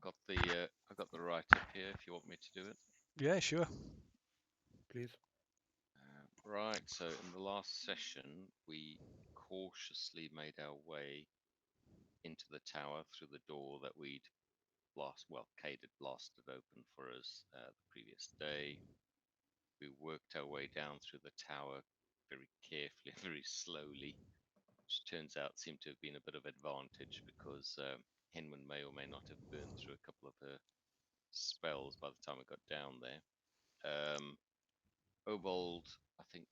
I got the write-up here. If you want me to do it. Yeah, sure. Please. Right. So in the last session, we cautiously made our way into the tower through the door that we'd Cade had blasted open for us the previous day. We worked our way down through the tower very carefully, very slowly, which turns out seemed to have been a bit of advantage because Henwen may or may not have burned through a couple of her spells by the time we got down there. Obold, I think,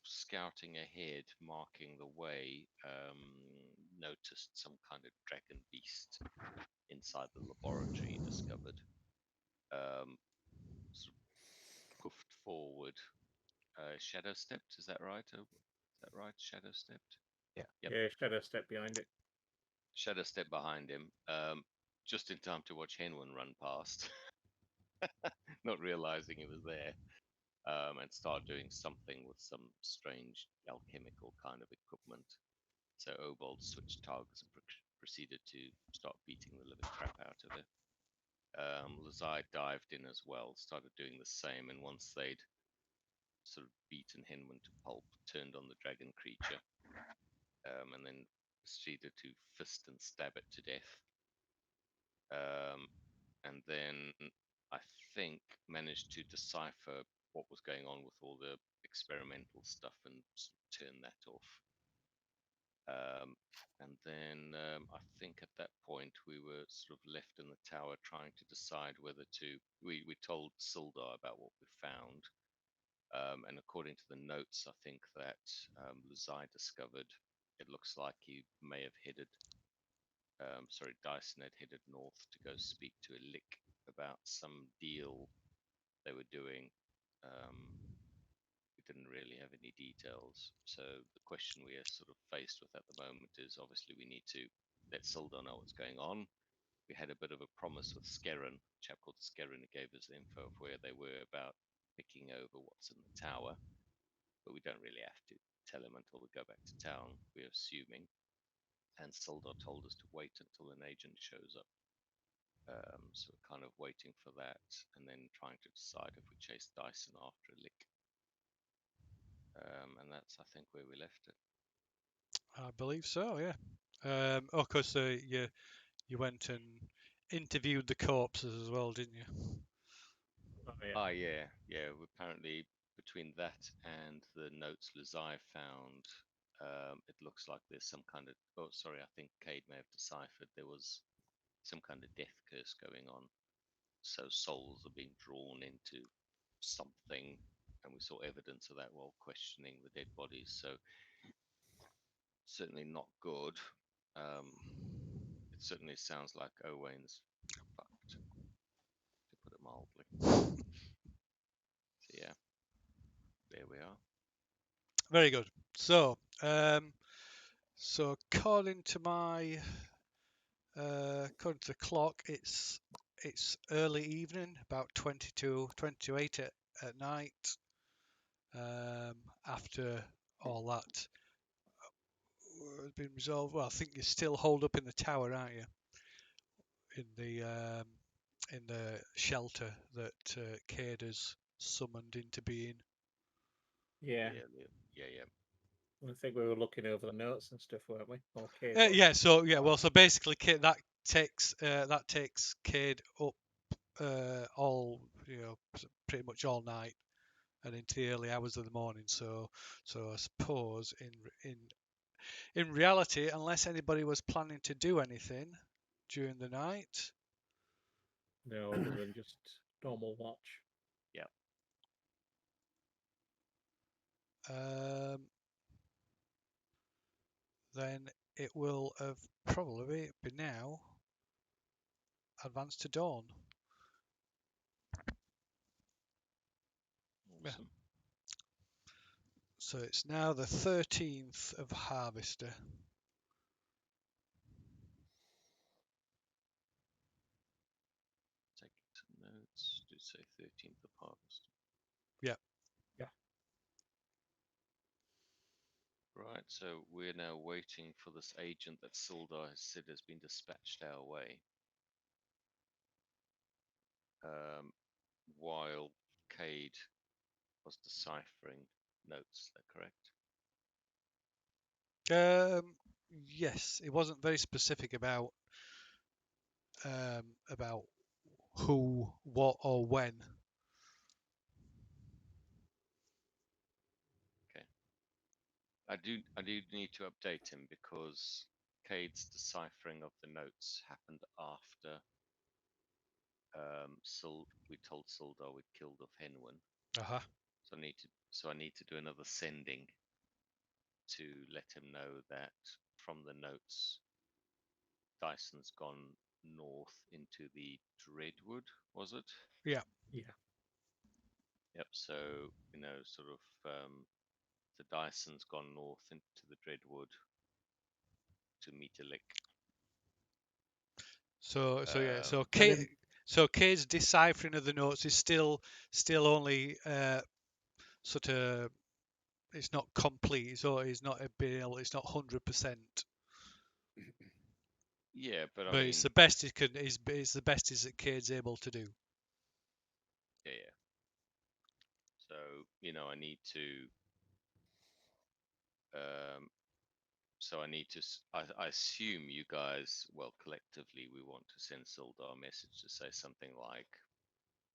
scouting ahead, marking the way, noticed some kind of dragon beast inside the laboratory he discovered. Sort of puffed forward. Shadow stepped, is that right? Is that right? Shadow stepped? Yeah. Yep. Yeah, shadow step behind it. Shadow stepped behind him, just in time to watch Henwen run past, not realizing he was there, and start doing something with some strange alchemical kind of equipment. So Obold switched targets and proceeded to start beating the living crap out of it. Lazai dived in as well, started doing the same, and once they'd sort of beaten Henwen to pulp, turned on the dragon creature, and then proceeded to fist and stab it to death. And then I think managed to decipher what was going on with all the experimental stuff and sort of turn that off. And then I think at that point we were sort of left in the tower trying to decide whether to. We told Sildar about what we found, and according to the notes, I think that Lazai discovered. It looks like he may have headed. Dyson had headed north to go speak to a lick about some deal they were doing. We didn't really have any details. So the question we are sort of faced with at the moment is obviously we need to let Sildar know what's going on. We had a bit of a promise with Skerrin, a chap called Skerrin, who gave us the info of where they were about picking over what's in the tower, but we don't really have to tell him until we go back to town, we're assuming. And Sildar told us to wait until an agent shows up. So we're kind of waiting for that and then trying to decide if we chase Dyson after a lick. And that's, I think, where we left it. I believe so. Yeah. Of course, you went and interviewed the corpses as well, didn't you? Oh, yeah. Yeah. Apparently, between that and the notes Lazai found, it looks like there's some kind of. Oh, sorry, I think Cade may have deciphered there was some kind of death curse going on. So souls are being drawn into something, and we saw evidence of that while questioning the dead bodies. So certainly not good. It certainly sounds like Olwain's fucked, to put it mildly. So yeah, there we are. Very good. So according to my according to the clock, it's early evening, about 22:28 at night. After all that has been resolved, well, I think you're still holed up in the tower, aren't you? In the shelter that Cade has summoned into being. Yeah. Yeah. I think we were looking over the notes and stuff, weren't we? Okay. Yeah. So basically, that takes Cade up all pretty much all night and into the early hours of the morning. So I suppose in reality, unless anybody was planning to do anything during the night, No, other than just normal watch. Yeah. then it will have probably by now advanced to dawn. Yeah. Awesome. So it's now the 13th of Harvester. Taking some notes. Do say 13th of Harvest. Yeah. Yeah. Right, so we're now waiting for this agent that Sildar has said has been dispatched our way. while Cade was deciphering notes. Is that correct? Yes, it wasn't very specific about who, what, or when. Okay. I do need to update him because Cade's deciphering of the notes happened after we told Sildar we'd killed off Henwen. Uh-huh. So I need to do another sending to let him know that from the notes Dyson's gone north into the Dreadwood, was it? Yeah. Yeah. Yep. So sort of the Dyson's gone north into the Dreadwood to meet a lick. So yeah. So then- Cade's deciphering of the notes is still only sort of, it's not complete. So it's not it's not 100%. Yeah, but I But mean, it's the best it can. It's the best is that Cade's able to do. yeah. So I need to. So I need to. I assume you guys, well, collectively, we want to send Sildar a message to say something like,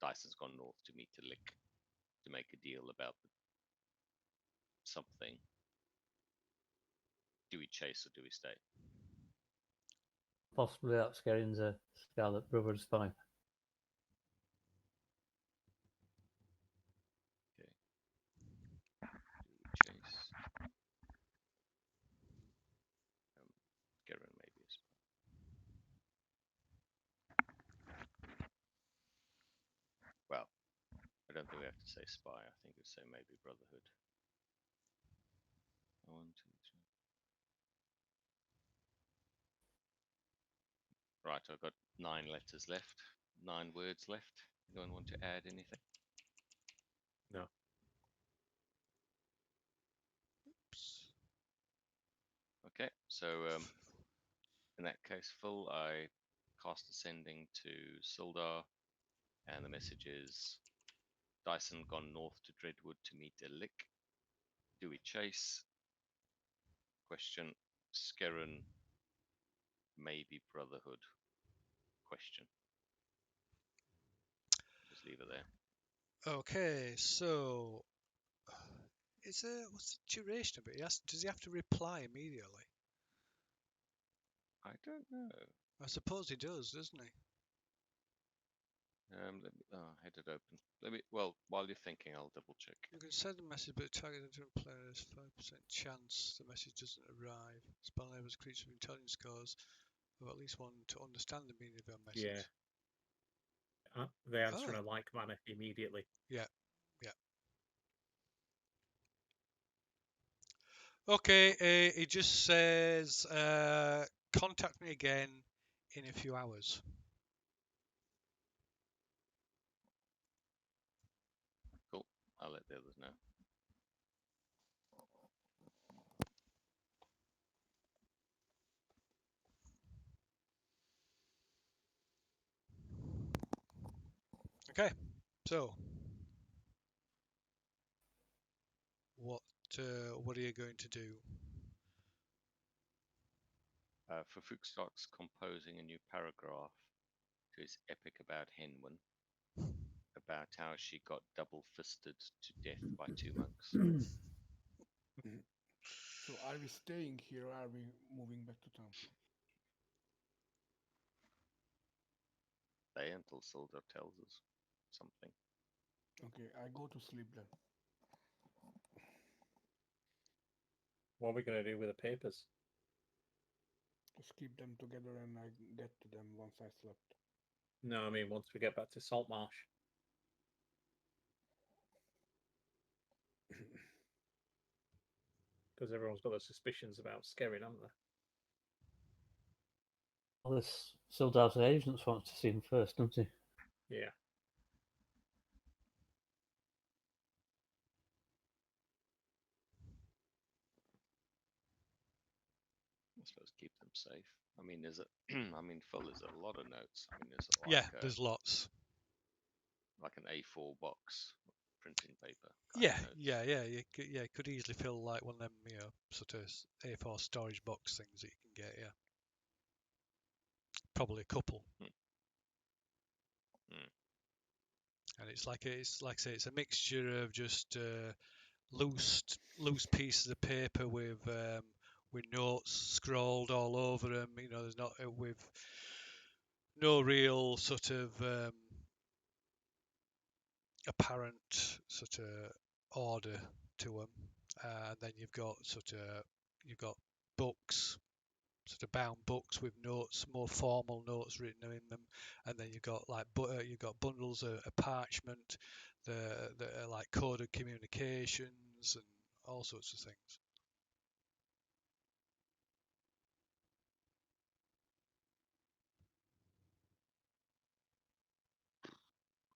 "Dyson's gone north to meet a lick to make a deal about something. Do we chase or do we stay?" Possibly that Skerrin's a Scarlet Brothers spy. Okay. Do we chase? Garen maybe is. Well, I don't think we have to say spy. I think we say maybe Brotherhood. 1, 2, 3. Right, I've got 9 letters left, 9 words left. Anyone want to add anything? No. Okay, so in that case, Phil, I cast a sending to Sildar, and the message is Dyson gone north to Dreadwood to meet a lick. Do we chase? Question. Skerrin, maybe Brotherhood? Question. Just leave it there. Okay. So what's the duration of it? Does he have to reply immediately? I don't know. I suppose he does, doesn't he? Let me. Oh, I had it open. Let me. Well, while you're thinking, I'll double check. You can send a message, but the target different player has 5% chance the message doesn't arrive. Spell enables creature with intelligence scores of at least one to understand the meaning of your message. Yeah. They answer Oh. in a like manner immediately. Yeah. Okay, it just says contact me again in a few hours. Cool. I'll let the others know. Okay, so what are you going to do? For Fuchsstock's composing a new paragraph to his epic about Henwen, about how she got double-fisted to death by 2 monks. So are we staying here or are we moving back to town? Stay until Sildar tells us something. Okay, I go to sleep then. What are we going to do with the papers? Just keep them together and I get to them once I slept. No, I mean once we get back to Saltmarsh. Because everyone's got their suspicions about Skerrin, haven't they? Well, this Sildar's agents wants to see him first, doesn't he? Yeah. I suppose keep them safe. I mean, there's a. I mean, Phil, there's a lot of notes. I mean, there's like. Yeah, there's lots. like an A4 box printing paper. Yeah, notes. yeah. You could easily fill like one of them, sort of A4 storage box things that you can get. Yeah, probably a couple. And it's like I say, it's a mixture of just loose pieces of paper with notes scrawled all over them. There's not with no real sort of apparent sort of order to them. And then you've got books, sort of bound books with notes, more formal notes written in them, and then you've got you've got bundles of parchment that are like coded communications and all sorts of things.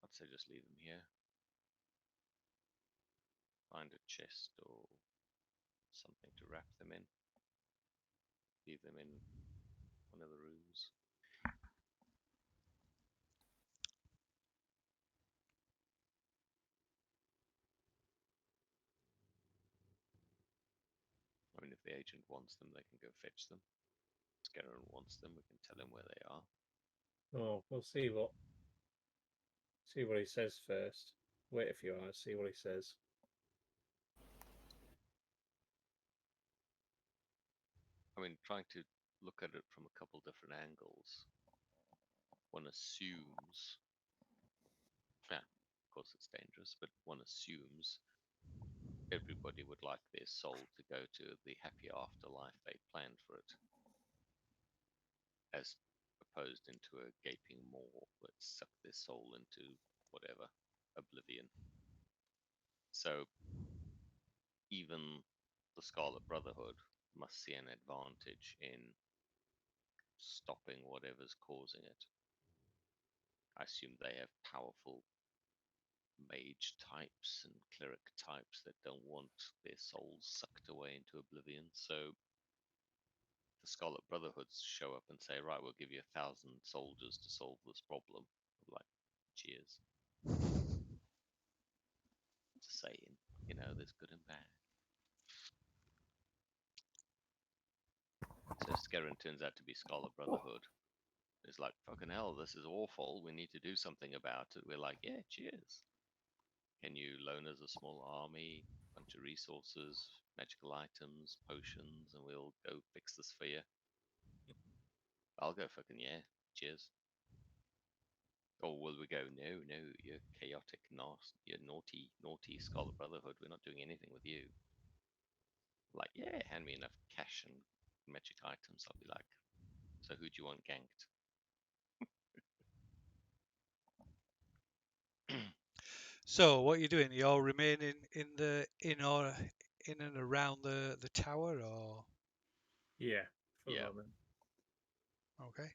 I'd say just leave them here. Find a chest or something to wrap them in. Leave them in one of the rooms. I mean, if the agent wants them, they can go fetch them. If Scaran wants them, we can tell him where they are. Oh, we'll see what he says first. Wait a few hours, see what he says. I mean, trying to look at it from a couple different angles. One assumes, yeah, of course it's dangerous, but one assumes everybody would like their soul to go to the happy afterlife they planned for it, as opposed into a gaping maw that sucked their soul into whatever, oblivion. So even the Scarlet Brotherhood must see an advantage in stopping whatever's causing it. I assume they have powerful mage types and cleric types that don't want their souls sucked away into oblivion. So the Scarlet Brotherhoods show up and say, right, we'll give you 1,000 soldiers to solve this problem. I'm like, cheers. Just saying, there's good and bad. So Scaran turns out to be Scarlet Brotherhood. It's like, fucking hell, this is awful. We need to do something about it. We're like, yeah, cheers. Can you loan us a small army, bunch of resources, magical items, potions, and we'll go fix this for you? I'll go fucking yeah. Cheers. Or will we go, no, you're chaotic, you're naughty Scarlet Brotherhood. We're not doing anything with you. Like, yeah, hand me enough cash and magic items. I'll be like, so who do you want ganked? So what are you doing? You're remaining in and around the tower, or Yeah, for the Yeah. moment. okay?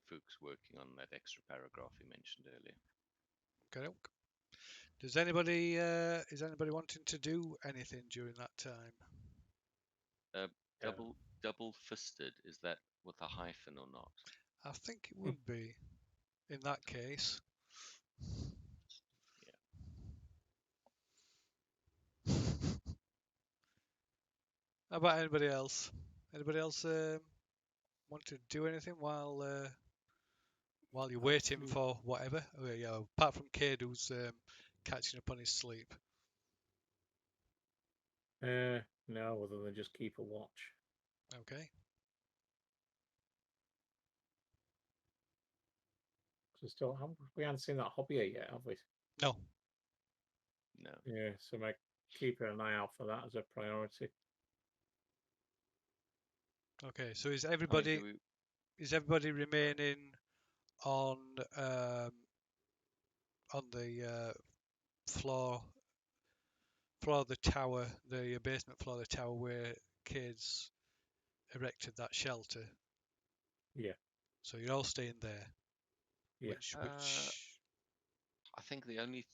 Fuchs working on that extra paragraph he mentioned earlier. Okay. Does anybody is anybody wanting to do anything during that time? Yeah. Double fisted, is that with a hyphen or not? I think it would be in that case. Yeah. How about anybody else? Anybody else want to do anything while you're waiting for whatever? Oh, yeah, apart from Cade, who's catching up on his sleep. No, other than just keep a watch. Okay. We haven't seen that hobby yet, have we? No. No. Yeah, so keeping an eye out for that as a priority. Okay. So is I mean, everybody remaining on the floor of the tower, the basement floor of the tower where kids erected that shelter? Yeah. So you're all staying there. Yeah. Which I think the only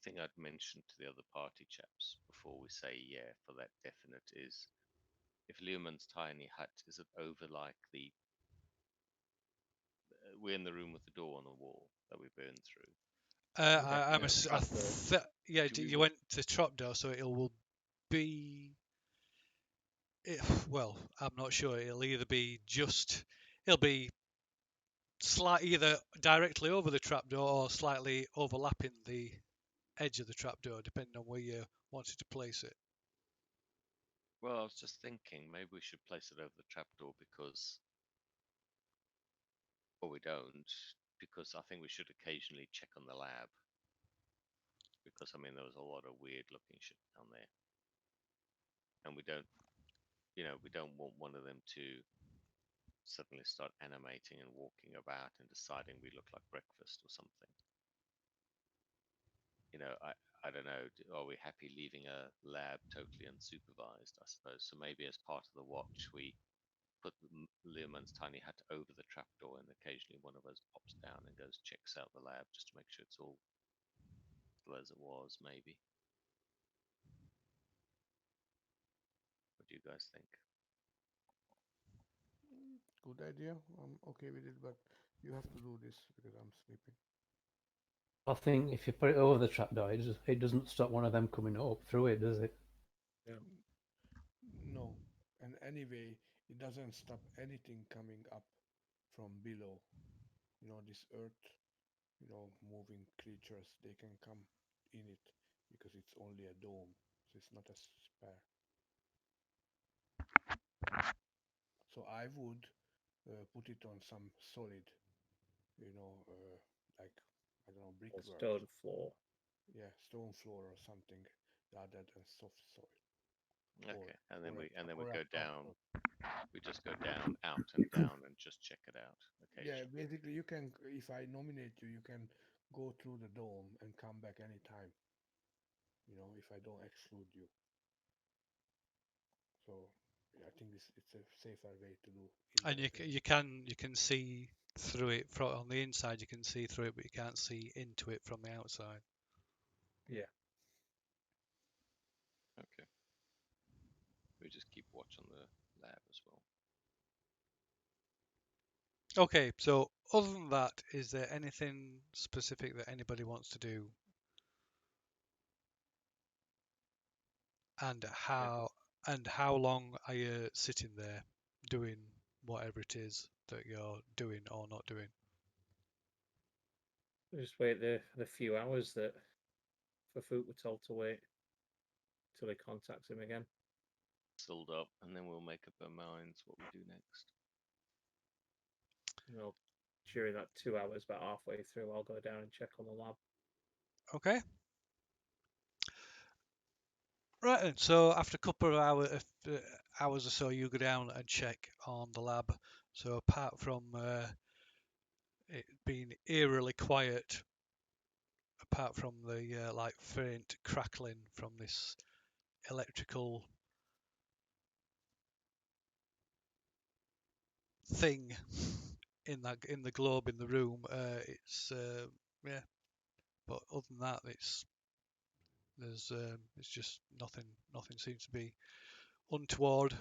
thing I'd mention to the other party chaps before we say yeah for that definite is, if Leomund's tiny hut, is it over like the we're in the room with the door on the wall that we've been through. I'm a, trapdoor. yeah. Do we You want- went to trapdoor, so it will be. Well, I'm not sure. It'll either be it'll be either directly over the trapdoor or slightly overlapping the edge of the trapdoor, depending on where you wanted to place it. Well, I was just thinking maybe we should place it over the trapdoor because, or we don't, because I think we should occasionally check on the lab. Because I mean, there was a lot of weird looking shit down there, and we don't, we don't want one of them to suddenly start animating and walking about and deciding we look like breakfast or something. I don't know. Are we happy leaving a lab totally unsupervised? I suppose so. Maybe as part of the watch, we put Learmon's tiny hut over the trapdoor, and occasionally one of us pops down and goes checks out the lab just to make sure it's all as it was. Maybe. What do you guys think? Good idea. I'm okay with it, but you have to do this because I'm sleeping. I think if you put it over the trapdoor, it doesn't stop one of them coming up through it, does it? No, and anyway, it doesn't stop anything coming up from below. This earth, moving creatures, they can come in it because it's only a dome, so it's not a spare. So I would put it on some solid, like, I don't know, Or brickwork. stone floor. Yeah, stone floor or something rather than soft soil. Okay, and then or we a go hard down. rock. We just go down, out, and down, and just check it out Yeah, occasionally. basically you can, if I nominate you, you can go through the dome and come back anytime. If I don't exclude you. So I think it's a safer way to do. And you can see through it on the inside. You can see through it, but you can't see into it from the outside. Yeah. Okay. We just keep watch on the lab as well. Okay, so other than that, is there anything specific that anybody wants to do? And how long are you sitting there doing whatever it is that you're doing or not doing? We just wait the few hours that Foot were told to wait till they contact him again. Sildar, and then we'll make up our minds what we do next. During that 2 hours, about halfway through, I'll go down and check on the lab. Okay. Right, and so after a couple of hours or so, you go down and check on the lab. So apart from it being eerily quiet, apart from the like faint crackling from this electrical thing in the globe in the room, it's yeah. But other than that, it's just nothing. Nothing seems to be untoward.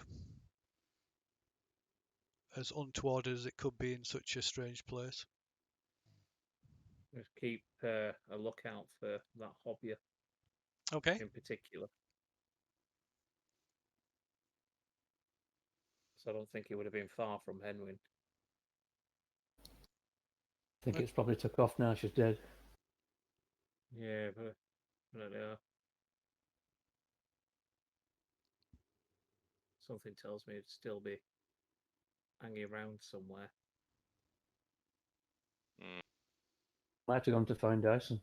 As untoward as it could be in such a strange place. Just keep a lookout for that hobby Okay. in particular. So I don't think he would have been far from Henwen. I think it's probably took off now. She's dead. Yeah, but I don't know. Something tells me it'd still be hanging around somewhere. Might have gone to find Dyson.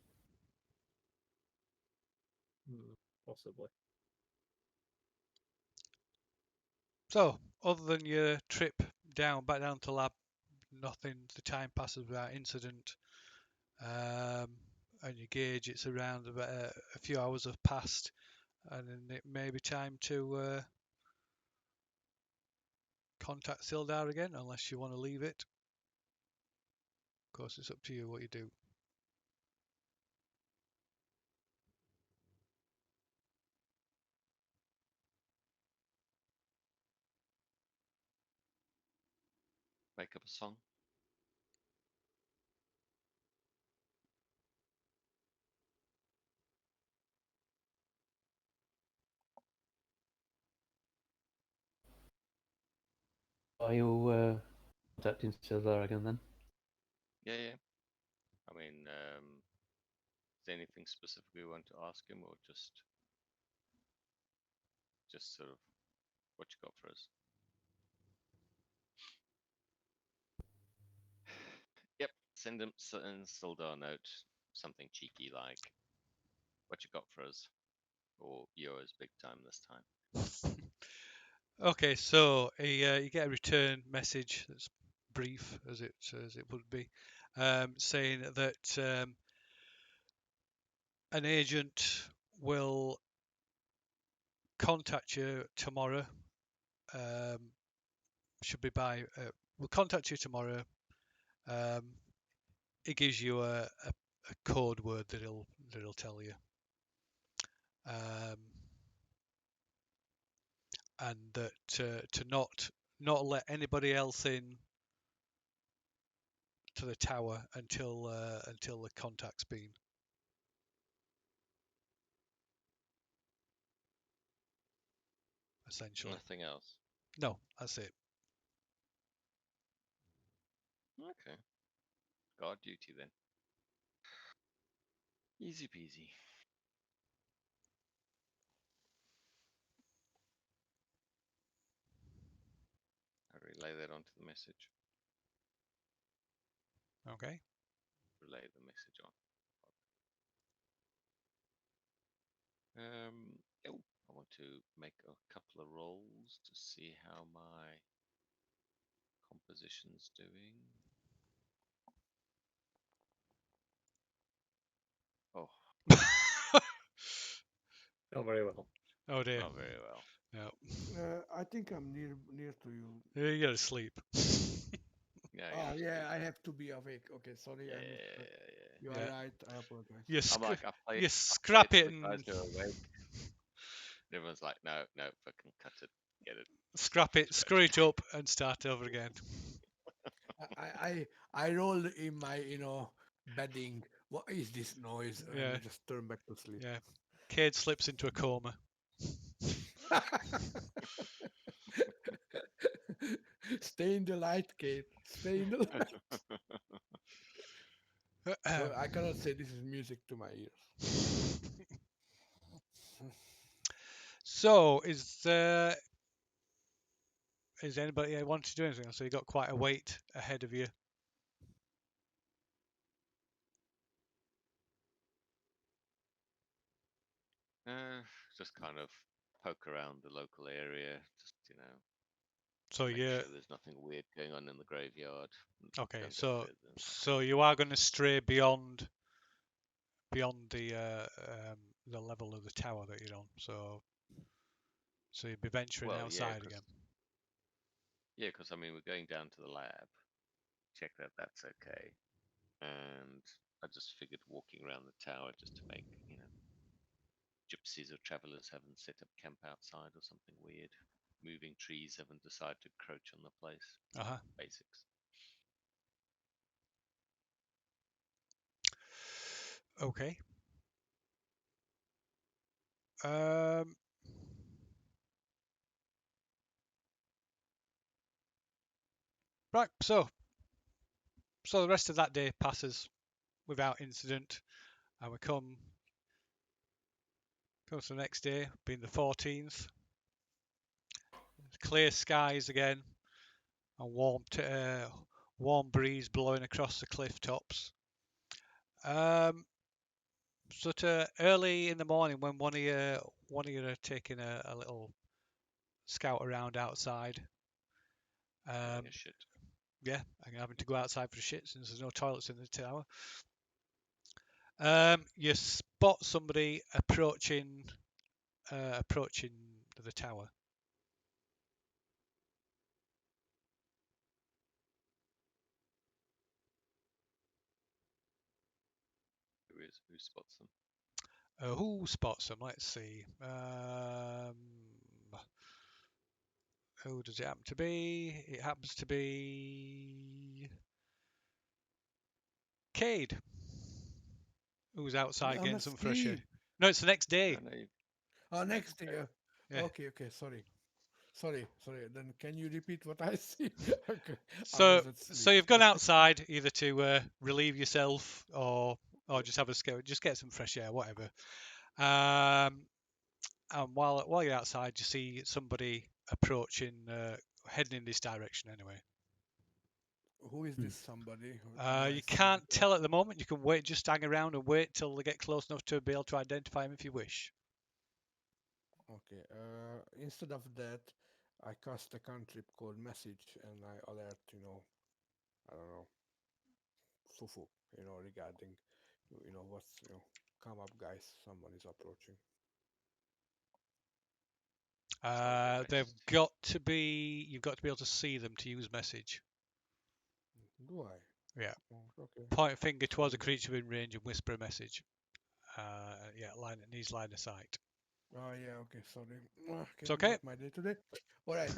Possibly. So, other than your trip back down to lab, nothing. The time passes without incident, and you gauge it's around about a few hours have passed, and then it may be time to contact Sildar again, unless you want to leave it. Of course, it's up to you what you do. Make up a song. Are you contacting Sildar again then? Yeah. I mean, is there anything specific we want to ask him, or just sort of what you got for us? Yep, send Sildar a note, something cheeky like, "What you got for us?" or "Yours big time this time." Okay, so you get a return message that's brief as it would be, saying that an agent will contact you tomorrow. Should be by. Will contact you tomorrow. It gives you a code word that it'll tell you. And that to not let anybody else in to the tower until the contact's been. Essentially. Nothing else. No, that's it. Okay. Guard duty then. Easy peasy. I relay that onto the message. Okay. Relay the message on. Oh, I want to make a couple of rolls to see how my composition's doing. Oh, Not very well. Oh dear. not very well. No. I think I'm near to you. You gotta sleep. Yeah, Oh yeah, yeah, I have to be awake. Okay, sorry, I missed that. yeah. You Yeah. are right. I apologize. You I'm like, I play you it scrap to it the guys and who are awake. Everyone's like, no, fucking cut it, get it. scrap it, Scratch screw it up, and start over again. I roll in my bedding. What is this noise? And Yeah. I just turn back to sleep. Yeah. Cade slips into a coma. Stay in the light, Kate. Stay in the light. So I cannot say this is music to my ears. So is anybody want to do anything? So you got quite a wait ahead of you. Just kind of poke around the local area, just So make you sure there's nothing weird going on in the graveyard. okay? Don't go So further than that. so you are going to stray beyond the level of the tower that you're on. So you'll be venturing Well, outside again. Yeah, because I mean we're going down to the lab, check that that's okay, and I just figured walking around the tower just to make gypsies or travelers haven't set up camp outside or something weird. Moving trees haven't decided to encroach on the place. Uh-huh. Basics. Okay. Right. So the rest of that day passes without incident, and we come to the next day, being the 14th. Clear skies again, and warm breeze blowing across the cliff tops. Sort of early in the morning, when one of you are taking a little scout around outside. Shit. Yeah, and having to go outside for the shit since there's no toilets in the tower. You spot somebody approaching the tower. Who spots them? Who spots them? Let's see. Who does it happen to be? It happens to be Cade, who's outside getting some fresh air. Honestly. No, it's the next day. No, Oh, next day. Yeah. Okay, sorry. Sorry. Then can you repeat what I see? Okay, I So, was at so sleep. you've gone outside either to relieve yourself or just have a just get some fresh air, whatever. And while you're outside, you see somebody approaching, heading in this direction anyway. Who is this somebody? Do I You see can't the tell at the moment. You can wait, just hang around and wait till they get close enough to be able to identify him if you wish. Okay. Instead of that, I cast a cantrip called message, and I alert. I don't know, Fufu. Regarding, what's come up, guys. Someone is approaching. They've West. got to be. You've got to be able to see them to use message. Do I? Yeah. Oh, okay. Point a finger towards a Sorry. creature within range and whisper a message. Yeah, needs line of sight. Oh yeah, okay, sorry. It's Okay, okay. not my day today. All right,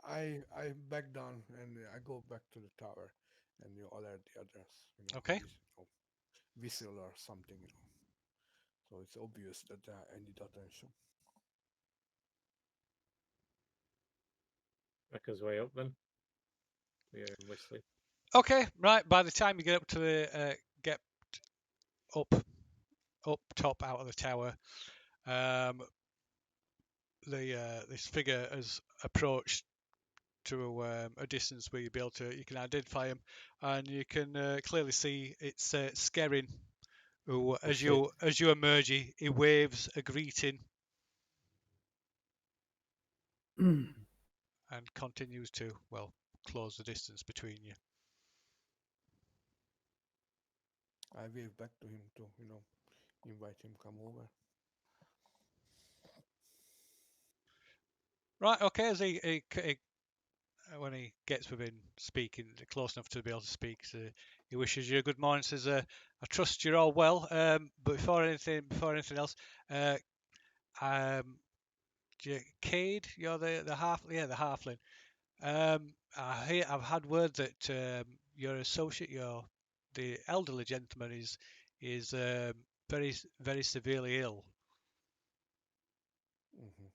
I back down and I go back to the tower, and you alert the others. Okay. Whistle or something. So it's obvious that I need attention. Make his way up then. Yeah, whistling. Okay. Right. By the time you get up to the get up top out of the tower, this figure has approached to a distance where you can identify him, and you can clearly see it's Skerrin, who Oh shit! as you emerge, he waves a greeting and continues to close the distance between you. I wave back to him to invite him come over. Right. Okay. As he when he gets within speaking, close enough to be able to speak, so he wishes you a good morning. Says, "I trust you're all well. But before anything else, Cade, you're the the halfling. I've had word that your associate, the elderly gentleman, is very severely ill. Hmm.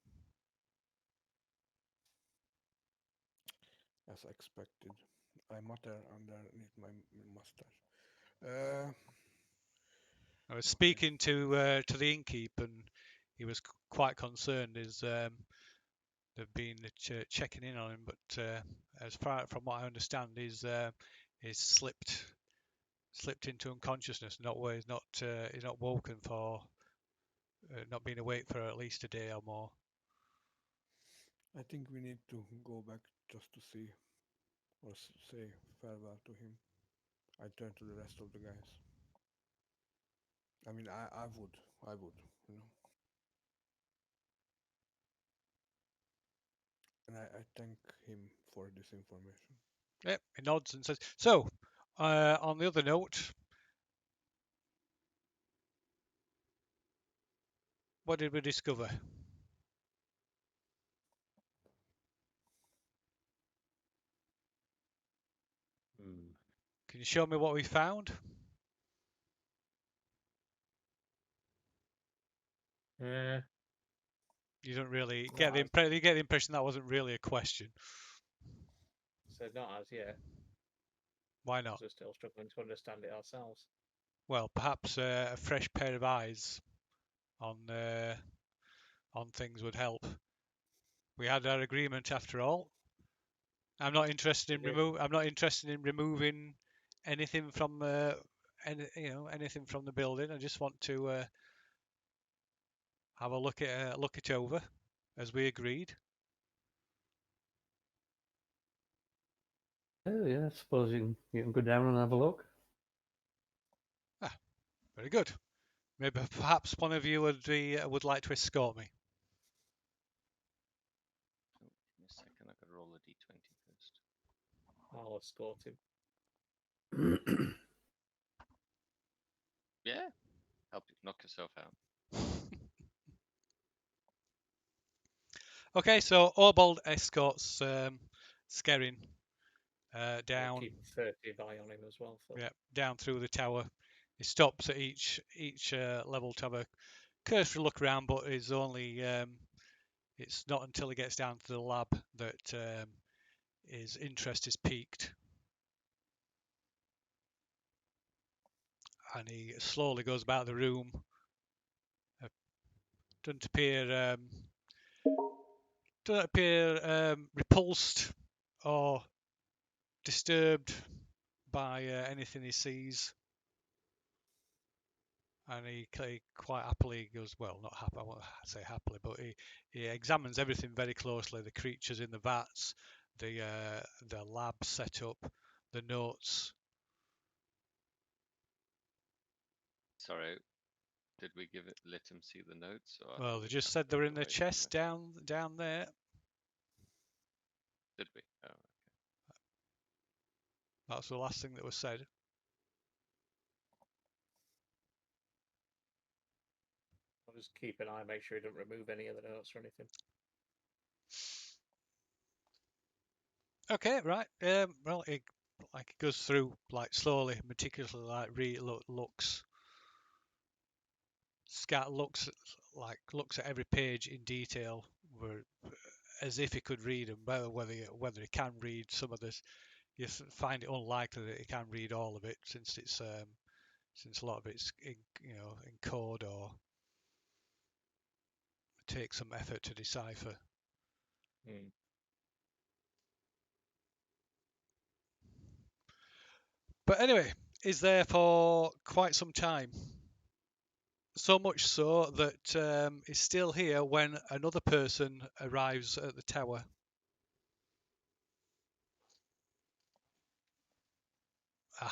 As expected, I mutter underneath my mustache. I was Okay. speaking to the innkeep, and he was quite concerned. They've been checking in on him, but as far from what I understand, he's slipped into unconsciousness. He's not woken for not been awake for at least a day or more. I think we need to go back just to see or say farewell to him. I turn to the rest of the guys. I mean, I would, and I thank him for this information. Yep, he nods and says, "So, on the other note, what did we discover? Hmm. Can you show me what we found?" Uh, You don't really No, get the you get the impression that wasn't really a question. so not as yet, Why 'cause not? we're still struggling to understand it ourselves. Well, perhaps a fresh pair of eyes on things would help. We had our agreement after all. I'm not interested We in did. I'm not interested in removing anything from anything from the building. I just want to have a look it over, as we agreed. Oh yeah, I suppose you can go down and have a look. Very good. Maybe perhaps one of you would like to escort me. Oh, give me a second. I got to roll a d20 first. I'll escort him. Yeah, help you knock yourself out. Okay, so Orbald escorts Skerrin I'll down. keep a furtive eye on him as well. Yeah, down through the tower. He stops at each level to have a cursory look around, but is only it's not until he gets down to the lab that his interest is piqued. And he slowly goes about the room. Doesn't appear repulsed or disturbed by anything he sees. And he quite happily goes, well, not happy, I won't say happily, but he examines everything very closely, the creatures in the vats, the lab setup, the notes. Sorry, did we let him see the notes? Or I Well, thought they we just jumped said they were straight in the away from chest that. down there. Did we? Oh, That's the last thing that was said. I'll just keep an eye, make sure he doesn't remove any of the notes or anything. Okay, right. Well, it goes through slowly, meticulously, looks looks at every page in detail, as if he could read them. Whether he can read some of this, you find it unlikely that he can read all of it, since a lot of it's in code or takes some effort to decipher. But anyway, he's there for quite some time. So much so that he's still here when another person arrives at the tower.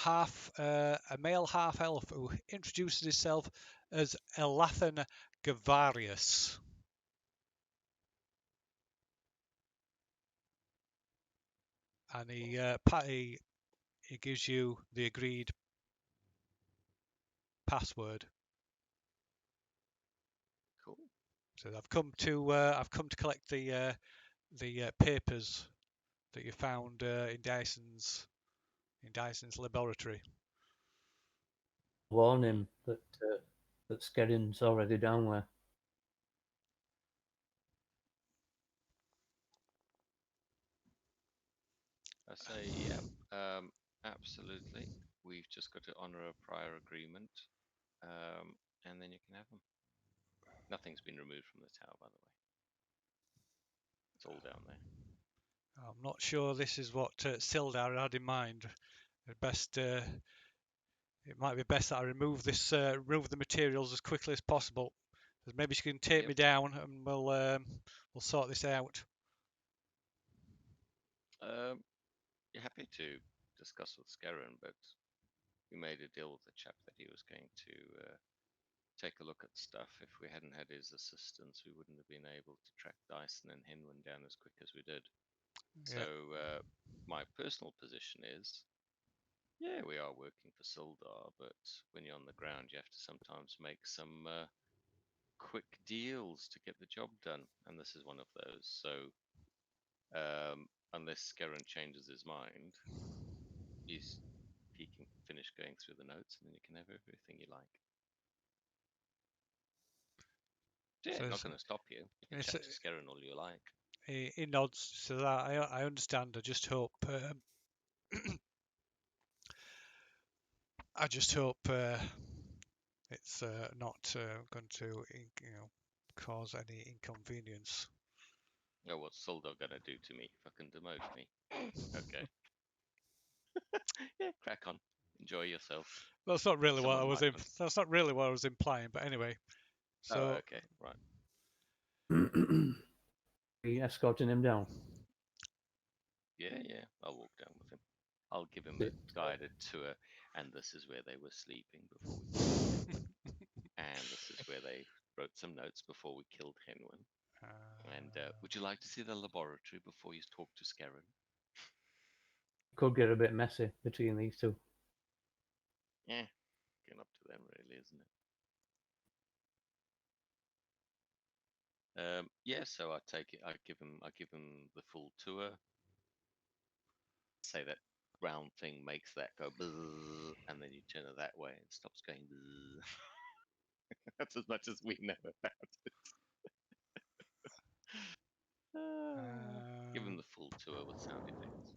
A male half elf who introduces himself as Elathan Gavarius. And he gives you the agreed password. cool. So I've come to collect the papers that you found in Dyson's laboratory. Warn him that Skeddin's already down there. I say, yeah, absolutely. We've just got to honor a prior agreement, and then you can have them. Nothing's been removed from the tower, by the way. It's all down there. I'm not sure this is what Sildar had in mind. It might be best that I remove the materials as quickly as possible. Because maybe she can take me down, and we'll sort this out. You're happy to discuss with Scarron, but we made a deal with the chap that he was going to take a look at stuff. If we hadn't had his assistance, we wouldn't have been able to track Dyson and Henwen down as quick as we did. Yeah. So my personal position is, yeah, we are working for Sildar, but when you're on the ground, you have to sometimes make some quick deals to get the job done, and this is one of those. So unless Scarron changes his mind, he can finish going through the notes, and then you can have everything you like. Yeah, So not going to stop you. You can chat to Scarron all you like. He nods. So that I understand. I just hope. It's not going to, cause any inconvenience. Oh, what's Sildar going to do to me? Fucking demote me. Okay. Yeah, crack on. Enjoy yourself. That's not really what I was. Someone might That's not really what I was implying. But anyway. So. Oh, okay, right. Are you escorting him down? Yeah, I'll walk down with him. I'll give him a guided tour, and this is where they were sleeping before we killed Henwen. And this is where they wrote some notes before we killed Henwen. And would you like to see the laboratory before you talk to Scarron? Could get a bit messy between these two. Yeah, getting up to them, really, isn't it? Yeah, so I take it. I give him the full tour. Say that round thing makes that go bzzz, and then you turn it that way and it stops going bzzz. That's as much as we know about it. Give him the full tour with sound effects.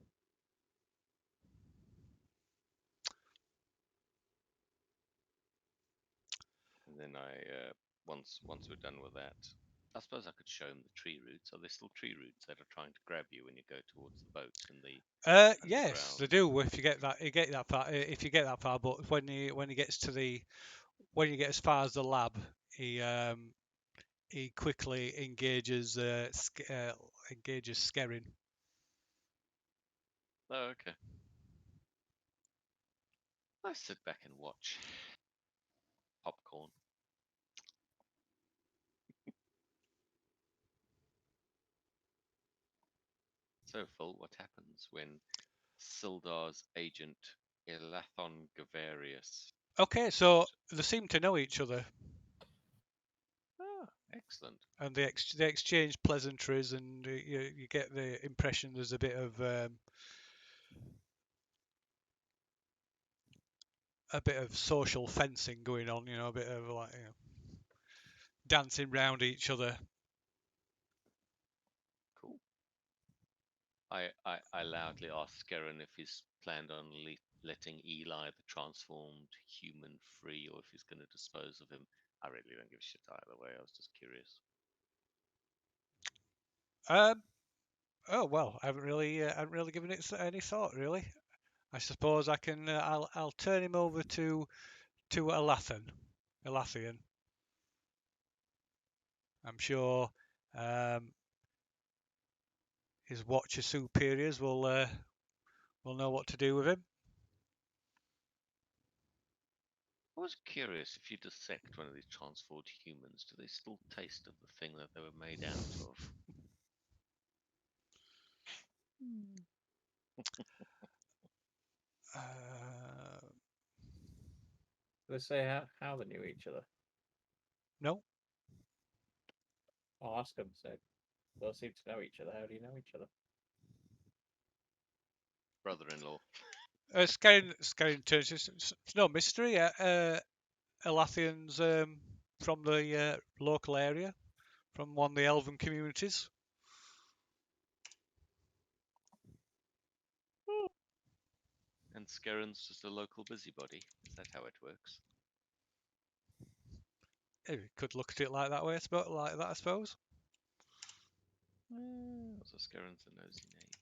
And then once we're done with that, I suppose I could show him the tree roots. Are there still tree roots that are trying to grab you when you go towards the boats and the Yes, they underground? do. If you get that far, if you get that far, but when he gets to when you get as far as the lab, he quickly engages Skerrin. Oh, okay. I sit back and watch. Popcorn. So, Phil, what happens when Sildar's agent Elathon Gavarius? Okay, so they seem to know each other, Ah, excellent. and they exchange pleasantries, and you get the impression there's a bit of social fencing going on. A bit of like dancing round each other. Cool. I loudly asked Skerrin if he's planned on letting Eli, the transformed human, free, or if he's going to dispose of him. I really don't give a shit either way. I was just curious. Oh well, I haven't really given it any thought really. I suppose I can. I'll turn him over to Elathian. I'm sure his Watcher superiors will know what to do with him. I was curious, if you dissect one of these transformed humans, do they still taste of the thing that they were made out of? Do they say how they knew each other? No. I'll ask them. So they'll seem to know each other. How do you know each other? Brother-in-law. Scaring turns. It's no mystery. Elathian's from the local area, from one of the elven communities. And Skerrin's just a local busybody. Is that how it works? You could look at it like that way, like that, I suppose. So Skerrin's a nosy neighbour.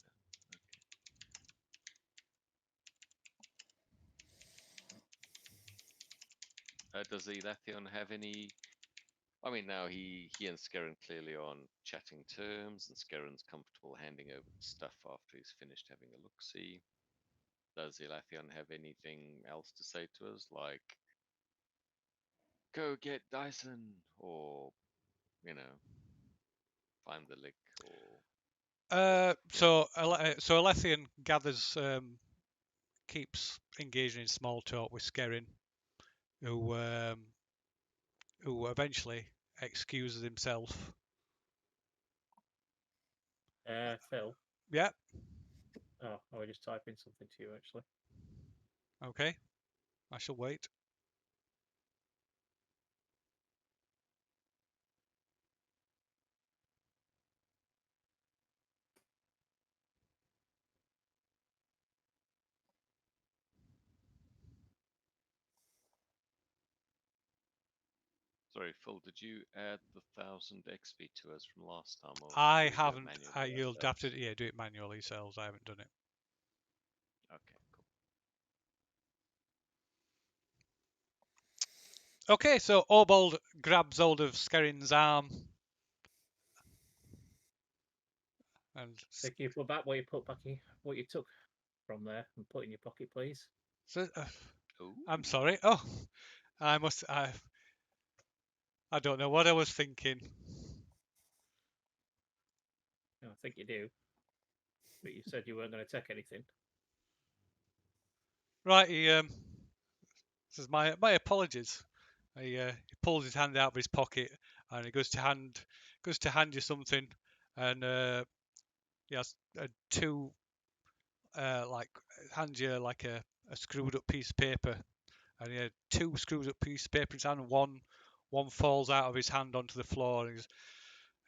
Okay. Does Elathion have any? I mean, now he and Skerrin clearly are on chatting terms, and Skerrin's comfortable handing over the stuff after he's finished having a look-see. Does Elathion have anything else to say to us, like "Go get Dyson," or find the lick, or So Elathian keeps engaging in small talk with Skerrin, who eventually excuses himself. Phil. Yeah. Oh, I was just typing something to you actually. Okay. I shall wait. sorry, Phil, did you add the 1000 XP to us from last time, or I do we do it haven't. manually You'll have to ourselves? do it manually yourselves. I haven't done it. Okay, cool. Okay, so Obold grabs hold of Skerrin's arm and So can you put back what you took from there and put in your pocket, please? so, Ooh. I'm sorry. Oh, I must. I don't know what I was thinking. No, I think you do. But you said you weren't going to take anything. Right. He says my apologies. He pulls his hand out of his pocket and he goes to hand you something, and he has two like hands you like a screwed up piece of paper, and he had two screwed up pieces of paper in his hand. And one falls out of his hand onto the floor, and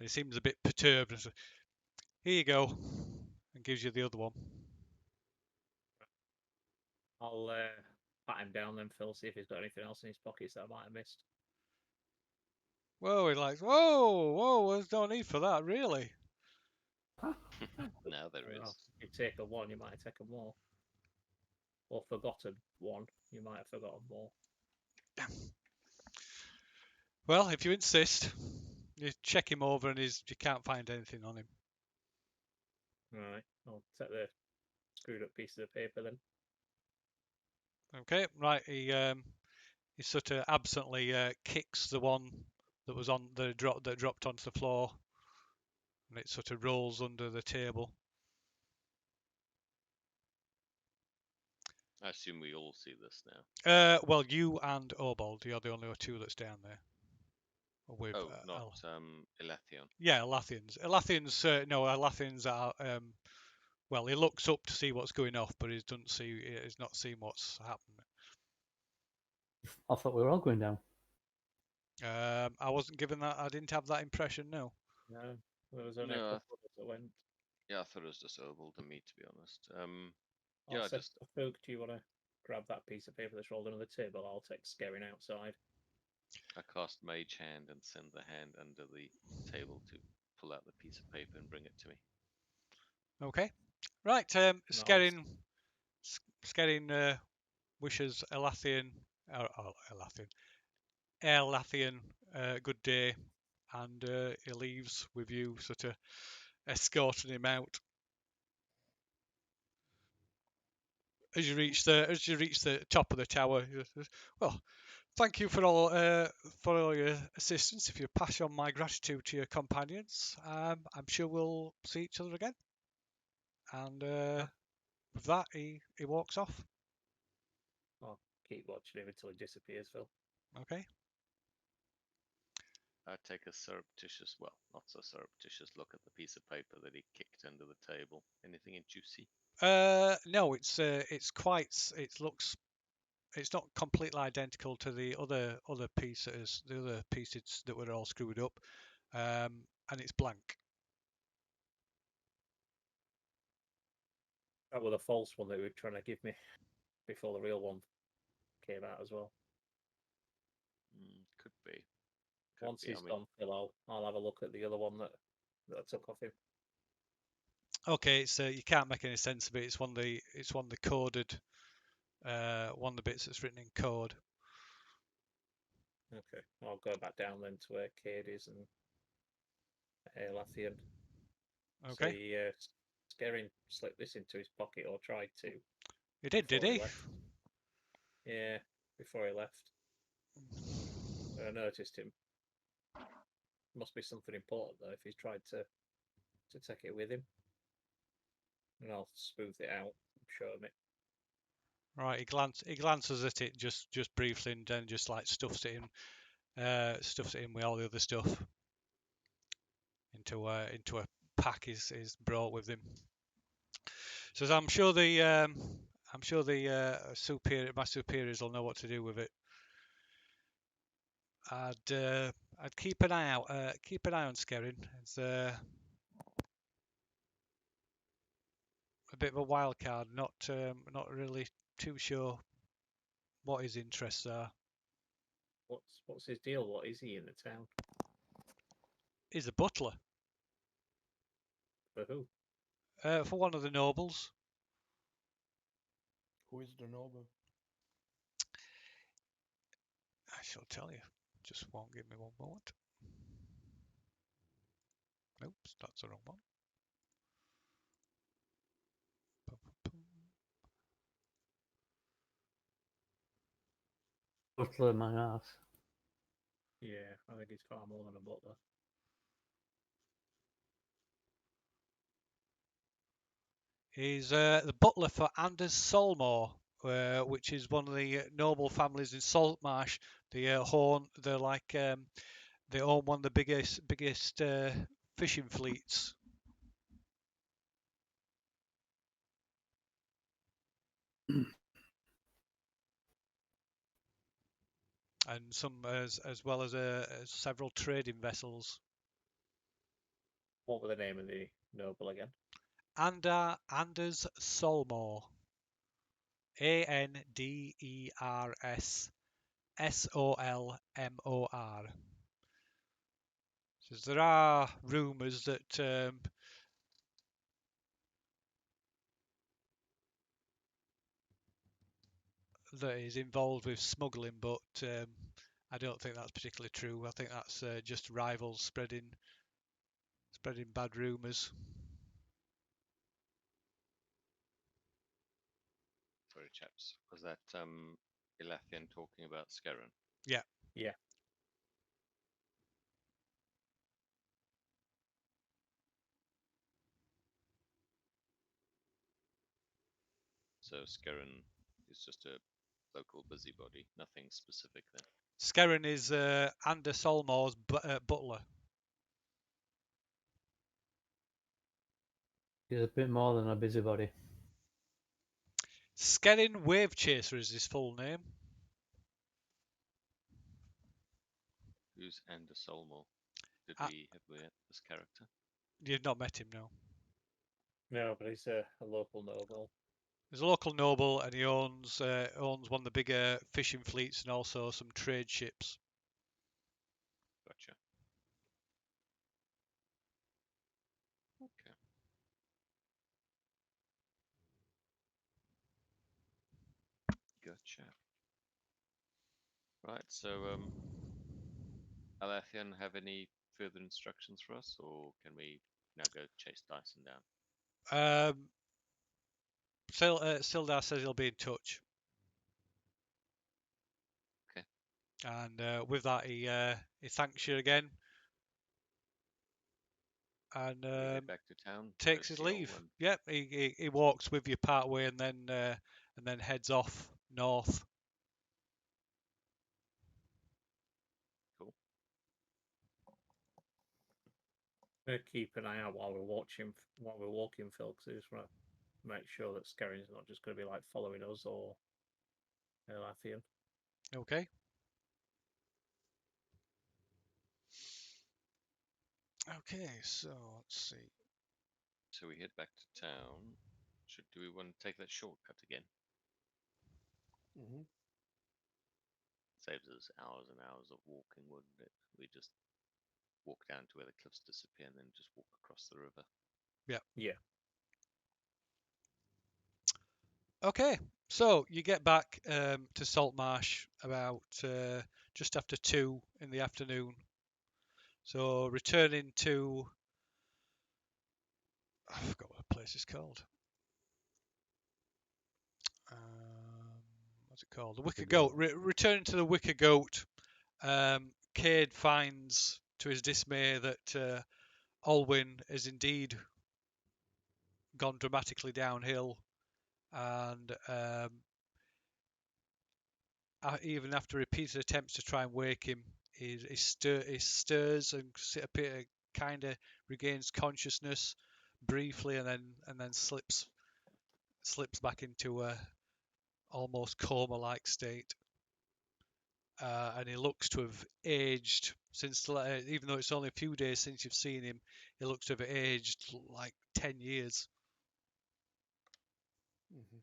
he seems a bit perturbed. And says, Here you go. And gives you the other one. I'll pat him down then, Phil, see if he's got anything else in his pockets that I might have missed. Whoa, he likes, whoa, there's no need for that, really. Now there Well, is. if you take a one, you might have taken more. Or forgotten one, you might have forgotten more. Well, if you insist, you check him over and you can't find anything on him. Alright, I'll take the screwed up pieces of paper then. Okay, right. He sort of absently kicks the one that was on the that dropped onto the floor, and it sort of rolls under the table. I assume we all see this now. Well, you and Obald, you're the only two that's down there. With Oh, not Elathion. yeah, Elathians. Elathians are. Well, he looks up to see what's going off, but he doesn't see. He's not seeing what's happening. I thought we were all going down. I wasn't given that. I didn't have that impression. No. No, there was only a No, couple of us that went. Yeah, I thought it was just Obald and me, to be honest. I'll Yeah, say, just Folk, do you want to grab that piece of paper that's rolled under the table? I'll take Scaring outside. I cast Mage Hand and send the hand under the table to pull out the piece of paper and bring it to me. Okay. Right. Scaring wishes Elathian good day, and he leaves with you, sort of escorting him out. As you reach the top of the tower, well, thank you for all your assistance. If you pass on my gratitude to your companions, I'm sure we'll see each other again. And with that, he walks off. I'll keep watching him until he disappears, Phil. Okay. I take a surreptitious, well, not so surreptitious look at the piece of paper that he kicked under the table. Anything juicy? No, it's not completely identical to the other pieces that were all screwed up, and it's blank. That was a false one that he was trying to give me before the real one came out as well. Could be. Once he's gone, Phil, I'll have a look at the other one that I took off him. Okay, so you can't make any sense of it. It's one of the coded, one of the bits that's written in code. Okay, I'll go back down then to where Cade is and Lathian. Okay. So he Scaring slipped this into his pocket, or tried to. He did he? Left. Yeah, before he left. I noticed him. Must be something important though if he's tried to take it with him. And I'll smooth it out and show him it. Right, he glances at it just briefly, and then just like stuffs it in with all the other stuff into a pack is brought with him. So my superiors will know what to do with it. I'd keep an eye out. Keep an eye on Scaring. It's a bit of a wild card. Not really too sure what his interests are. What's his deal? What is he in the town? He's a butler. For who? For one of the nobles. Who is the noble? I shall tell you. Just won't give me one moment. Oops, that's the wrong one. Butler, my ass. Yeah, I think he's far more than a butler. He's the butler for Anders Solmore, which is one of the noble families in Saltmarsh. They own one of the biggest fishing fleets. And some as well as several trading vessels. What were the name of the noble again? Anders Solmor. Anders Solmor. Says there are rumours that that he's involved with smuggling, but I don't think that's particularly true. I think that's just rivals spreading bad rumours. Sorry, chaps. Was that Elafian talking about Skerran? Yeah. Yeah. So Skerran is just a local busybody, nothing specific then. Skerran is Anders Solmor's butler. He's a bit more than a busybody. Skerrin Wave Chaser is his full name. Who's Anders Solmor? Did Ah. we have this character? You've not met him, no. No, but he's a local noble. He's a local noble, and he owns one of the bigger fishing fleets and also some trade ships. Gotcha. Okay. Gotcha. Right, so Alathian have any further instructions for us, or can we now go chase Dyson down? Sildar says he'll be in touch. Okay. And with that, he thanks you again, and We head back to town. takes his leave. Yep, he walks with you part way, and then heads off north. Cool. Keep an eye out while we're walking, Phil, because I just want to make sure that Skerrin's not just going to be like following us or Lathian. Okay. Okay, so let's see. So we head back to town. Do we want to take that shortcut again? Mm-hmm. Saves us hours and hours of walking, wouldn't it? We just walk down to where the cliffs disappear and then just walk across the river. Yeah. Yeah. Okay, so you get back to Saltmarsh about just after 2 in the afternoon. So returning to, I forgot what the place is called. What's it called? The Wicker Goat. Returning to the Wicker Goat, Cade finds, to his dismay, that Olwain has indeed gone dramatically downhill, and even after repeated attempts to try and wake him, he stirs and kind of regains consciousness briefly, and then slips back into a almost coma-like state. And he looks to have aged since, even though it's only a few days since you've seen him, he looks to have aged like 10 years. Mm-hmm.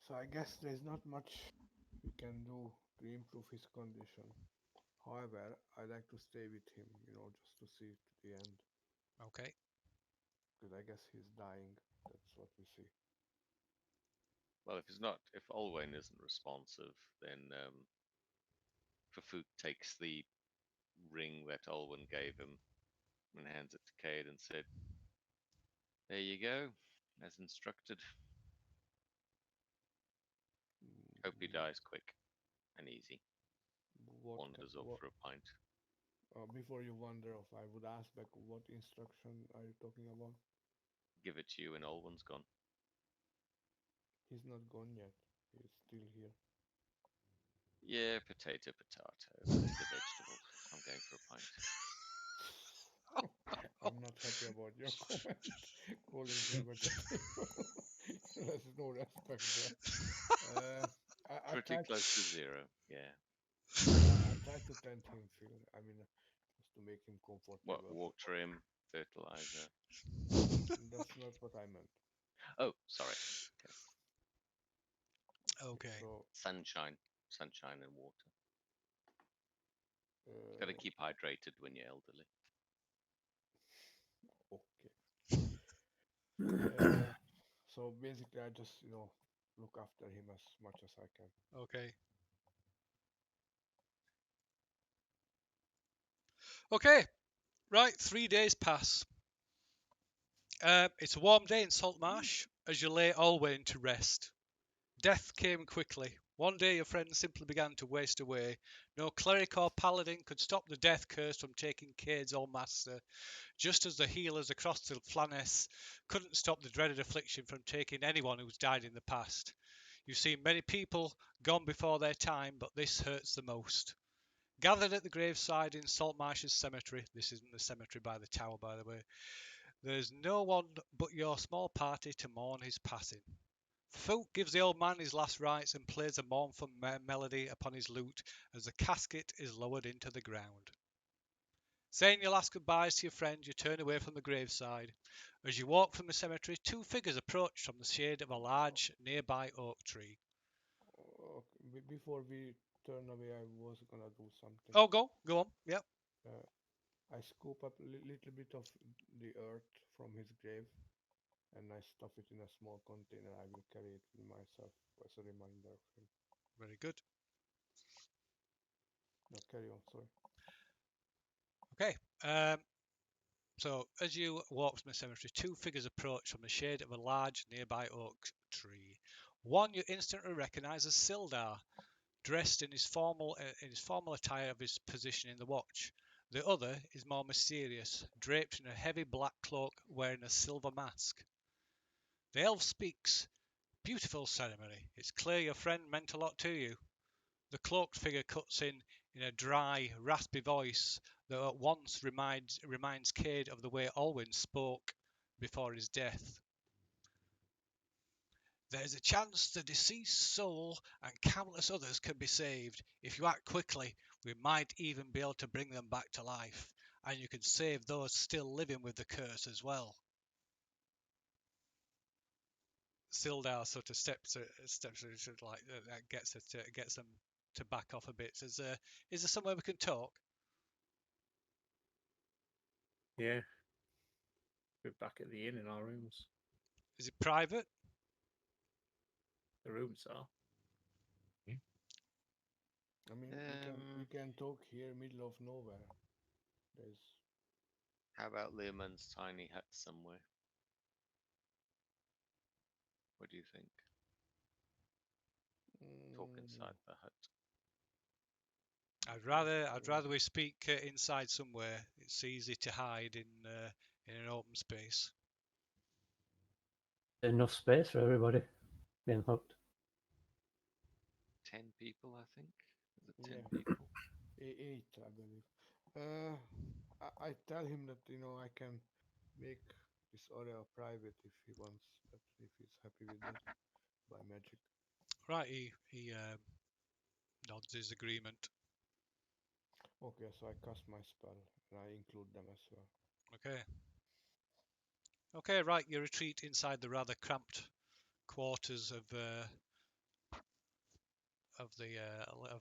So I guess there's not much we can do to improve his condition. However, I like to stay with him, just to see it to the end. Okay. Because I guess he's dying. That's what we see. Well, if Olwain isn't responsive, then Fafuk takes the ring that Olwain gave him and hands it to Cade and said, "There you go, as instructed. Hope he dies quick and easy." Wanders off for a pint. Before you wander off, I would ask back, what instruction are you talking about? Give it to you when Olwain's gone. He's not gone yet. He's still here. Yeah, potato. It's the vegetable. I'm going for a pint. I'm not happy about your comment. Calling him a vegetable. There's no respect there. Pretty close to zero, yeah. I tried to tempt him, Phil. I mean, to make him comfortable. What? Water him, fertilizer. That's not what I meant. Oh, sorry. Okay. So, Sunshine and water. Got to keep hydrated when you're elderly. okay. So basically, I just look after him as much as I can. Okay. Okay. Right. 3 days pass. It's a warm day in Saltmarsh as you lay Olwain to rest. Death came quickly. One day your friend simply began to waste away. No cleric or paladin could stop the death curse from taking Cade's old master, just as the healers across the Flannes couldn't stop the dreaded affliction from taking anyone who's died in the past. You've seen many people gone before their time, but this hurts the most. Gathered at the graveside in Saltmarsh's cemetery, this isn't the cemetery by the tower, by the way, there's no one but your small party to mourn his passing. Folk gives the old man his last rites and plays a mournful melody upon his lute as the casket is lowered into the ground. Saying your last goodbyes to your friend, you turn away from the graveside. As you walk from the cemetery, two figures approach from the shade of a large nearby oak tree. Before we turn away, I was gonna do something. Oh, go on. Yep. I scoop up a little bit of the earth from his grave, and I stuff it in a small container. I will carry it with myself as a reminder of him. Very good. No, carry on. Sorry. Okay. So as you walk from the cemetery, two figures approach from the shade of a large nearby oak tree. One you instantly recognise as Sildar, dressed in his formal attire of his position in the watch. The other is more mysterious, draped in a heavy black cloak, wearing a silver mask. The elf speaks. Beautiful ceremony. It's clear your friend meant a lot to you. The cloaked figure cuts in a dry, raspy voice that at once reminds Cade of the way Olwain spoke before his death. There's a chance the deceased soul and countless others can be saved. If you act quickly, we might even be able to bring them back to life, and you can save those still living with the curse as well. Sildar sort of steps like gets them to back off a bit. Says, "Is there somewhere we can talk?" Yeah. We're back at the inn in our rooms. Is it private? The rooms are. I mean, we can talk here, middle of nowhere. There's. How about Learman's tiny hut somewhere? What do you think? Talk inside the hut. I'd rather we speak inside somewhere. It's easy to hide in an open space. Enough space for everybody being hooked. 10 people, I think. Is it 10 Yeah. people? 8, I believe. I tell him that I can make this area private if he wants that, if he's happy with that, by magic. Right, he nods his agreement. Okay, so I cast my spell and I include them as well. Okay. Okay, right. You retreat inside the rather cramped quarters of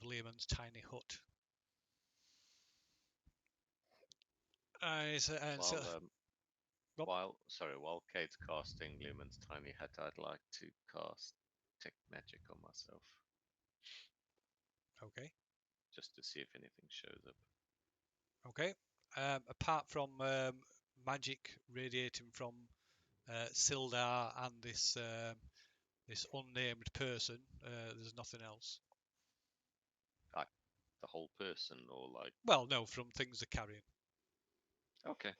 Learman's tiny hut. While Kate's casting Lumen's tiny hut, I'd like to cast Detect Magic on myself. Okay. Just to see if anything shows up. Okay. Apart from magic radiating from Sildar and this unnamed person, there's nothing else. Like the whole person, or like? Well, no, from things they're carrying. Okay.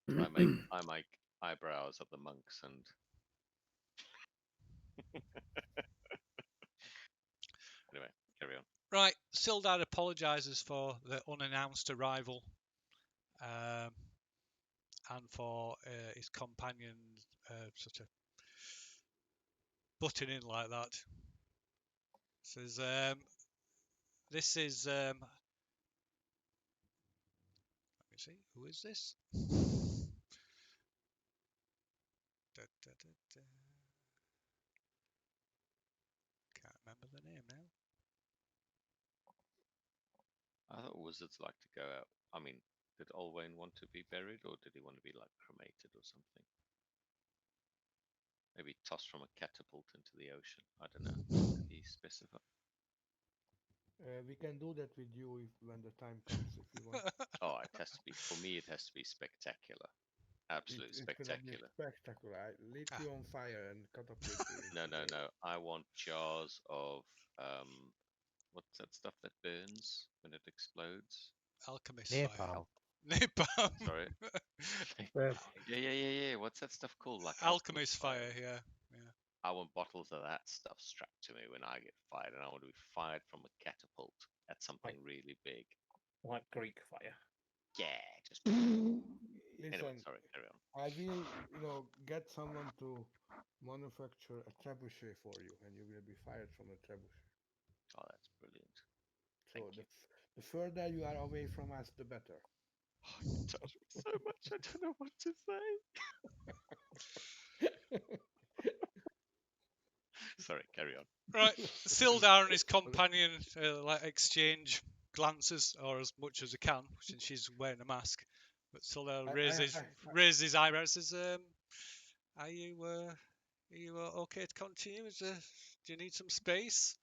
So I make eyebrows at the monks and. Anyway, carry on. Right, Sildar apologises for the unannounced arrival, and for his companion sort of butting in like that. Says, "This is see, who is this? Da, da, da, da. Can't remember the name now. I thought wizards like to go out. I mean, did Olwain want to be buried, or did he want to be like cremated or something? Maybe tossed from a catapult into the ocean. I don't know. Did he specify? We can do that with you if when the time comes, if you want. Oh, it has to be. For me, it has to be spectacular. Absolutely It's gonna be spectacular. spectacular. I lit Ah. you on fire and catapult you No, into no, the no. I want jars of what's that stuff that burns when it explodes? Alchemist fire. Napalm. Napalm. Sorry. Well, Yeah. What's that stuff called? Like Alchemist fire. Yeah. I want bottles of that stuff strapped to me when I get fired, and I want to be fired from a catapult at something really big. Like Greek fire. Yeah, just Listen, anyway. Sorry, carry on. I will, get someone to manufacture a trebuchet for you, and you will be fired from the trebuchet. Oh, that's brilliant. So Thank you. the further you are away from us, the better. Oh, you touched me so much. I don't know what to say. Sorry, carry on. Right. Sildar and his companion like exchange glances, or as much as they can, since she's wearing a mask. But Sildar raises his eyebrows. Says, "Are you okay to continue? Do you need some space?"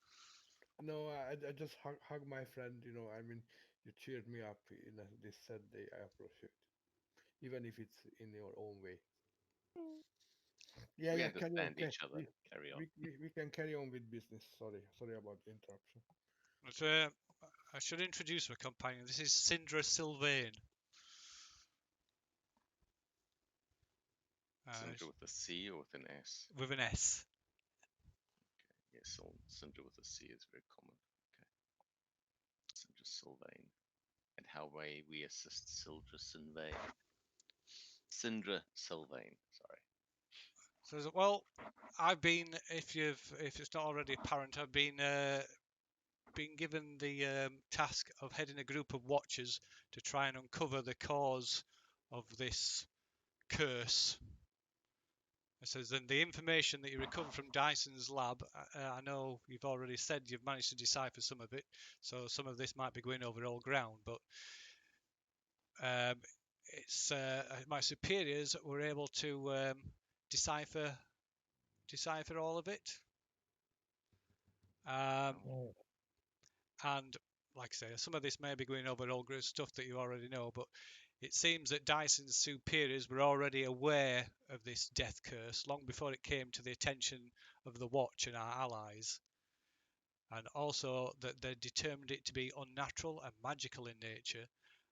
No, I just hug my friend. I mean, you cheered me up in this sad day. I appreciate it, even if it's in your own way. Yeah, We yeah. Carry on. understand each other. Carry on. We can carry on with business. Sorry about the interruption. But, I should introduce my companion. This is Sindra Sylvain. Cinder with a C or with an S? With an S. Okay. Yes, Cinder with a C is very common. Okay. Cinder Sylvain. And how may we assist Sildra Sylvain? Sindra Sylvain, sorry. So, well, I've been, if it's not already apparent, I've been given the task of heading a group of watchers to try and uncover the cause of this curse. It says, then the information that you recover from Dyson's lab, I know you've already said you've managed to decipher some of it, so some of this might be going over old ground, but it's my superiors were able to decipher all of it. And like I say, some of this may be going over old stuff that you already know, but it seems that Dyson's superiors were already aware of this death curse long before it came to the attention of the Watch and our allies, and also that they determined it to be unnatural and magical in nature,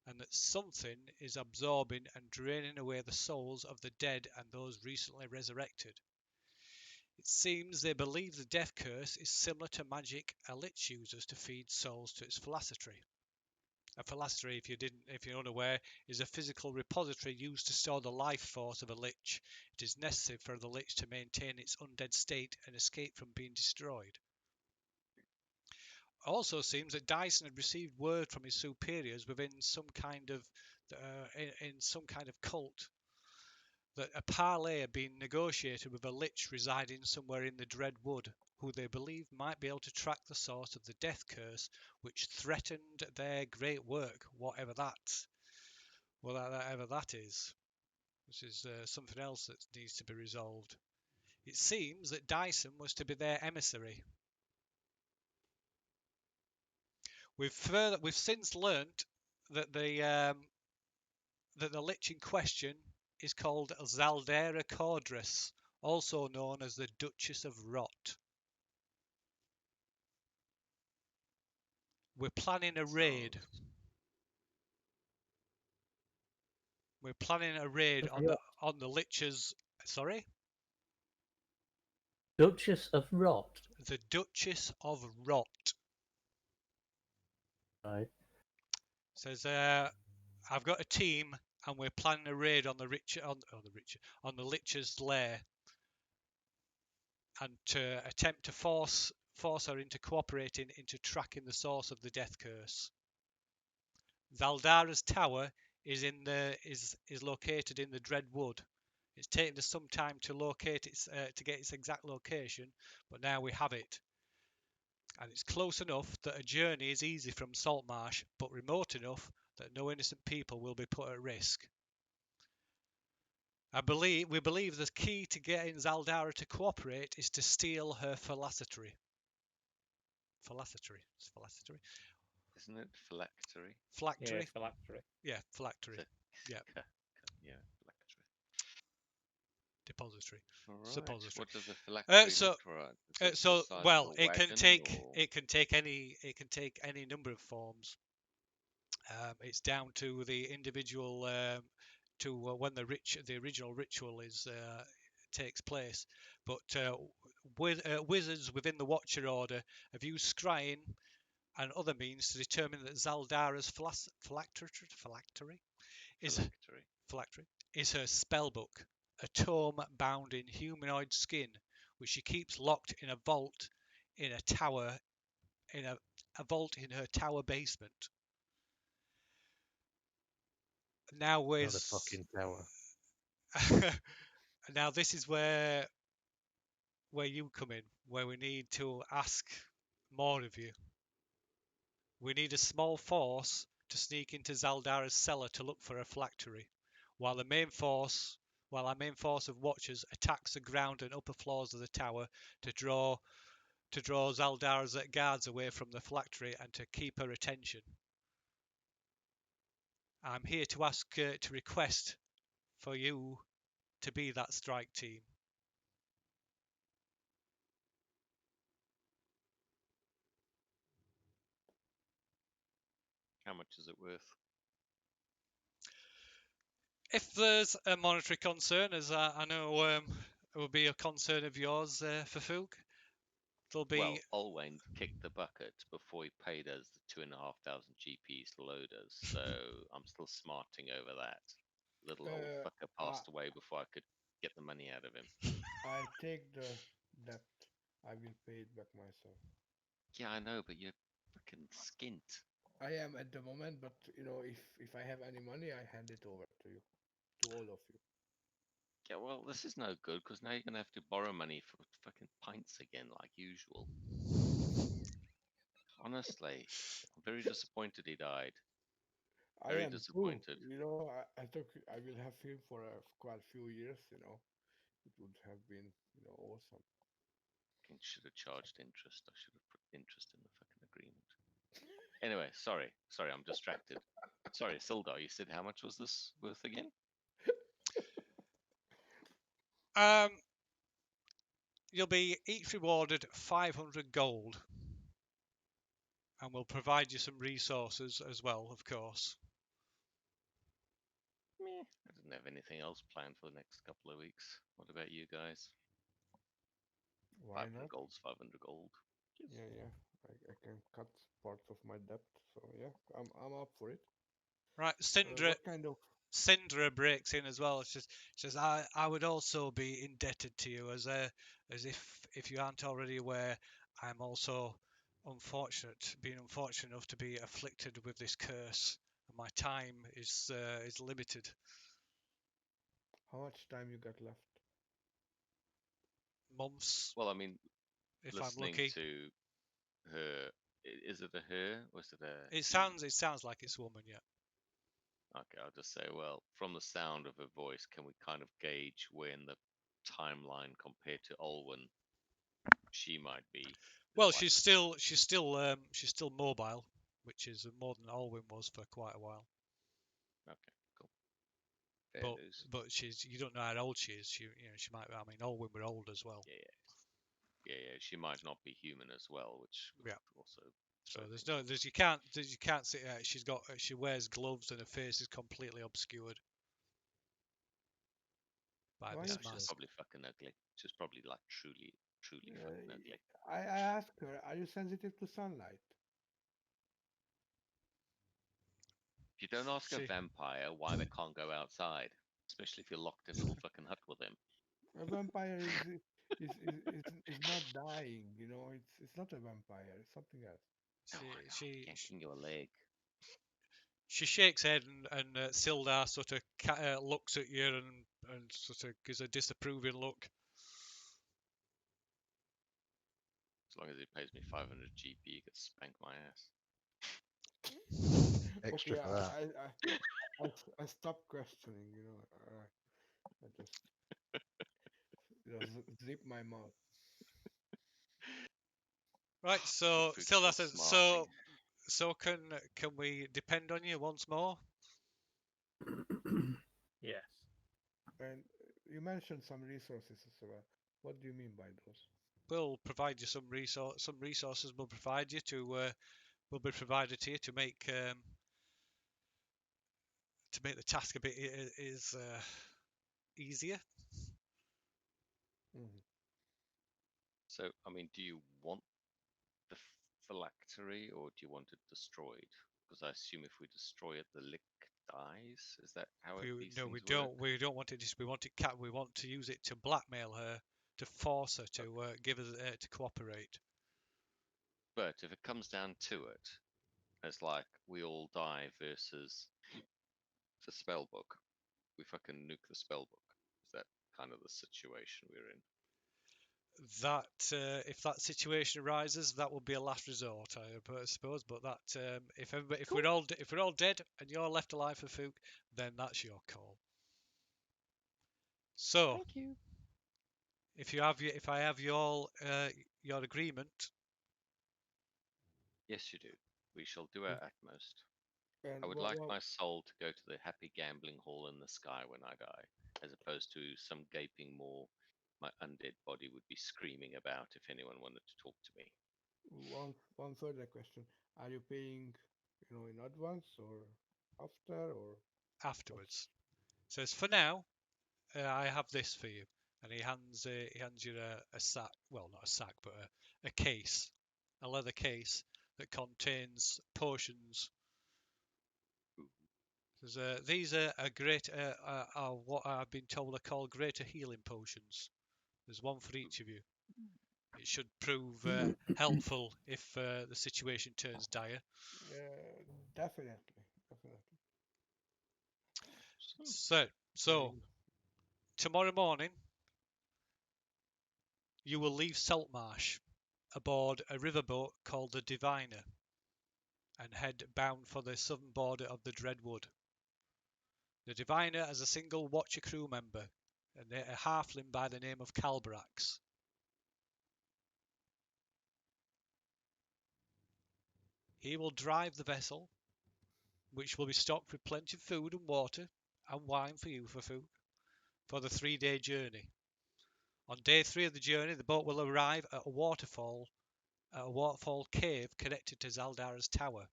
and that something is absorbing and draining away the souls of the dead and those recently resurrected. It seems they believe the death curse is similar to magic a lich uses to feed souls to its philanthropy. A philanthropy, if you're unaware, is a physical repository used to store the life force of a lich. It is necessary for the lich to maintain its undead state and escape from being destroyed. Also seems that Dyson had received word from his superiors within some kind of in some kind of cult that a parley had been negotiated with a lich residing somewhere in the Dread Wood, who they believed might be able to track the source of the death curse which threatened their great work, whatever that is. Which is something else that needs to be resolved. It seems that Dyson was to be their emissary. We've since learnt that the lich in question is called Zaldera Cordris, also known as the Duchess of Rot. We're planning a raid. We're planning a raid on the lich's. Sorry? Duchess of Rot. The Duchess of Rot. Right. Says I've got a team and we're planning a raid on the lich's lair, and to attempt to force her into cooperating into tracking the source of the death curse. Zaldara's tower is located in the Dreadwood. It's taken us some time to locate its to get its exact location, but now we have it. And it's close enough that a journey is easy from Saltmarsh, but remote enough that no innocent people will be put at risk. We believe the key to getting Sildar to cooperate is to steal her phylactery. Phylactery? Isn't it phylactery? Yeah, Phylactery? phylactery. Yeah, phylactery. Yeah. Yeah, phylactery. Depository. All right. Suppository. What does a phylactery so- look like? Is it the So, size well, of a it can wagon, take or- it can take any number of forms. It's down to the individual to when the original ritual takes place. But wizards within the Watcher Order have used scrying and other means to determine that Zaldara's phylactery is phylactery. is her spellbook, a tome bound in humanoid skin, which she keeps locked in a vault in a tower in a vault in her tower basement. Now Another fucking tower. now this is where you come in, where we need to ask more of you. We need a small force to sneak into Zaldara's cellar to look for a phylactery, while our main force of watchers attacks the ground and upper floors of the tower to draw Zaldara's guards away from the phylactery and to keep her attention. I'm here to ask to request for you to be that strike team. How much is it worth? If there's a monetary concern, as I know it will be a concern of yours, for Fook, there'll be. Well, Olwain kicked the bucket before he paid us the 2,500 GPs to load us, so I'm still smarting over that. Little old fucker passed away before I could get the money out of him. I take the debt. I will pay it back myself. Yeah, I know, but you're fucking skint. I am at the moment, but if I have any money, I hand it over to you, to all of you. Yeah, well, this is no good because now you're gonna have to borrow money for fucking pints again, like usual. Honestly, I'm very disappointed he died. I Very am too. disappointed. I thought I will have him for quite a few years. It would have been awesome. Should have charged interest. I should have put interest in the fucking agreement. Anyway, sorry, I'm distracted. Sorry, Sildar, you said how much was this worth again? You'll be each rewarded 500 gold, and we'll provide you some resources as well, of course. Meh. I didn't have anything else planned for the next couple of weeks. What about you guys? Why 500 not? gold's 500 gold. Yeah. I can cut part of my debt, so yeah, I'm up for it. Right, Sindra. What kind of? Sindra breaks in as well. She says, I would also be indebted to you, as if you aren't already aware, I'm also being unfortunate enough to be afflicted with this curse. And my time is limited. How much time you got left? Months, Well, I mean, if I'm listening lucky. to her, is it a her or is it a? It sounds like it's a woman, yeah. Okay, I'll just say, well, from the sound of her voice, can we kind of gauge where in the timeline compared to Olwen she might be? Well, Like, she's still mobile, which is more than Alwyn was for quite a while. okay, cool. Fair dues. But you don't know how old she is. She might. I mean, Alwyn were old as well. Yeah. She might not be human as well, which Yeah. also. So you can't see. She wears gloves and her face is completely obscured by Why this is She's mask. probably fucking ugly. She's probably like truly fucking ugly. I asked her, are you sensitive to sunlight? If you don't ask a vampire why they can't go outside, especially if you're locked in a little fucking hut with them. A vampire is not dying. It's not a vampire. It's something else. Yanking your leg. She shakes head, and Sildar sort of looks at you and sort of gives a disapproving look. As long as he pays me 500 GP, he could spank my ass. Extra Okay, for that. I stopped questioning. I just zip my mouth. Right, so Food's Sildar still says, smarting. so can we depend on you once more? Yes. And you mentioned some resources as well. What do you mean by those? We'll provide you some resources. We'll provide you to will be provided to you to make the task a bit easier. Mhm. So, I mean, do you want the phylactery or do you want it destroyed? Because I assume if we destroy it, the lick dies. Is that how these No, things we work? don't. We don't want it. Just we want it. We want to use it to blackmail her, to force her to give us to cooperate. But if it comes down to it, it's like we all die versus the spell book. We fucking nuke the spell book. Is that kind of the situation we're in? That if that situation arises, that will be a last resort, I suppose. But that if we're all dead and you're left alive for Fook, then that's your call. So Thank you. if I have your agreement, Yes, you do. We shall do our utmost. And I would like my soul to go to the happy gambling hall in the sky when I die, as opposed to some gaping maw my undead body would be screaming about if anyone wanted to talk to me. one further question: are you paying, in advance or after or afterwards. Says for now, I have this for you, and he hands you a sack. Well, not a sack, but a case, a leather case that contains potions. Says, these are great. Are what I've been told are called greater healing potions. There's one for each of you. It should prove helpful if the situation turns dire. definitely. So tomorrow morning, you will leave Saltmarsh aboard a riverboat called the Diviner and head bound for the southern border of the Dreadwood. The Diviner has a single Watcher crew member, a halfling by the name of Calbrax. He will drive the vessel, which will be stocked with plenty of food and water and wine for you for the 3-day journey. On day 3 of the journey, the boat will arrive at a waterfall cave connected to Zaldar's tower.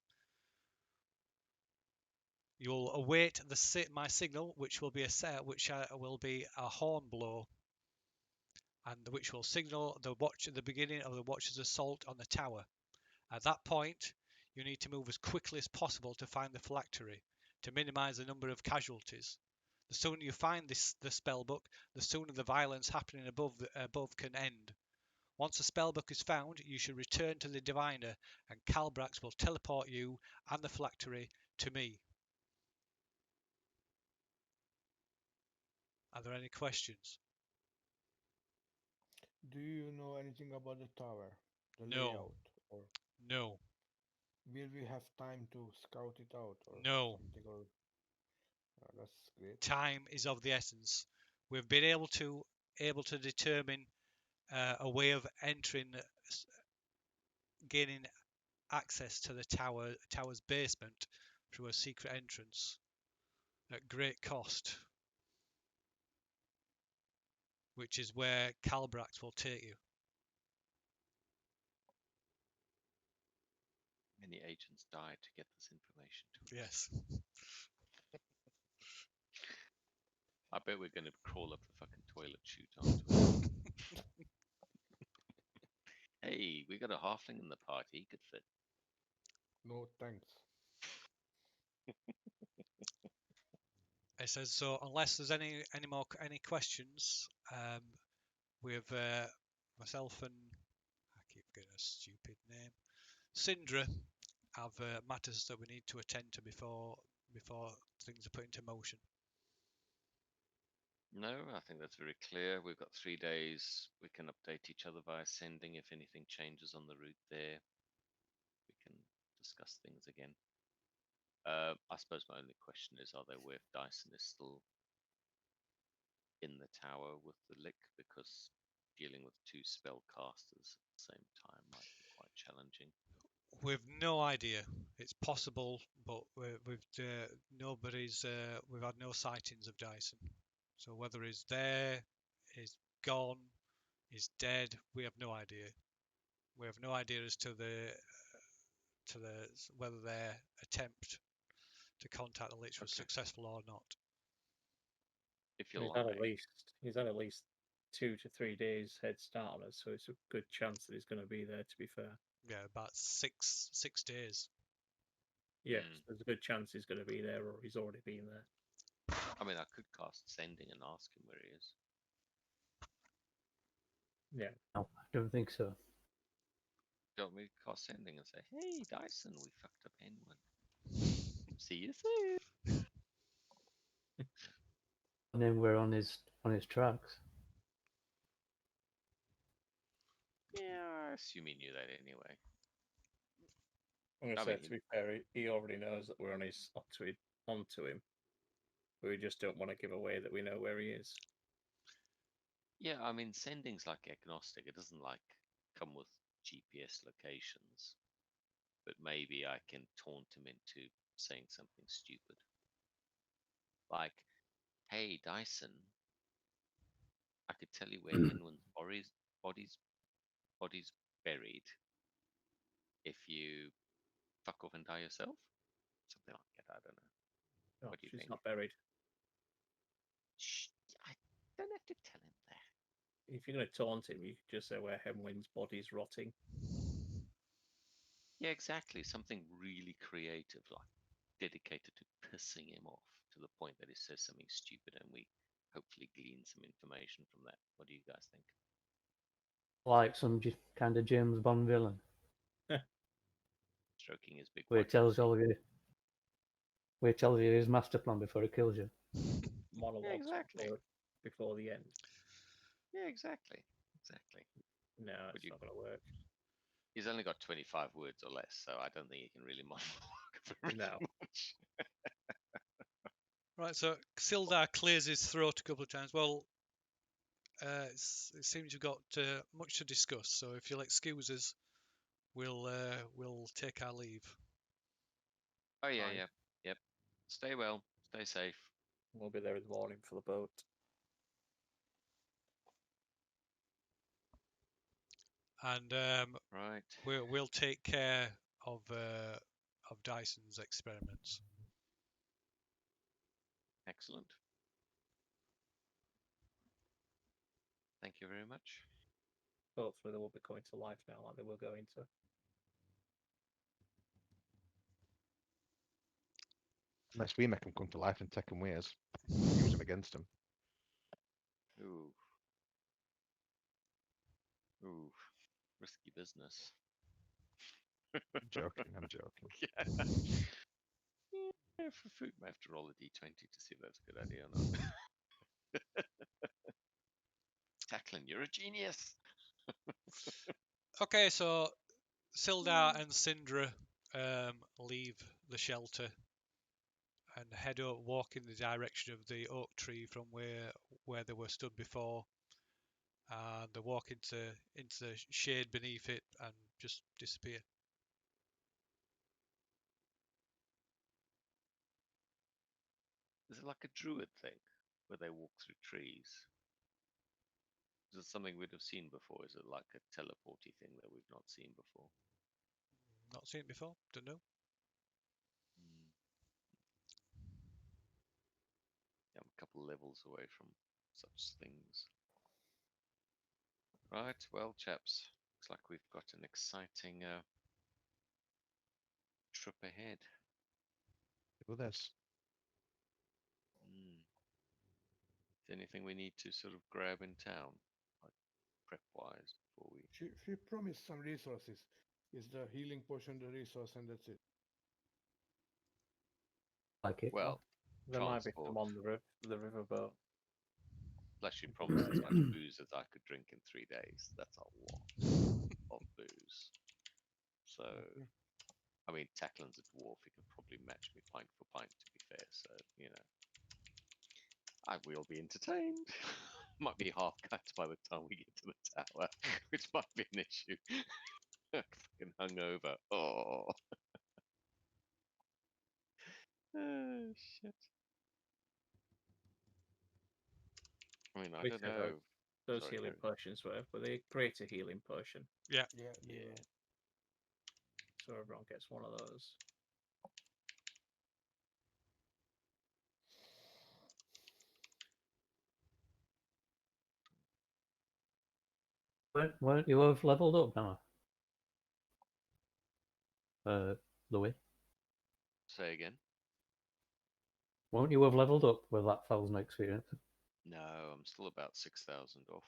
You'll await my signal, which will be a horn blow, and which will signal the beginning of the Watcher's assault on the tower. At that point, you need to move as quickly as possible to find the phylactery, to minimise the number of casualties. The sooner you find the spellbook, the sooner the violence happening above can end. Once the spellbook is found, you should return to the Diviner, and Calbrax will teleport you and the phylactery to me. Are there any questions? Do you know anything about the tower, the No. layout, or No. will we have time to scout it out or No. something? Or that's great. Time is of the essence. We've been able to determine a way of gaining access to the tower's basement through a secret entrance at great cost, which is where Calbrax will take you. Many agents died to get this information to us. Yes. I bet we're going to crawl up the fucking toilet chute afterwards. Hey, we got a halfling in the party. He could fit. No thanks. It says so. Unless there's any questions, with myself and I keep getting a stupid name, Sindra, have matters that we need to attend to before before things are put into motion. No, I think that's very clear. We've got 3 days. We can update each other via sending if anything changes on the route there. We can discuss things again. I suppose my only question is, are they aware if Dyson is still in the tower with the lick? Because dealing with 2 spellcasters at the same time might be quite challenging. We've no idea. It's possible, but we've had no sightings of Dyson. So whether he's there, he's gone, he's dead, we have no idea. We have no idea as to whether their attempt to contact the Lich was Okay. successful or not. If you He's like, had at least 2 to 3 days head start on us, so it's a good chance that he's going to be there. To be fair, Yeah, about six days. yes, there's a good chance he's going to be there, or he's already been there. I mean, I could cast sending and ask him where he is. Yeah, No, I don't think so. Don't we cast sending and say, "Hey, Dyson, we fucked up Henwen. See you soon." And then we're on his tracks. Yeah, I assume he knew that anyway. I'm going to I say, mean, to be fair, he already knows that we're onto him. We just don't want to give away that we know where he is. Yeah, I mean, sending's like agnostic. It doesn't like come with GPS locations. But maybe I can taunt him into saying something stupid. Like, "Hey, Dyson, I could tell you where Henwen's body's buried if you fuck off and die yourself." Something like that, I don't know. No, What do you she's think? not buried. Shh, I don't have to tell him that. If you're going to taunt him, you could just say where Henwen's body's rotting. Yeah, exactly. Something really creative, like dedicated to pissing him off to the point that he says something stupid and we hopefully glean some information from that. What do you guys think? Like some kind of James Bond villain, Stroking his big where he white tells pussy. all of you, where he tells you his master plan before he kills you. Monologues exactly. before the end. Yeah, exactly. Exactly. No, Would it's you- not going to work. He's only got 25 words or less, so I don't think he can really monologue very No. much. Right, so Sildar clears his throat a couple of times. Well, it seems you've got much to discuss, so if you'll excuse us, we'll take our leave. Oh, yeah, Fine. yeah. Yep. Stay well. Stay safe. We'll be there in the morning for the boat. And Right. we'll take care of Dyson's experiments. Excellent. Thank you very much. Hopefully they will be coming to life now like they were going to. Unless we make him come to life and take him with us. Use him against him. Ooh. Ooh. Risky business. I'm joking. I'm joking. Yeah. Yeah, for food, I have to roll a d20 to see if that's a good idea or not. Tackling, you're a genius. Okay, so Sildar and Sindra leave the shelter and walk in the direction of the oak tree from where they were stood before, and they walk into the shade beneath it and just disappear. Is it like a druid thing where they walk through trees? Is it something we'd have seen before? Is it like a teleporty thing that we've not seen before? Not seen it before. Don't know. Yeah, I'm a couple levels away from such things. Right, well, chaps, looks like we've got an exciting trip ahead. Look at this. Is there anything we need to sort of grab in town, like prep-wise, before we? She promised some resources. Is the healing potion the resource, and that's it? Like it. Well, There might be some transport. on the riverboat. Plus, you promised as much booze as I could drink in 3 days. That's a lot of booze. So, I mean, Tacklin's a dwarf. He could probably match me pint for pint, to be fair. So, you know, I will be entertained. Might be half cut by the time we get to the tower, which might be an issue. Fucking hungover. Oh. Oh, shit. I mean, I We don't said know. those Sorry, healing Harry. potions were they greater healing potion? Yeah, they Yeah. were. So everyone gets one of those. Won't you have leveled up now? Louis? Say again? Won't you have leveled up with that 1,000 experience? No, I'm still about 6,000 off.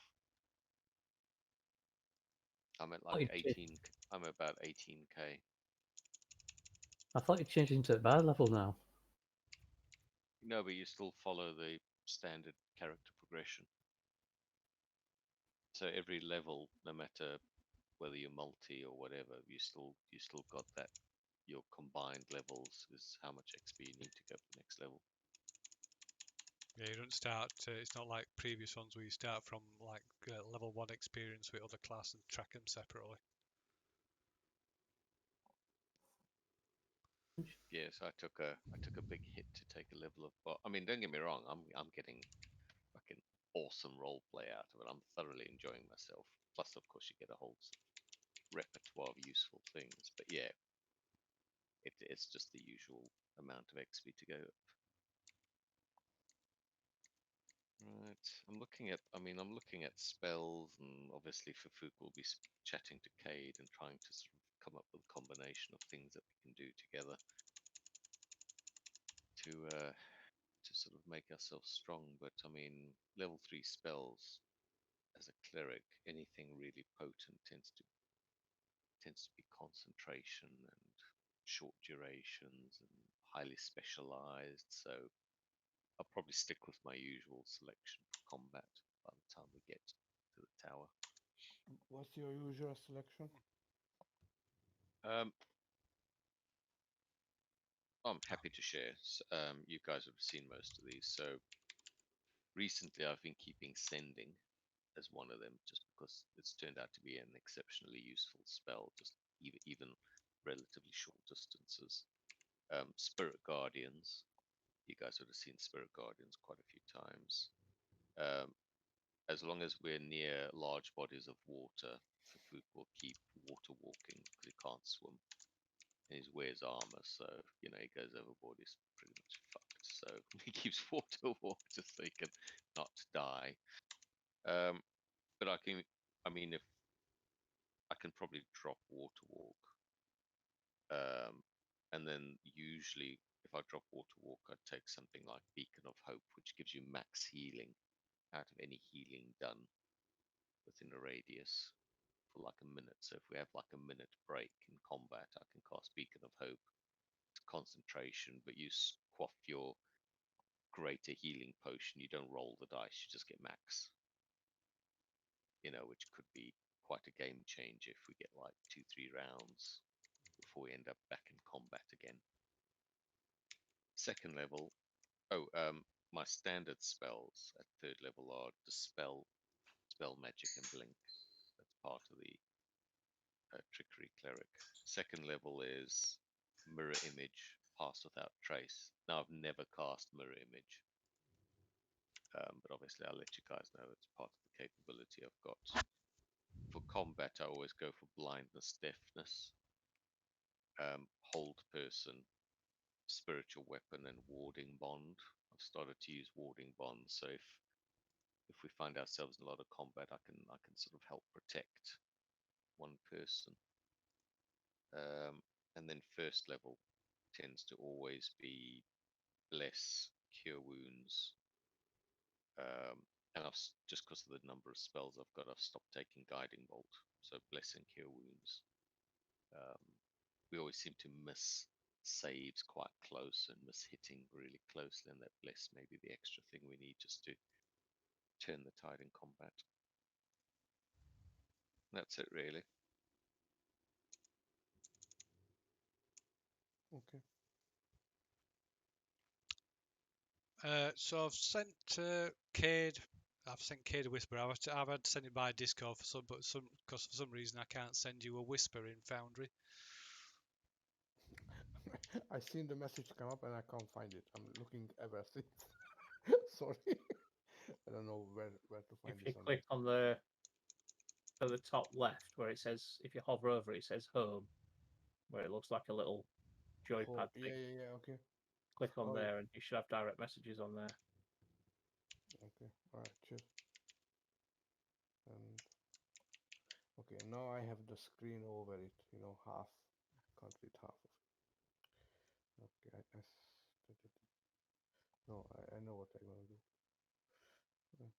I'm at Oh, you like did. 18. I'm about 18k. I thought you changed into bad level now. No, but you still follow the standard character progression. So every level, no matter whether you're multi or whatever, you still got that. Your combined levels is how much XP you need to go to the next level. Yeah, you don't start. It's not like previous ones where you start from like level 1 experience with other class and track them separately. Yes, I took a big hit to take a level of. But I mean, don't get me wrong. I'm getting fucking awesome role play out of it. I'm thoroughly enjoying myself. Plus, of course, you get a whole repertoire of useful things. But yeah, it's just the usual amount of XP to go. Right, I'm looking at. I mean, I'm looking at spells, and obviously, Fafuk will be chatting to Cade and trying to sort of come up with a combination of things that we can do together to sort of make ourselves strong. But I mean, level 3 spells as a cleric, anything really potent tends to be concentration and short durations and highly specialized. So I'll probably stick with my usual selection for combat by the time we get to the tower. What's your usual selection? Um, I'm happy to share. You guys have seen most of these. So recently, I've been keeping sending as one of them, just because it's turned out to be an exceptionally useful spell, just even relatively short distances. Spirit Guardians. You guys would have seen Spirit Guardians quite a few times. Um, as long as we're near large bodies of water, Fafuk will keep water walking because he can't swim. And he wears armor, so you know he goes overboard. He's pretty much fucked. So he keeps water just so he can not die. But I mean, if I can probably drop water walk, and then usually if I drop water walk, I'd take something like Beacon of Hope, which gives you max healing out of any healing done within a radius for like a minute. So if we have like a minute break in combat, I can cast Beacon of Hope. It's concentration, but you quaff your greater healing potion. You don't roll the dice, you just get max. You know, which could be quite a game changer if we get like 2-3 rounds before we end up back in combat again. Second level, my standard spells at third level are Dispel, Spell Magic, and Blink. That's part of the Trickery Cleric. Second level is Mirror Image, Pass Without Trace. Now, I've never cast Mirror Image, but obviously I'll let you guys know it's part of the capability I've got. For combat, I always go for Blindness, Deafness, Hold Person, Spiritual Weapon, and Warding Bond. I've started to use Warding Bond, so if we find ourselves in a lot of combat, I can sort of help protect one person. And then first level tends to always be Bless, Cure Wounds, and I've just because of the number of spells I've got, I've stopped taking Guiding Bolt. So Bless and Cure Wounds. We always seem to miss saves quite close and was hitting really closely, and that bless maybe the extra thing we need just to turn the tide in combat. That's it, really. Okay. So I've sent Cade. I've sent Cade a whisper. I've had to send it by Discord for some, because for some reason I can't send you a whisper in Foundry. I seen the message come up and I can't find it. I'm looking ever since. Sorry. I don't know where to find If this you on click on the at the top left where it says, if you hover over it says home, where it looks like a little joypad yeah, thing. yeah, okay. Click on Oh, there and you should have direct messages on there. okay. All right, cheers. And okay, now I have the screen over it, half, can't read half of it. Okay, no, I know what I'm gonna do. Okay.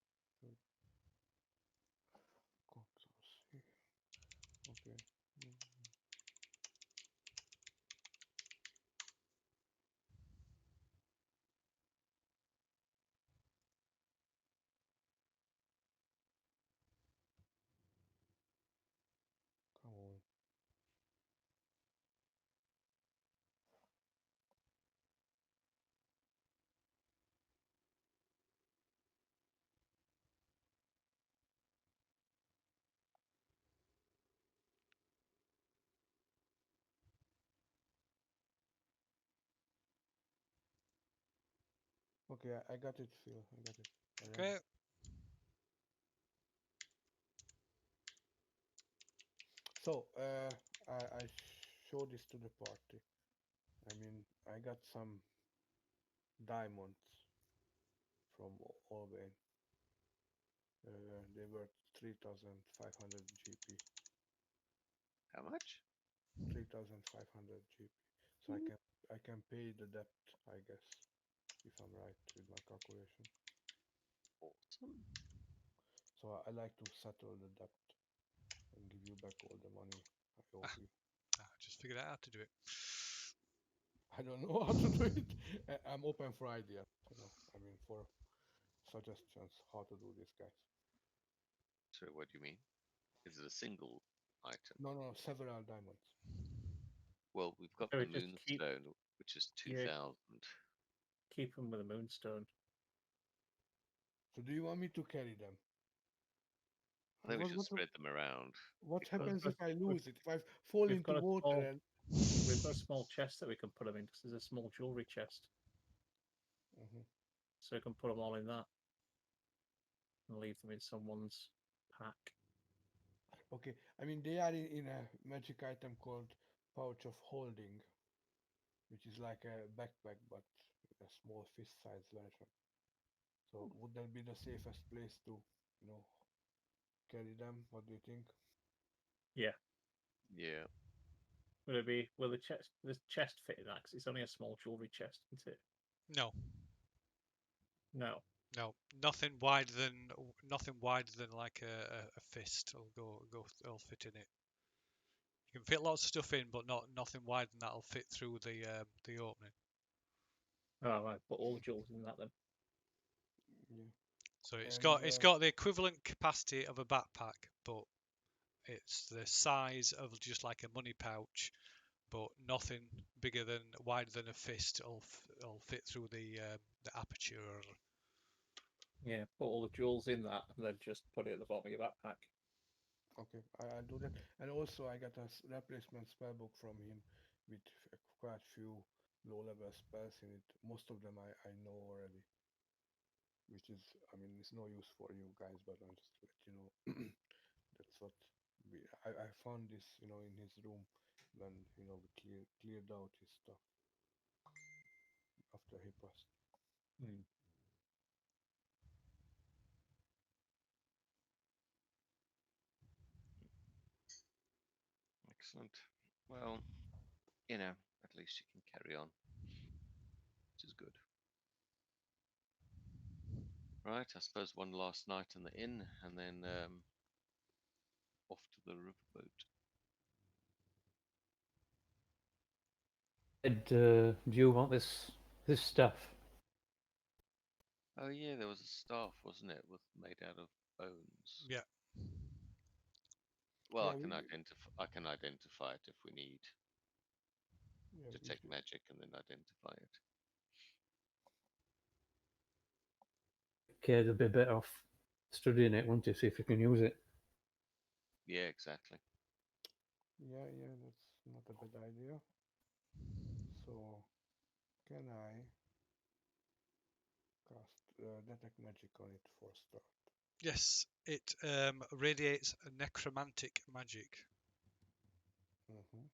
Come on. Okay, I got it, Phil. I got it. I ran Okay. it. So, I showed this to the party. I mean, I got some diamonds from Olwain. They were 3,500 GP. How much? 3,500 GP. So I can pay the debt, I guess, if I'm right with my calculation. Awesome. So I like to settle the debt and give you back all the money I owe you. I just figured out how to do it. I don't know how to do it. I'm open for ideas. I mean, for suggestions how to do this, guys. So what do you mean? Is it a single item? No, several diamonds. Well, we've got So the we just keep moonstone, which is Yeah. 2,000. them with a moonstone. So do you want me to carry them? I think we What, should what, spread them around. what Because happens we've if I we've- lose it? If I fall we've into got a water small and... we've got a small chest that we can put them in because there's a small jewelry chest, Mhm. so we can put them all in that and leave them in someone's pack. Okay, I mean, they are in a magic item called Pouch of Holding, which is like a backpack, but a small fist-sized version. So would that be the safest place to, carry them? What do you think? Yeah. Yeah. Will the chest fit in that? 'Cause it's only a small jewelry chest, isn't it? No, No. no, nothing wider than like a fist. It'll fit in it. You can fit lots of stuff in, but nothing wider than that'll fit through the opening. Oh, right. Put all the jewels in that then. Yeah. So it's And got the equivalent capacity of a backpack, but it's the size of just like a money pouch, but nothing wider than a fist. It'll fit through the aperture. Yeah. Put all the jewels in that and then just put it at the bottom of your backpack. okay, I'll do that. And also, I got a replacement spell book from him with quite few low-level spells in it. Most of them I know already, which is, I mean, it's no use for you guys, but I'm just to let you know. That's what I found this, in his room when, we cleared out his stuff after he passed. Hmm. Excellent. Well, at least you can carry on, which is good. Right, I suppose one last night in the inn, and then off to the riverboat. Do you want this stuff? Oh yeah, there was a staff, wasn't it, made out of bones. Yeah. Well, Yeah, I can identify it if we need yeah, detect magic and then identify it. Okay, they'll be better off studying it, won't you? See if you can use it. Yeah, exactly. yeah, that's not a bad idea. So, can I cast detect magic on it for start? Yes, it radiates a necromantic magic. Mm-hmm.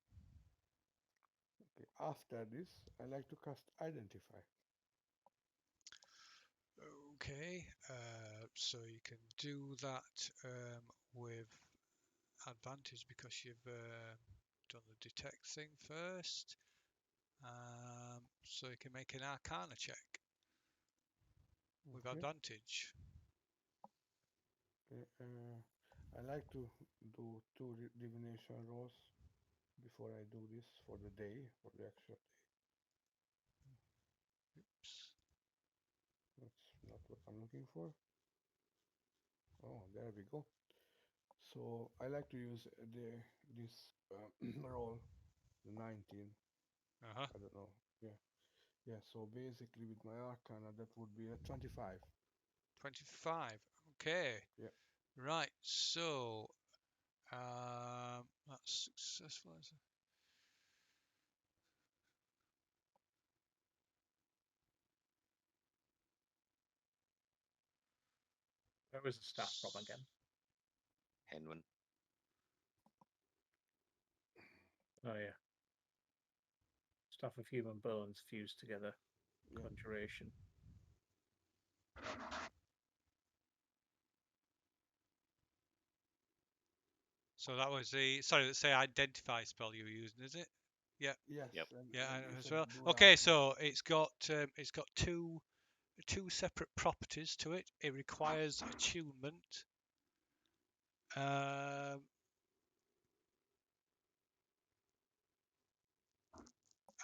Okay. After this, I like to cast identify. Okay, so you can do that with advantage because you've done the detect thing first. So you can make an Arcana check with Okay. advantage. Okay. I like to do two divination rolls before I do this for the day, for the actual day. Oops. That's not what I'm looking for. Oh, there we go. So I like to use this roll, the 19. Uh-huh. I don't know. Yeah, yeah. So basically, with my Arcana, that would be a 25. 25. Okay. Yeah. Right. So that's successful. Where was the staff from again? Henwen. Oh yeah. Staff of human bones fused together. Yeah. Conjuration. So that was say identify spell you were using, is it? Yeah. Yes. Yep. Yeah, and you as said well. do Okay, that. so it's got two separate properties to it. It requires attunement.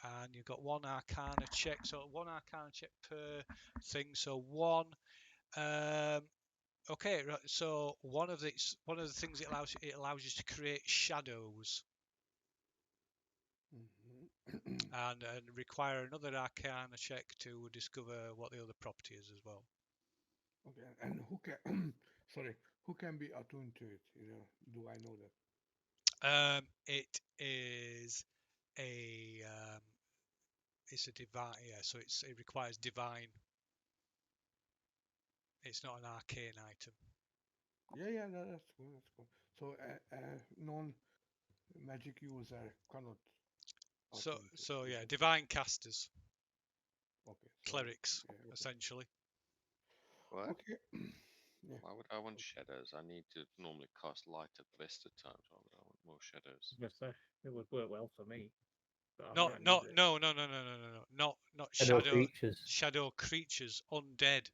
And you've got one Arcana check, so one Arcana check per thing. So one. Okay, right. So one of the things it allows you to create shadows, and require another Arcana check to discover what the other property is as well. Okay. And who can? Sorry. Who can be attuned to it? Do I know that? It is a it's a divine, yeah. So it requires divine. It's not an arcane item. Yeah. No, that's cool. That's cool. So non-magic user cannot attune to So it. yeah, divine casters, Okay. So clerics, yeah. Okay. essentially. What? Okay. Yeah. Why would I want shadows? I need to normally cast light at the best of times. Why would I want more shadows? Yes, it would work well for me. But I've Not not not used it. no no no no no no no not shadow creatures, undead.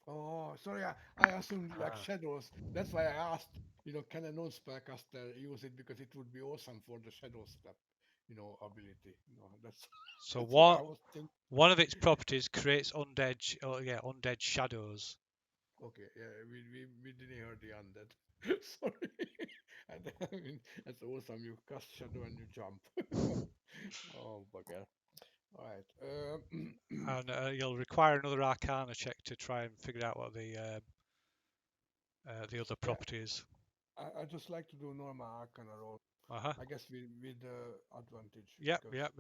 Oh, sorry. I assumed like Ah. shadows. That's why I asked. Can a non-spellcaster use it because it would be awesome for the shadow step, ability. That's So that's what I was thinking. one of its properties creates undead shadows. Okay, yeah, we didn't hear the undead. Sorry. And I mean, that's awesome. You cast shadow and you jump. Oh, bugger. All right. And you'll require another Arcana check to try and figure out what the other Yeah, property is. I just like to do normal Arcana roll. Uh-huh. I guess with advantage. Yep. Because,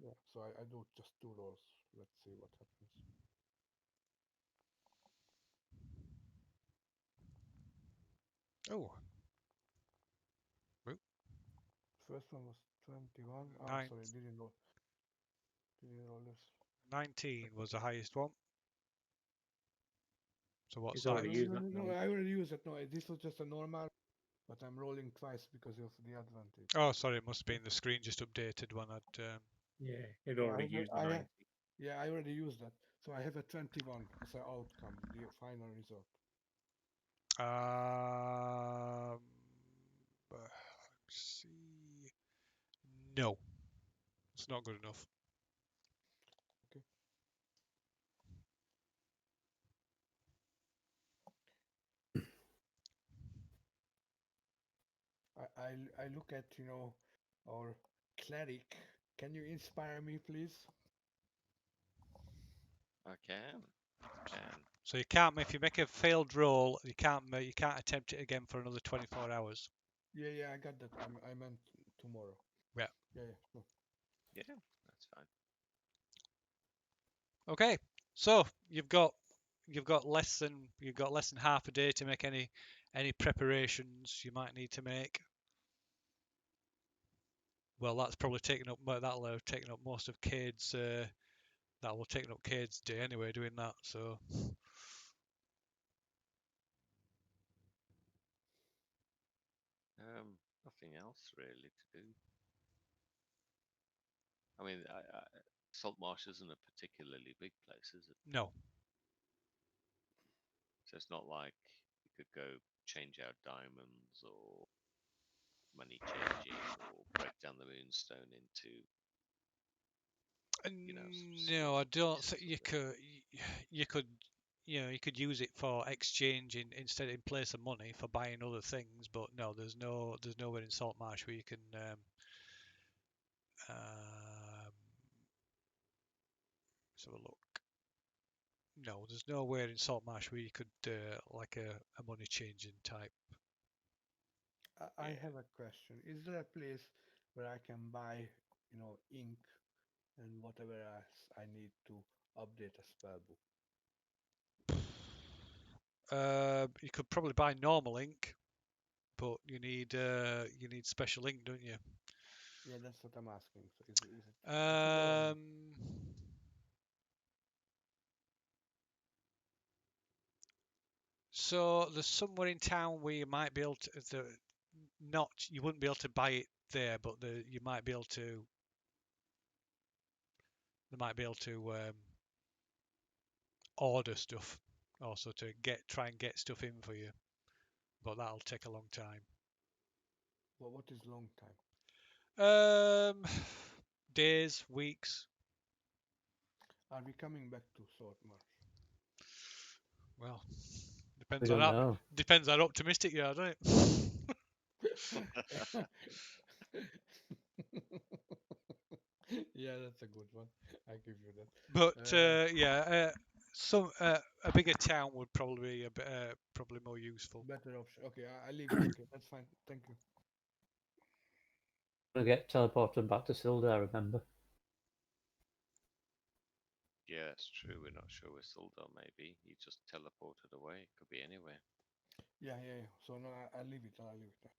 yeah, so I do just 2 rolls. Let's see what happens. Oh. First one was 21. Oh, Nine, sorry, didn't roll this. 19 was the highest one. So what's He's that? already used that. No, I already used it. No, this was just a normal, but I'm rolling twice because of the advantage. Oh, sorry, it must have been the screen just updated when I'd. Yeah, he'd No, already used the 90. yeah, I already used that. So I have a 21 as an outcome, the final result. Let's see. No, it's not good enough. I look at our cleric. Can you inspire me, please? I can. So you can't, if you make a failed roll, you can't attempt it again for another 24 hours. Yeah, I got that. I meant tomorrow. Yeah. Yeah. Sure. Yeah, that's fine. Okay, so you've got less than half a day to make any preparations you might need to make. Well, that's probably that'll have taken up most of Cade's that will take up Cade's day anyway doing that. So Nothing else really to do. I mean, Saltmarsh isn't a particularly big place, is it? no. So it's not like you could go change out diamonds or money changing or break down the moonstone into, some No, I small don't pieces think you of it. could. You could, you could use it for exchanging instead in place of money for buying other things. But no, there's nowhere in Saltmarsh where you can. Let's have a look. No, there's nowhere in Saltmarsh where you could like a money changing type. I Yeah. have a question. Is there a place where I can buy, ink and whatever else I need to update a spell book? You could probably buy normal ink, but you need special ink, don't you? Yeah, that's what I'm asking. So is it possible or not? So there's somewhere in town where you might be able to, you wouldn't be able to buy it there, but you might be able to. They might be able to order stuff, also to try and get stuff in for you, but that'll take a long time. Well, what is long time? Days, weeks. Are we coming back to Saltmarsh? Well, We don't know. depends how optimistic you are, doesn't it? Yeah, that's a good one. I give you that. But a bigger town would probably be a bit, probably more useful. Better option. Okay, I leave it. Okay, that's fine. Thank you. Gonna get teleported back to Sildar, remember? Yeah, it's true. We're not sure where Sildar may be. He just teleported away. Could be anywhere. Yeah. So no, I leave it. I leave it. That's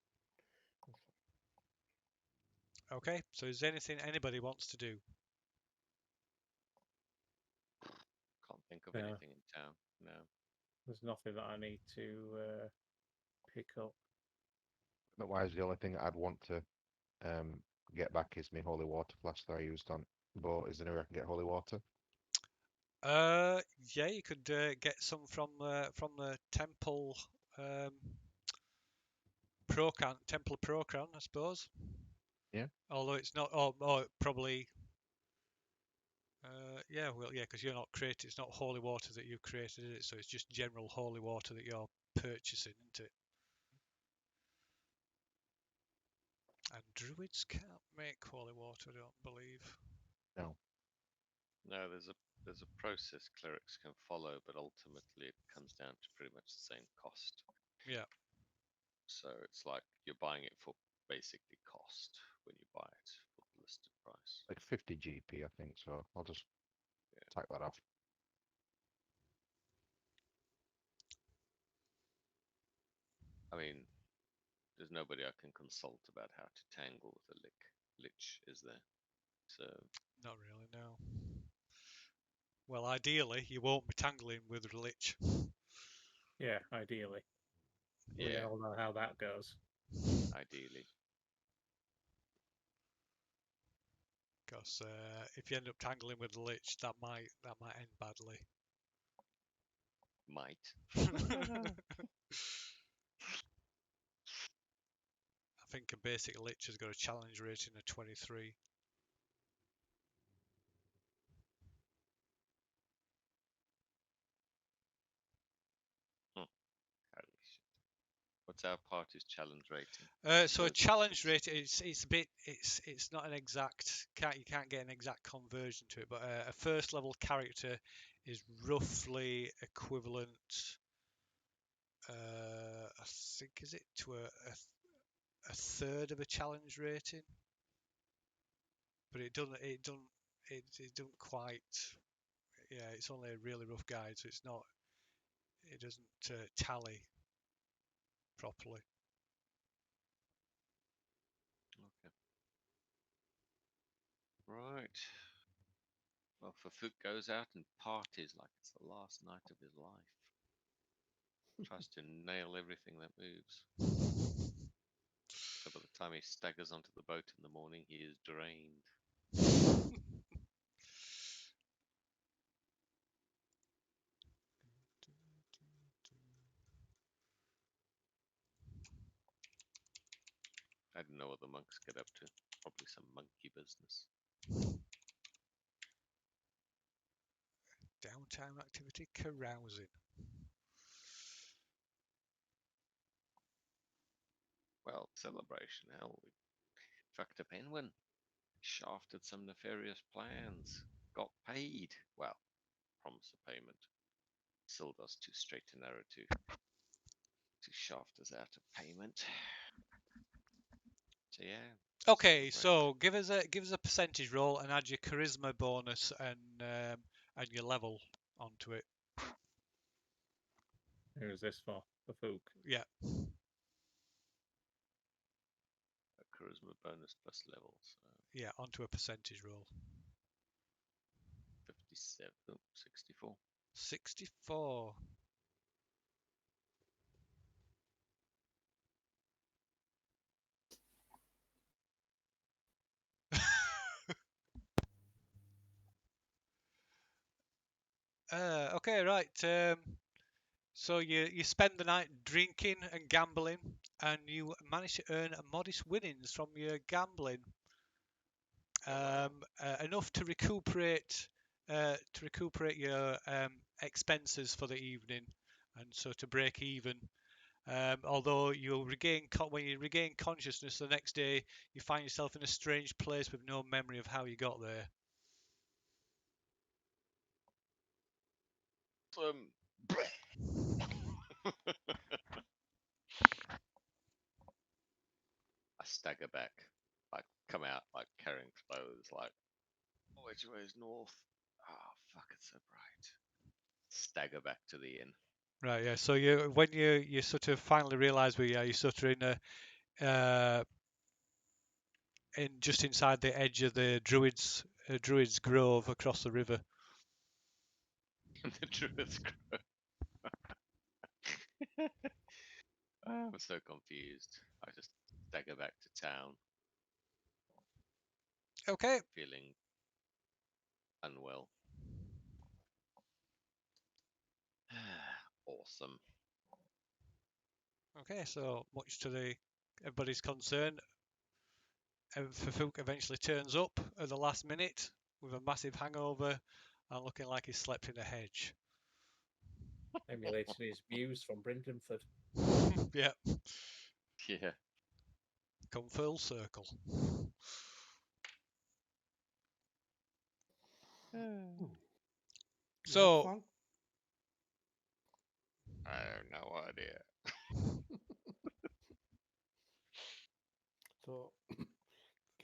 fine. Okay, so is there anything anybody wants to do? Can't think of No. anything in town. No. There's nothing that I need to pick up. But why is the only thing I'd want to get back is my holy water flask that I used on boat. Is there anywhere I can get holy water? Yeah, you could get some from the temple, Temple of Procran, I suppose. Yeah. Although it's not, probably. Yeah, well, yeah, because you're not created. It's not holy water that you've created, is it? So it's just general holy water that you're purchasing, isn't it? And druids can't make holy water, I don't believe. No. No, there's a process clerics can follow, but ultimately it comes down to pretty much the same cost. Yeah. So it's like you're buying it for basically cost when you buy it for the listed price. Like 50 GP, I think. So I'll just take that off. I mean, there's nobody I can consult about how to tangle with a lich, is there? So Not really, no. Well, ideally, you won't be tangling with a lich. Yeah, ideally. We yeah, all know how that goes. ideally. Because if you end up tangling with a lich, that might end badly. Might. I think a basic lich has got a challenge rating of 23. What's our party's challenge rating? So a Those challenge numbers. rate, it's a bit, it's not an exact, you can't get an exact conversion to it, but a first level character is roughly equivalent, I think, is it to a third of a challenge rating? But it doesn't quite, yeah, it's only a really rough guide, so it doesn't tally properly. Okay. Right. Well, Fafuk goes out and parties like it's the last night of his life. Tries to nail everything that moves. So by the time he staggers onto the boat in the morning, he is drained. I don't know what the monks get up to. Probably some monkey business. Downtime activity, carousing. Well, celebration, hell. We fucked up Henwen. Shafted some nefarious plans. Got paid. Well, promise of payment. Sildar's too straight and narrow to shaft us out of payment. So yeah. Okay, Celebrate. so give us a percentage roll and add your charisma bonus and your level onto it. Who's this for? For Fook. Yeah. A charisma bonus plus level, so Yeah, onto a percentage roll. 57, 64. 64. Okay, right. So you spend the night drinking and gambling, and you manage to earn modest winnings from your gambling, enough to recuperate your expenses for the evening, and so to break even. Although when you regain consciousness the next day, you find yourself in a strange place with no memory of how you got there. I stagger back, like come out like carrying clothes, like which way is north? Oh fuck, it's so bright. Stagger back to the inn. Right, yeah. So when you sort of finally realise where you are, you're sort of in just inside the edge of the druids grove across the river. The druid's grove. I'm so confused. I just stagger back to town, Okay. feeling unwell. Awesome. Okay. So much to everybody's concern, Fafuk eventually turns up at the last minute with a massive hangover and looking like he slept in a hedge. Emulating his views from Brindenford. Yeah. Yeah. Come full circle. You had So fun? I have no idea. So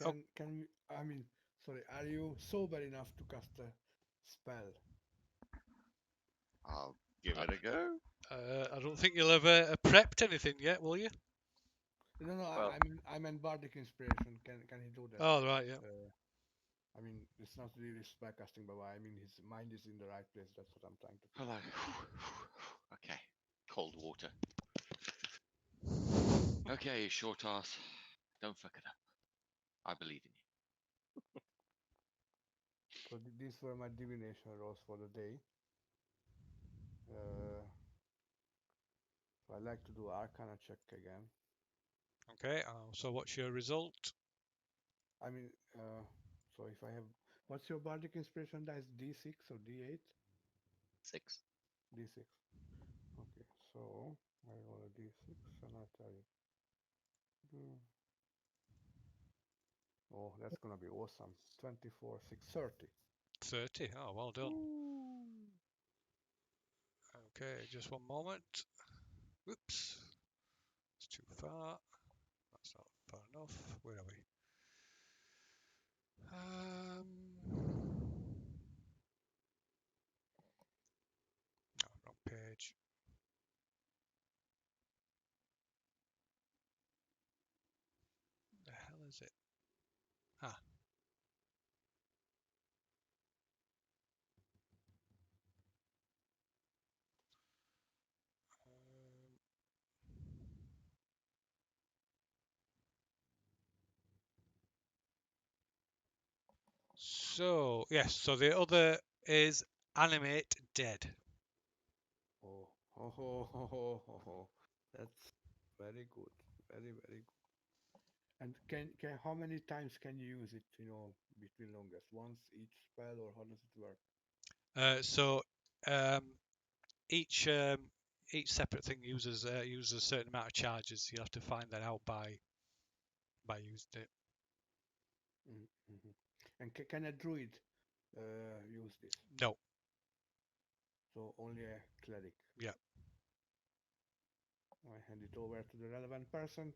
Oh. can you? I mean, sorry. Are you sober enough to cast a spell? I'll give it a go. I don't think you'll have prepped anything yet, will you? No, no. Well, I mean bardic inspiration. Can he do that? Oh, right, yeah. I mean, it's not really spell casting, but I mean his mind is in the right place. That's what I'm trying to. I'm like, okay, cold water. Okay, short ass, don't fuck it up. I believe in you. So these were my divination rolls for the day. So I like to do Arcana check again. Okay, so what's your result? I mean, so if I have, what's your bardic inspiration dice? D6 or D8? 6. D6. Okay, So I roll a d6 and I tell you. Oh, that's gonna be awesome. 24, 6, 30. 30. Oh, well done. Okay, just one moment. Whoops. It's too far. That's not far enough. Where are we? No, wrong page. The hell is it? Ah. So, yes, so the other is animate dead. Oh, ho, ho, ho, ho, ho, ho. That's very good. Very, very good. And can how many times can you use it, between longest? Once each spell, or how does it work? So um, each separate thing uses a certain amount of charges. You have to find that out by using it. Mm-hmm. And can a druid use this? No. So only a cleric. Yeah. I hand it over to the relevant person.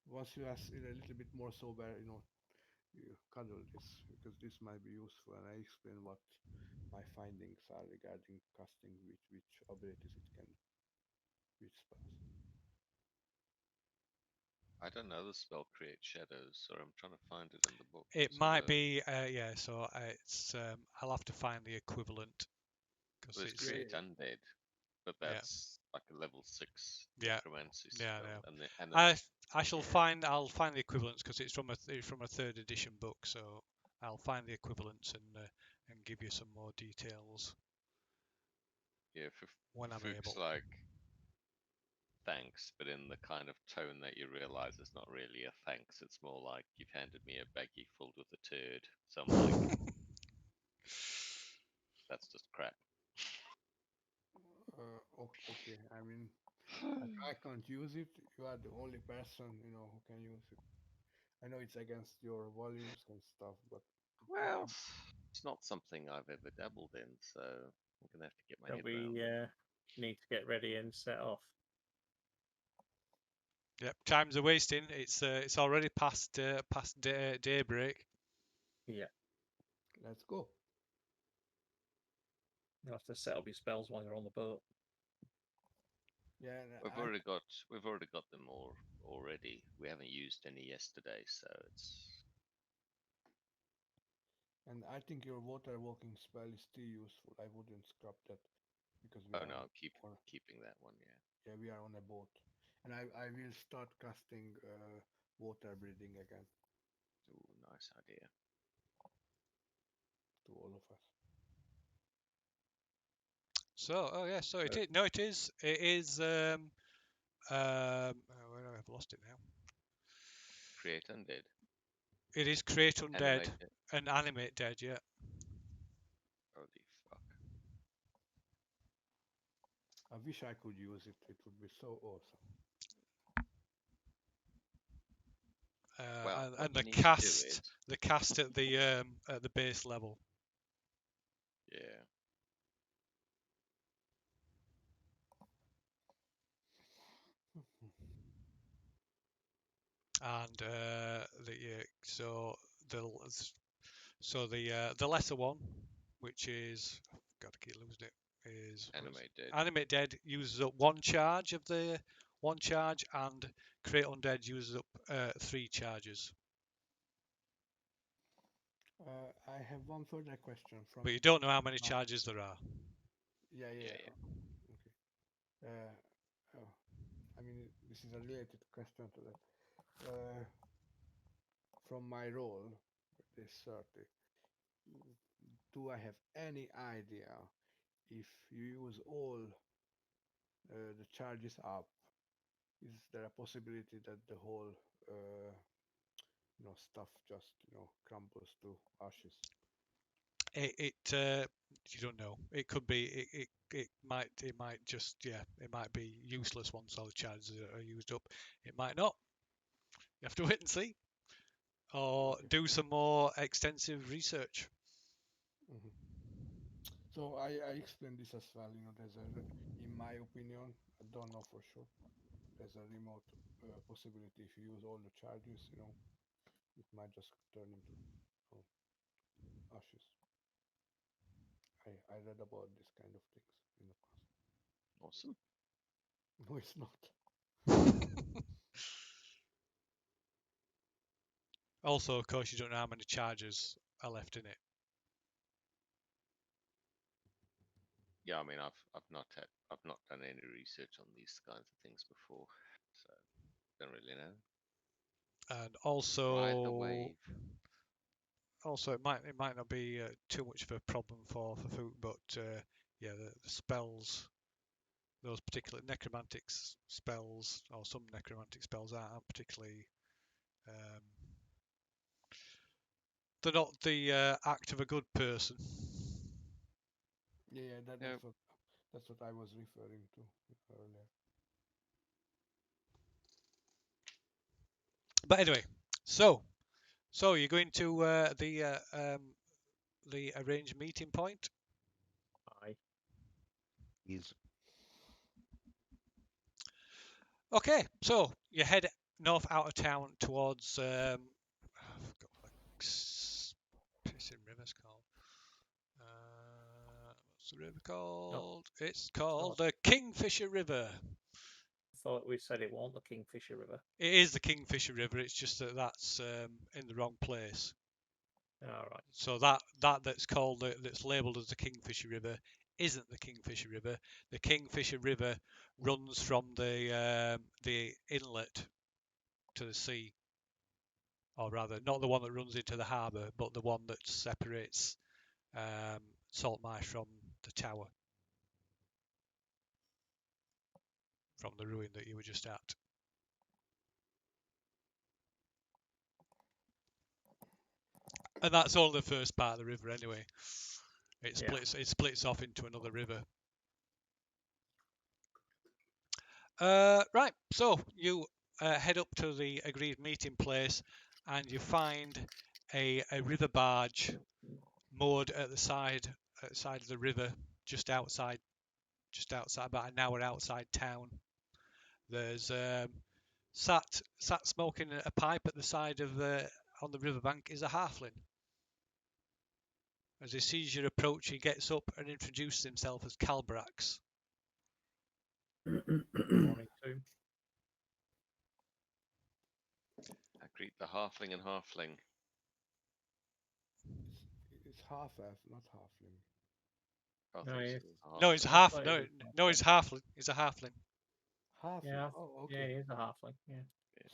Once you are a little bit more sober, you cuddle this, because this might be useful, and I explain what my findings are regarding casting, which abilities it can, which spells. I don't know the spell create shadows, or I'm trying to find it in the book. It So might be, yeah. So it's I'll have to find the equivalent because there's it's create undead, but yeah, that's like a level 6 yeah, necromancy yeah. spell, No. and then I shall yeah. I'll find the equivalents because it's from a third edition book. So I'll find the equivalents and give you some more details Yeah, when I'm Fuchs able. like thanks, but in the kind of tone that you realize it's not really a thanks. It's more like you've handed me a baggie filled with a turd. So I'm like, that's just crap. Okay. I mean, I can't use it. You are the only person, who can use it. I know it's against your volumes and stuff, but Well, it's not something I've ever dabbled in, so I'm gonna have to get my Don't head we around it. need to get ready and set off? Yep, times are wasting. It's already past daybreak. Yeah. let's go. You'll have to set up your spells while you're on the boat. Yeah, We've already got them all already. We haven't used any yesterday, so it's and I think your water walking spell is still useful. I wouldn't scrap that, because we oh are no, on, I'm keeping that one. Yeah. yeah, we are on a boat, and I will start casting water breathing again Ooh, nice idea. to all of us. So, oh yeah, so it is. No, it is. It is. Where have I lost it now? Create undead. It is create undead Animate it. and animate dead. Yeah. Holy fuck. I wish I could use it. It would be so awesome. Well, And, what and you need to do is, the cast at the base level. yeah, And the lesser one, which is got to keep losing it, is animate dead. animate dead uses up one charge, and create undead uses up 3 charges. I have one further question from. But you don't know how many charges there are. Yeah. Yeah. Okay. Oh, I mean, this is a related question to that. From my role, this 30, do I have any idea if you use all the charges up? Is there a possibility that the whole stuff just crumbles to ashes? You don't know. It could be. it might just it might be useless once all the charges are used up. It might not. You have to wait and see, or do some more extensive research. Mhm. So I explained this as well. There's in my opinion, I don't know for sure. There's a remote possibility if you use all the charges, it might just turn into ashes. I read about this kind of things in the past. Awesome. No, it's not. Also, of course, you don't know how many charges are left in it. Yeah, I mean, I've not done any research on these kinds of things before, so don't really know. And Ride the also, wave. it might not be too much of a problem for Fook, but yeah, the spells, those particular necromantic spells, or some necromantic spells aren't particularly. They're not the act of a good person. Yeah, Yeah. that's what I was referring to earlier. But anyway, so you're going to the arranged meeting point. Aye. He's Okay, so you head north out of town towards I forgot what the pissing river's called. What's the river called? It's called the Kingfisher River. I thought we said it wasn't the Kingfisher River. It is the Kingfisher River. It's just that that's in the wrong place. All right. So that's called that's labelled as the Kingfisher River isn't the Kingfisher River. The Kingfisher River runs from the inlet to the sea, or rather, not the one that runs into the harbour, but the one that separates Saltmarsh from the tower, from the ruin that you were just at. And that's only the first part of the river anyway. It splits off into another river. Right, so you head up to the agreed meeting place, and you find a river barge moored at the side of the river, just outside about an hour outside town. There's sat smoking a pipe at the side of on the riverbank is a halfling. As he sees your approach, he gets up and introduces himself as Calbrax. Morning to him. I greet the halfling and halfling. It's half elf, not halfling. I No, thought he it is. was No, he's halfling. half. thought he No, was no, he's halfling. He's a halfling. Halfling. Yeah. Oh, Yeah, okay. he is a halfling. Yeah.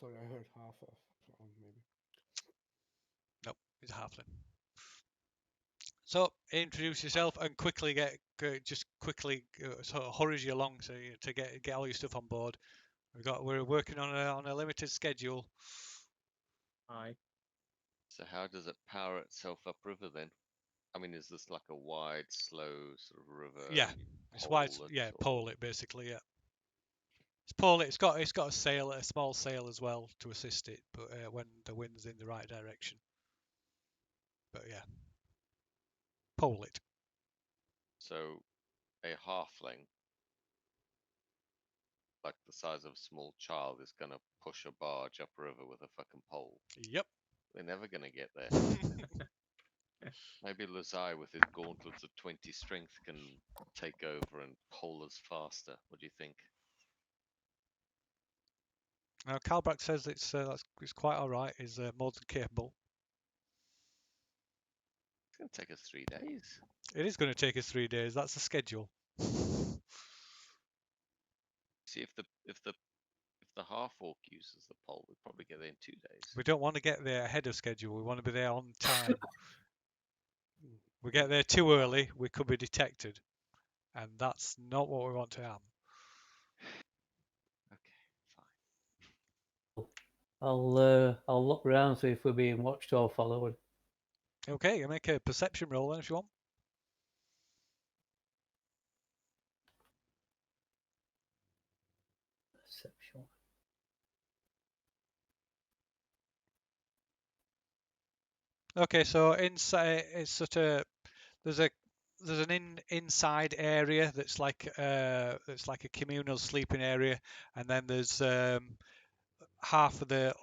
Sorry, I heard half elf. So maybe. Nope, he's a halfling. So introduce yourself and quickly sort of hurries you along to get all your stuff on board. We're working on a limited schedule. Aye. So how does it power itself upriver then? I mean, is this like a wide, slow sort of river? Yeah, You it's wide. pole it, Yeah, or- pole it basically. Yeah, it's pole it. It's got a sail, a small sail as well to assist it, but when the wind's in the right direction. But yeah, pole it. So a halfling, like the size of a small child, is gonna push a barge upriver with a fucking pole. Yep. We're never gonna get there. Maybe Lazai, with his gauntlets of 20 strength, can take over and pole us faster. What do you think? Now Calbrax says it's quite all right. Is more than capable. It's gonna take us 3 days. It is going to take us 3 days. That's the schedule. See if the half orc uses the pole, we'd probably get there in 2 days. We don't want to get there ahead of schedule. We want to be there on time. We get there too early, we could be detected, and that's not what we want to happen. Okay, fine. I'll look around, see if we're being watched or followed. Okay, you make a perception roll then if you want. Perception. Okay, so inside it's sort of there's a there's an inside area that's like a communal sleeping area, and then there's half of the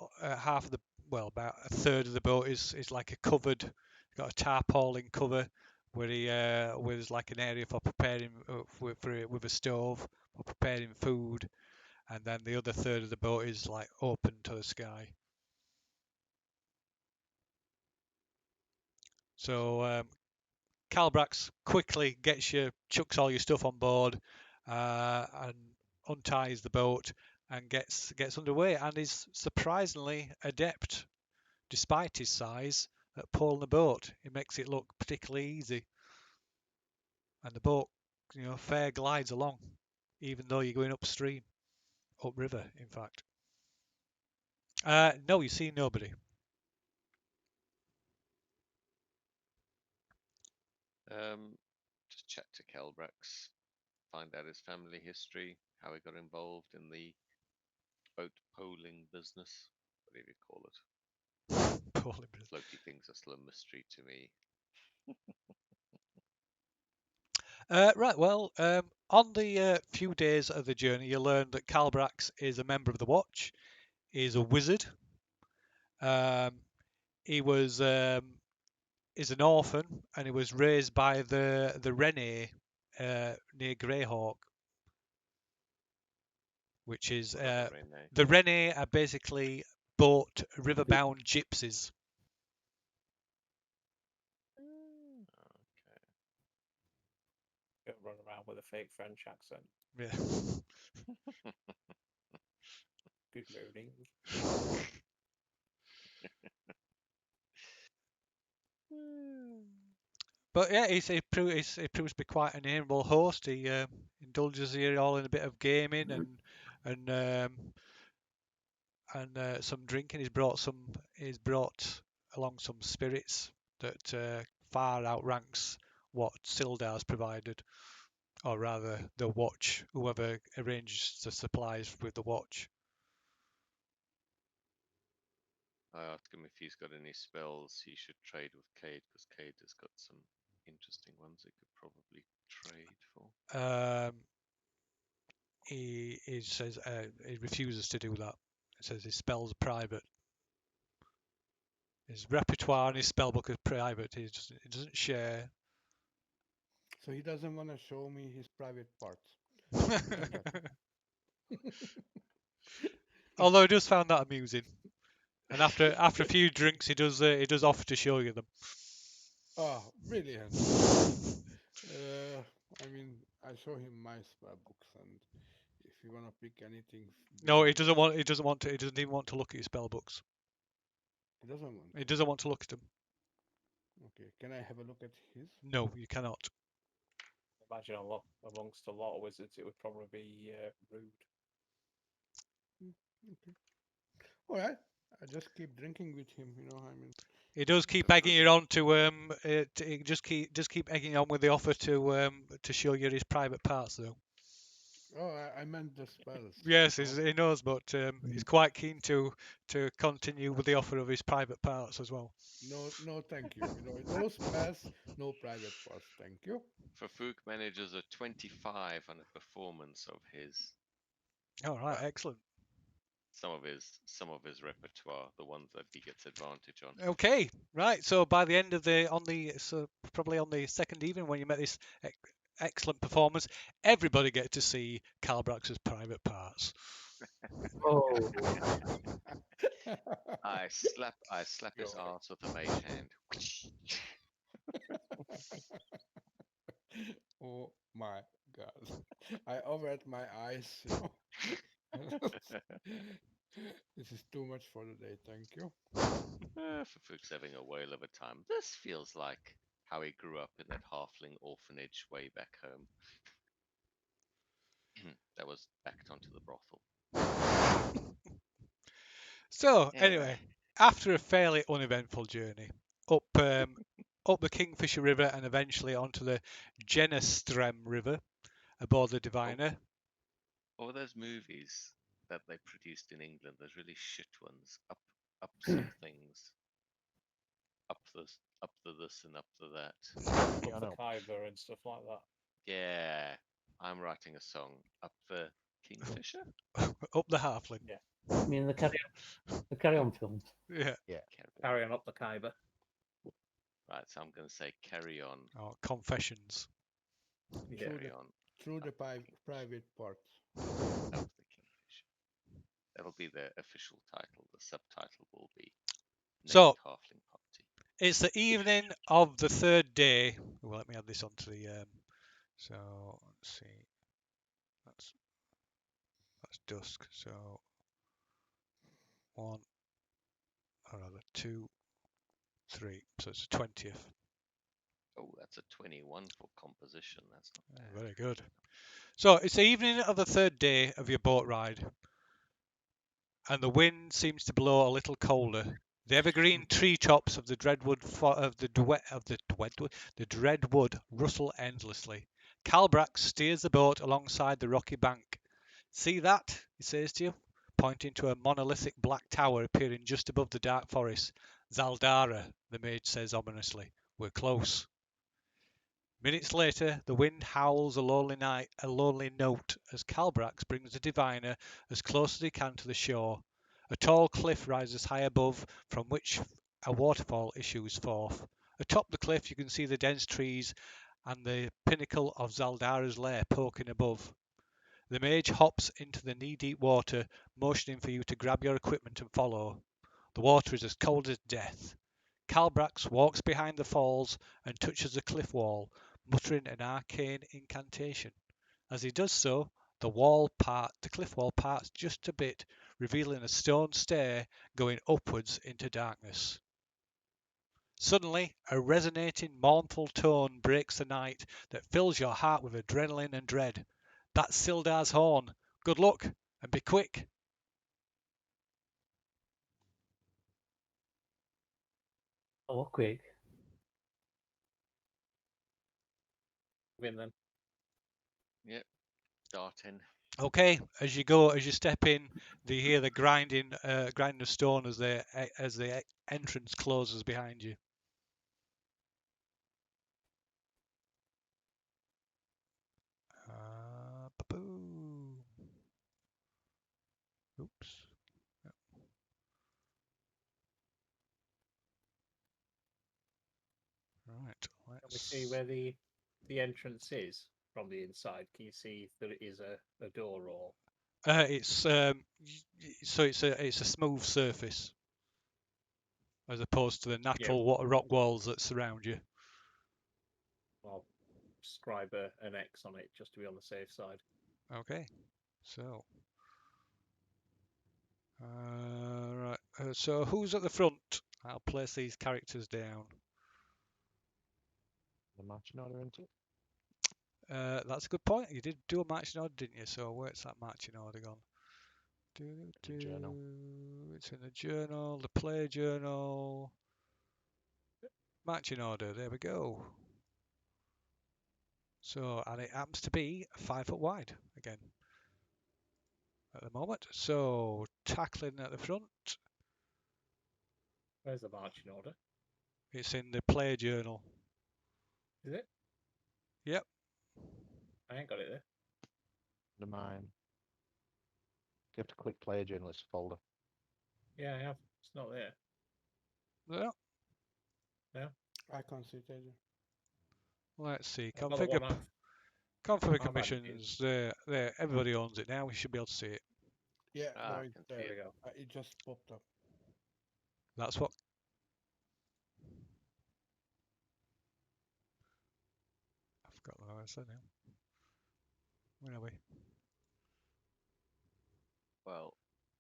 well, about a third of the boat is like a covered, got a tarpaulin cover where where there's like an area for preparing with a stove for preparing food, and then the other third of the boat is like open to the sky. So Calbrax quickly chucks all your stuff on board, and unties the boat and gets underway, and is surprisingly adept, despite his size, at pulling the boat. It makes it look particularly easy, and the boat, fair glides along, even though you're going upstream, upriver, in fact. No, you see nobody. Just chat to Kelbrax, find out his family history, how he got involved in the boat poling business, whatever you call it. Poorly. Floaty things are still a mystery to me. Right, well, on the few days of the journey, you learn that Calbrax is a member of the Watch. He's a wizard. He was is an orphan, and he was raised by the Rene near Greyhawk, which is What are the Rene? the Rene are basically boat riverbound gypsies. Okay. Don't run around with a fake French accent. Yeah. Good morning. But yeah, he proves to be quite an amiable host. He indulges you all in a bit of gaming and some drinking. He's brought along some spirits that far outranks what Sildar's provided, or rather the Watch, whoever arranges the supplies with the Watch. I asked him if he's got any spells he should trade with Cade, because Cade has got some interesting ones he could probably trade for. He says he refuses to do that. He says his spells are private. His repertoire and his spellbook is private. He doesn't share. So he doesn't want to show me his private parts. Although he does find that amusing, and after a few drinks, he does offer to show you them. Oh, brilliant. I mean, I show him my spell books, and if you want to pick anything. No, he doesn't want. He doesn't want to. He doesn't even want to look at your spell books. He doesn't want. He doesn't want to look at them. Okay, can I have a look at his? No, you cannot. Imagine amongst a lot of wizards, it would probably be rude. Okay. All right. I just keep drinking with him. I mean. He does keep egging you on just keep egging on with the offer to show you his private parts, though. Oh, I meant the spells. Yes, he knows, but he's quite keen to continue with the offer of his private parts as well. No, thank you. No spells, no private parts. Thank you. Fafouk manages a 25 on a performance of his. All right, excellent. Some of his repertoire, the ones that he gets advantage on. Okay, right. So by the end of probably on the second evening when you met this excellent performance, everybody get to see Calbrax's private parts. Oh, I slap his ass with a mage hand. Oh my god. I averted my eyes. This is too much for the day, thank you. Fafouk's having a whale of a time. This feels like how he grew up in that halfling orphanage way back home. That was backed onto the brothel. So anyway, after a fairly uneventful journey up up the Kingfisher River and eventually onto the Jennestrem River aboard the Diviner. What were those movies? that they produced in England. There's really shit ones. Up some things. Up the this and up the that. Yeah, I Up the know. Khyber and stuff like that. Yeah, I'm writing a song. Up the Kingfisher. Up the halfling. I mean, the Carry On films. Yeah. Carry on up the Khyber. Right, so I'm going to say carry on. Or confessions. Yeah. Carry on. Through the private parts. Up the Kingfisher. That'll be the official title. The subtitle will be So- Naked Halfling Party. It's the evening of the third day. Well, let me add this onto the. So let's see. That's dusk. So 1, or rather 2, 3. So it's the 20th. Oh, that's a 21 for composition. That's not bad. Very good. So it's the evening of the third day of your boat ride, and the wind seems to blow a little colder. The evergreen tree tops of the Dreadwood rustle endlessly. Calbrax steers the boat alongside the rocky bank. See that? He says to you, pointing to a monolithic black tower appearing just above the dark forest. Zaldara, the mage says ominously. We're close. Minutes later, the wind howls a lonely note as Calbrax brings the diviner as close as he can to the shore. A tall cliff rises high above, from which a waterfall issues forth. Atop the cliff, you can see the dense trees and the pinnacle of Zaldara's lair poking above. The mage hops into the knee-deep water, motioning for you to grab your equipment and follow. The water is as cold as death. Calbrax walks behind the falls and touches the cliff wall, muttering an arcane incantation. As he does so, the cliff wall parts just a bit, revealing a stone stair going upwards into darkness. Suddenly, a resonating, mournful tone breaks the night that fills your heart with adrenaline and dread. That's Sildar's horn. Good luck, and be quick. Oh, quick. Win then. Yep. Dart in. Okay, as you step in, you hear the grinding of stone as the entrance closes behind you. Ba-boom. Oops. Yep. Right. Can we see where the entrance is from the inside? Can you see that it is a door or? It's so it's a smooth surface as opposed to the natural rock walls that surround you. I'll scribe an X on it just to be on the safe side. Okay, so right. So who's at the front? I'll place these characters down. The marching order into it. That's a good point. You did do a marching order, didn't you? So where's that marching order gone? The journal. It's in the journal, the play journal. Marching order, there we go. So, and it happens to be 5 foot wide again at the moment. So, tackling at the front. Where's the marching order? It's in the play journal. Is it? Yep. I ain't got it there. The mine. You have to click play journalist folder. Yeah, I have. It's not there. Yeah. I can't see it either. Let's see. I've got the one Configure I've added in. commissions. There. Everybody owns it now. We should be able to see it. Yeah, Ah, no, I it's can see There there. we go. It just popped up. That's what. I forgot what I said now. Where are we? Well,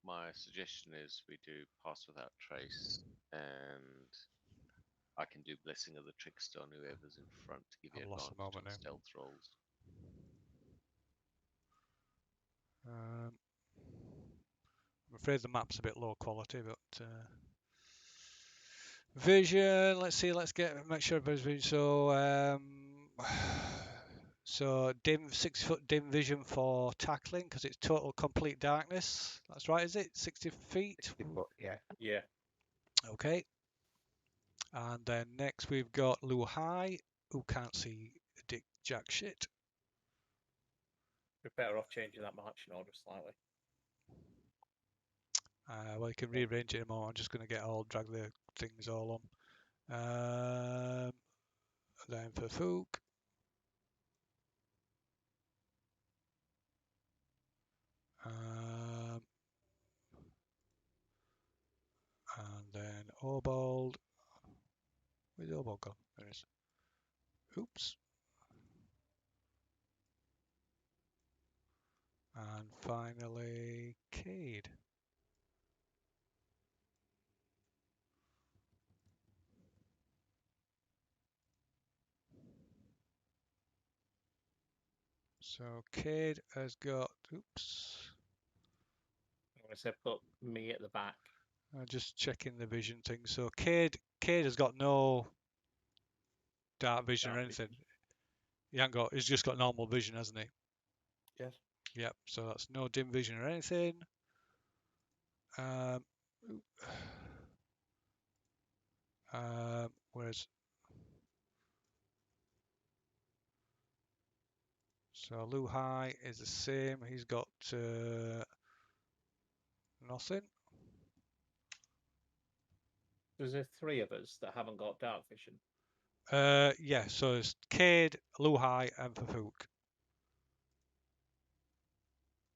my suggestion is we do Pass Without Trace, and I can do Blessing of the Trickster on whoever's in front to give you I've lost the advantage moment on now. stealth rolls. I'm afraid the map's a bit low quality, but vision. Let's see. Make sure everybody's vision. So So dim 6 foot dim vision for tackling because it's total complete darkness. That's right, is it? 60 feet. 60 foot, yeah. Yeah. Okay. And then next we've got Lu Hai, who can't see dick jack shit. We're better off changing that marching order slightly. Well, you can rearrange it more. I'm just going to drag the things all on. Then for Fook. And then Obald. Where's Obald gone? There it is. Oops. And finally, Cade. So Cade has got, oops. I'm going to say put me at the back. I'm just checking the vision thing. So Cade has got no dark vision or Dark anything. He's just got normal vision, hasn't he? Yes. Yep, so that's no dim vision or anything. Whereas so Lu Hai is the same. He's got nothing. There's three of us that haven't got dark vision. Yeah, so it's Cade, Lu Hai, and Fafuk.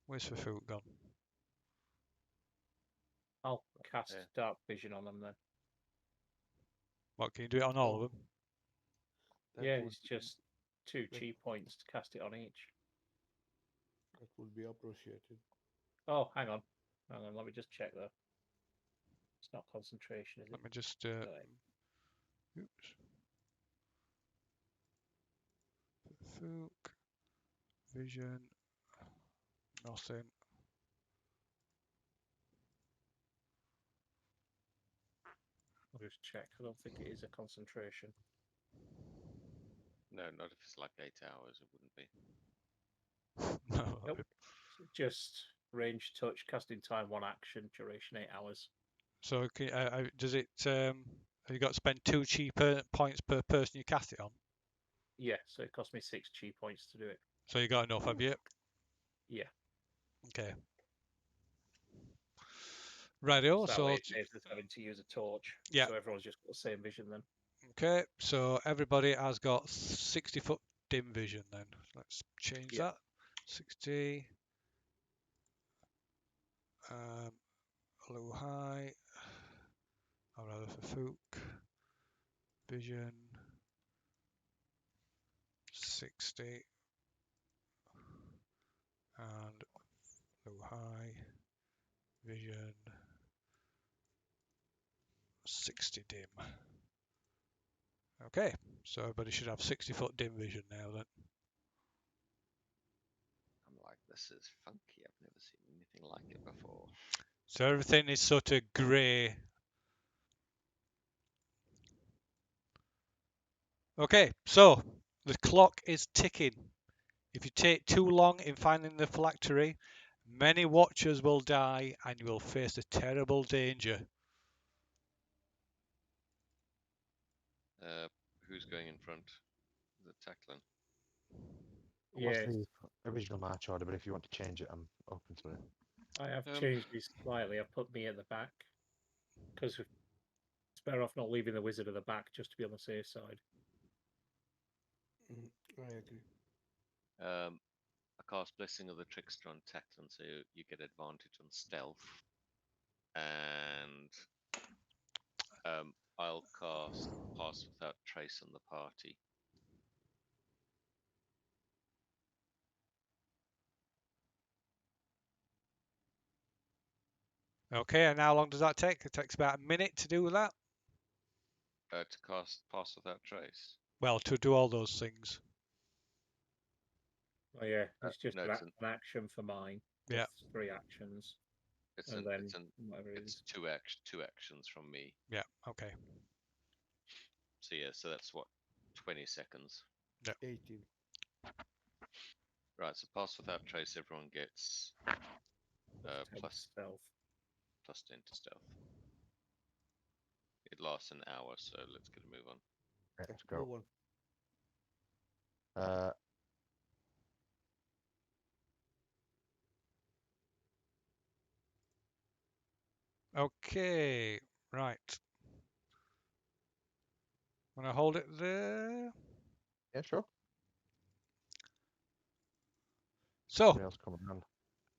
Where's Fafuk gone? I'll cast Yeah. dark vision on them then. What, can you do it on all of Oh, them? that Yeah, would it's just 2 that- chi points to cast it on each. that would be appreciated. Oh, hang on. Let me just check though. It's not concentration, is it? Let me just. Right. Oops. Fafuk. Vision. Nothing. I'll just check. I don't think it is a concentration. No, not if it's like 8 hours. It wouldn't be. No, Nope. Just range touch, casting time 1 action, duration 8 hours. So does it? Have you got to spend 2 cheaper points per person you cast it on? Yeah, so it cost me 6 chi points to do it. So you got enough, have you? Yeah. Okay. Rightio. That So way it saves us having to use a torch. Yeah. So everyone's just got the same vision then. okay. So everybody has got 60 foot dim vision. Then let's change Yeah. that. 60. Lu Hai. Or rather Fafuk. Vision. 60. And Lu Hai. Vision. 60 dim. Okay, so everybody should have 60 foot dim vision now then. I'm like, this is funky. I've never seen anything like it before. So everything is sort of grey. Okay, so the clock is ticking. If you take too long in finding the phylactery, many watchers will die and you will face a terrible danger. Who's going in front? Is it Tacklin? What's Yeah, the original march order? But if you want to change it, I'm open to it. I have Um, changed this slightly. I've put me at the back. Because it's better off not leaving the wizard at the back just to be on the safe side. I agree. I cast Blessing of the Trickster on Tacklin, so you get advantage on stealth. And I'll cast Pass Without Trace on the party. Okay, and how long does that take? It takes about a minute to do that. To cast Pass Without Trace. Well, to do all those things. Oh yeah, it's just no, an, it's an action for mine. Yeah. With 3 actions. It's And an, then it's an, whatever it it's is. two actions from me. Yeah, okay. So yeah, so that's what, 20 seconds. 18. Right, so pass without trace, everyone gets +10 plus stealth. +10 to stealth. It lasts an hour, so let's get a move on. Right, let's Go go. on. Okay, right. Want to hold it there? Yeah, sure. So, Somebody else come around.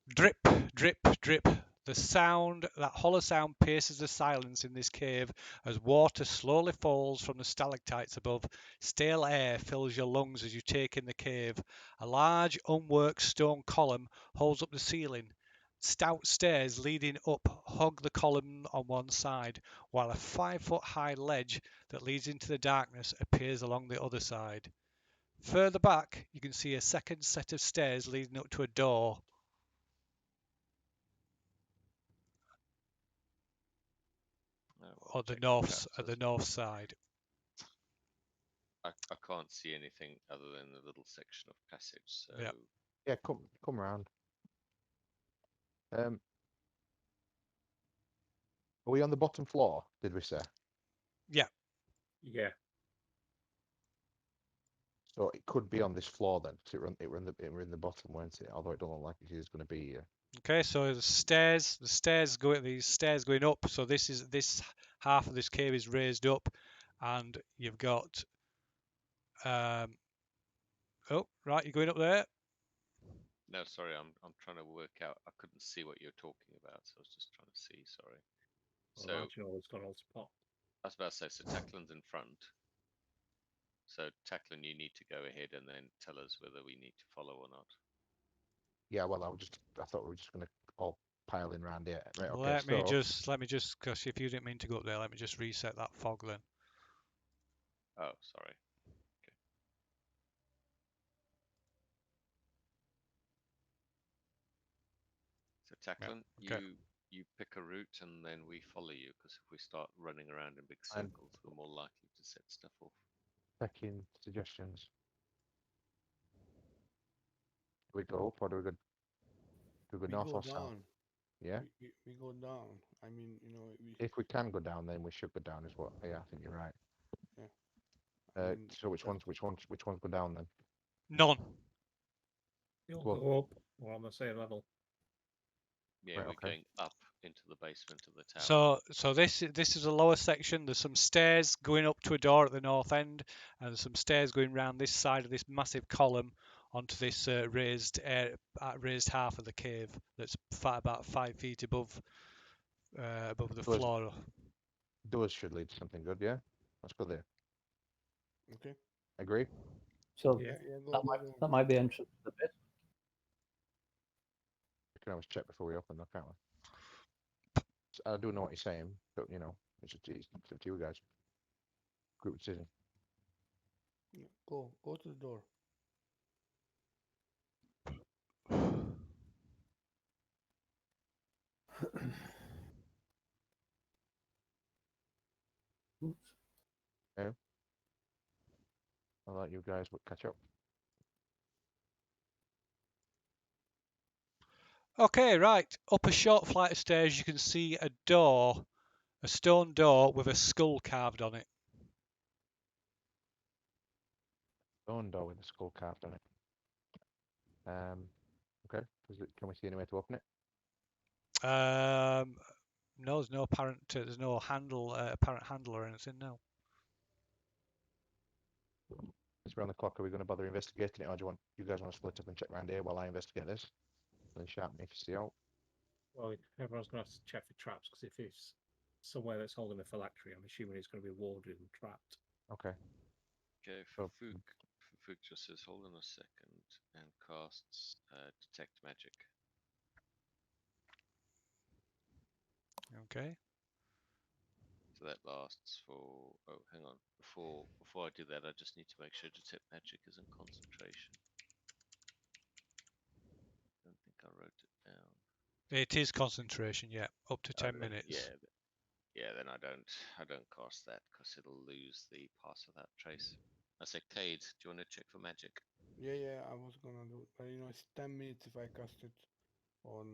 drip, drip, drip. The sound, that hollow sound pierces the silence in this cave as water slowly falls from the stalactites above. Stale air fills your lungs as you take in the cave. A large, unworked stone column holds up the ceiling. Stout stairs leading up hug the column on one side, while a 5-foot-high ledge that leads into the darkness appears along the other side. Further back, you can see a second set of stairs leading up to a door. We'll At the check north traps. side. I can't see anything other than the little section of passage, so Yep. Yeah, come around. Are we on the bottom floor? Did we say? Yeah. Yeah. So it could be on this floor then. So it were in the bottom, weren't it? Although it don't look like it is going to be here. Okay, so these stairs going up. So this half of this cave is raised up, and you've got. Oh, right, you're going up there. no, sorry, I'm trying to work out. I couldn't see what you're talking about, so I was just trying to see. Sorry. Well, So imagine all it's gone all to pot. I was about to say, so Tacklin's in front. So Tacklin, you need to go ahead and then tell us whether we need to follow or not. Yeah, well, I thought we were just going to all pile in around here. Right, okay, Let me so just, because if you didn't mean to go up there, let me just reset that fog then. Oh, sorry. Okay. So Tacklin, okay. you pick a route and then we follow you, because if we start running around in big I'm circles, we're more likely to set stuff off. checking suggestions. Do we go up or do we go We north go or south? down. Yeah. We go down. I mean, we. If we can go down, then we should go down. Is what? Yeah, I think you're right. Yeah. I mean, So which ones go down then? None. You'll Well- go up. We're on the same level. Yeah, Right, we're okay. going up into the basement of the tower. So this is a lower section. There's some stairs going up to a door at the north end, and there's some stairs going round this side of this massive column onto this raised half of the cave that's about 5 feet above the Those- floor. Those should lead to something good. Yeah. Let's go there. Okay. Agree? So Yeah. Yeah. Go. that Go. might Go. that might be entrance to the bit. We can always check before we open, though, can't we? I do know what you're saying, but it's up to you guys. Group decision. Yeah, go. Go to the door. Oops. I'll let you guys catch up. Okay, right. Up a short flight of stairs, you can see a door, a stone door with a skull carved on it. Stone door with a skull carved on it. Okay. Can we see any way to open it? No, there's no apparent. There's no apparent handle or anything. No. It's around the clock. Are we going to bother investigating it, or do you guys want to split up and check around here while I investigate this? Then shout me if you see out. Well, everyone's going to have to check for traps, because if it's somewhere that's holding a phylactery, I'm assuming it's going to be warded and trapped. Okay. Okay, So- Fufuk just says, hold on a second, and casts Detect Magic. Okay. So that lasts for, oh, hang on. Before I do that, I just need to make sure Detect Magic is in concentration. Don't think I wrote it down. It is concentration. Yeah, up to 10 then, minutes. yeah. Then I don't cast that because it'll lose the pass without trace. I say, Cade, do you want to check for magic? Yeah, I was gonna do it, but it's 10 minutes if I cast it on,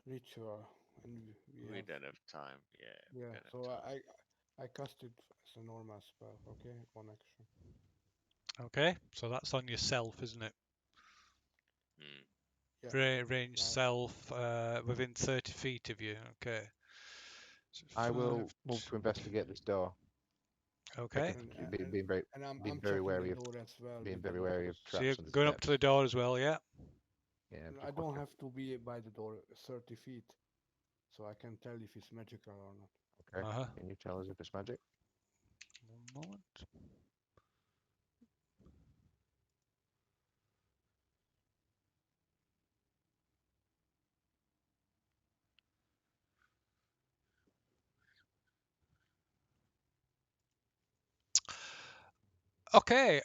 ritual, and we We have, don't have time. Yeah, we yeah. don't So have time. I cast it as a normal spell. Okay, one action. Okay, so that's on yourself, isn't it? Hmm. Range Right. self within 30 feet of you. Okay. So I 5. will move to investigate this door. Okay. Being very, And I'm being I'm very checking the wary of, door as well being with the very wary Duchess. of So you're traps and going up to the steps. door as well, yeah? Yeah, I just don't watch out. have to be by the door 30 feet, so I can tell if it's magical or not. Okay. Uh-huh. Can you tell us if it's magic? One moment. Okay,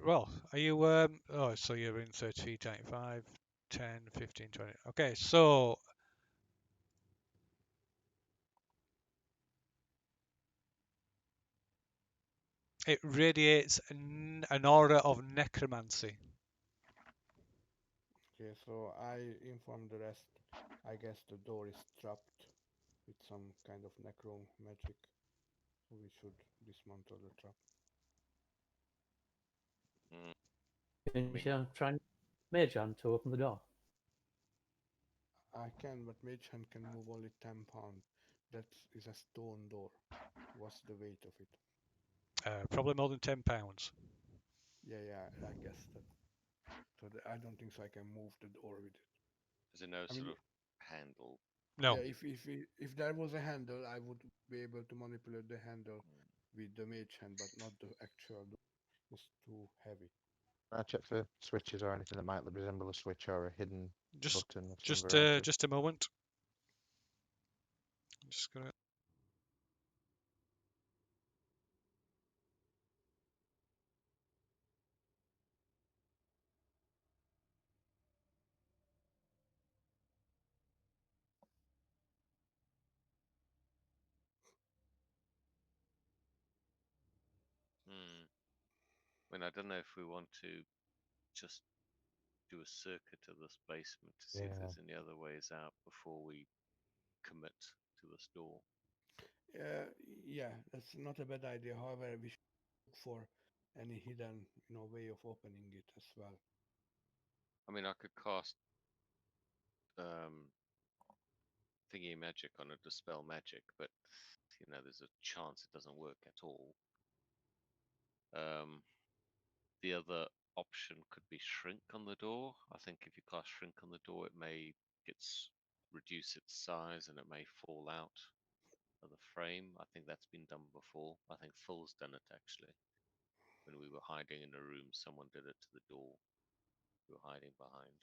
well, are you, oh, so you're in 30 feet, 95, 10, 15, 20. Okay, so it radiates an aura of necromancy. Okay, so I inform the rest. I guess the door is trapped with some kind of necro magic, so we should dismantle the trap. Hmm. Can mean- you try and mage hand to open the door? I can, but Mage Hand can move only 10 pounds. That is a stone door. What's the weight of it? Probably more than 10 pounds. Yeah, I guess that. So I don't think so. I can move the door with it. Is there no I mean, sort of handle? No. yeah, if there was a handle, I would be able to manipulate the handle with the Mage Hand, but not the actual door. It's too heavy. I check for switches or anything that might resemble a switch or a hidden Just button of some variety. just a moment. I'm just gonna Hmm. I mean, I don't know if we want to just do a circuit of this basement to see if Yeah. there's any other ways out before we commit to this door. Yeah, that's not a bad idea. However, we should look for any hidden, way of opening it as well. I mean, I could cast um, thingy magic on it, dispel magic, but there's a chance it doesn't work at all. Um, the other option could be shrink on the door. I think if you cast shrink on the door, it may reduce its size and it may fall out of the frame. I think that's been done before. I think Phil's done it actually. When we were hiding in a room, someone did it to the door we were hiding behind.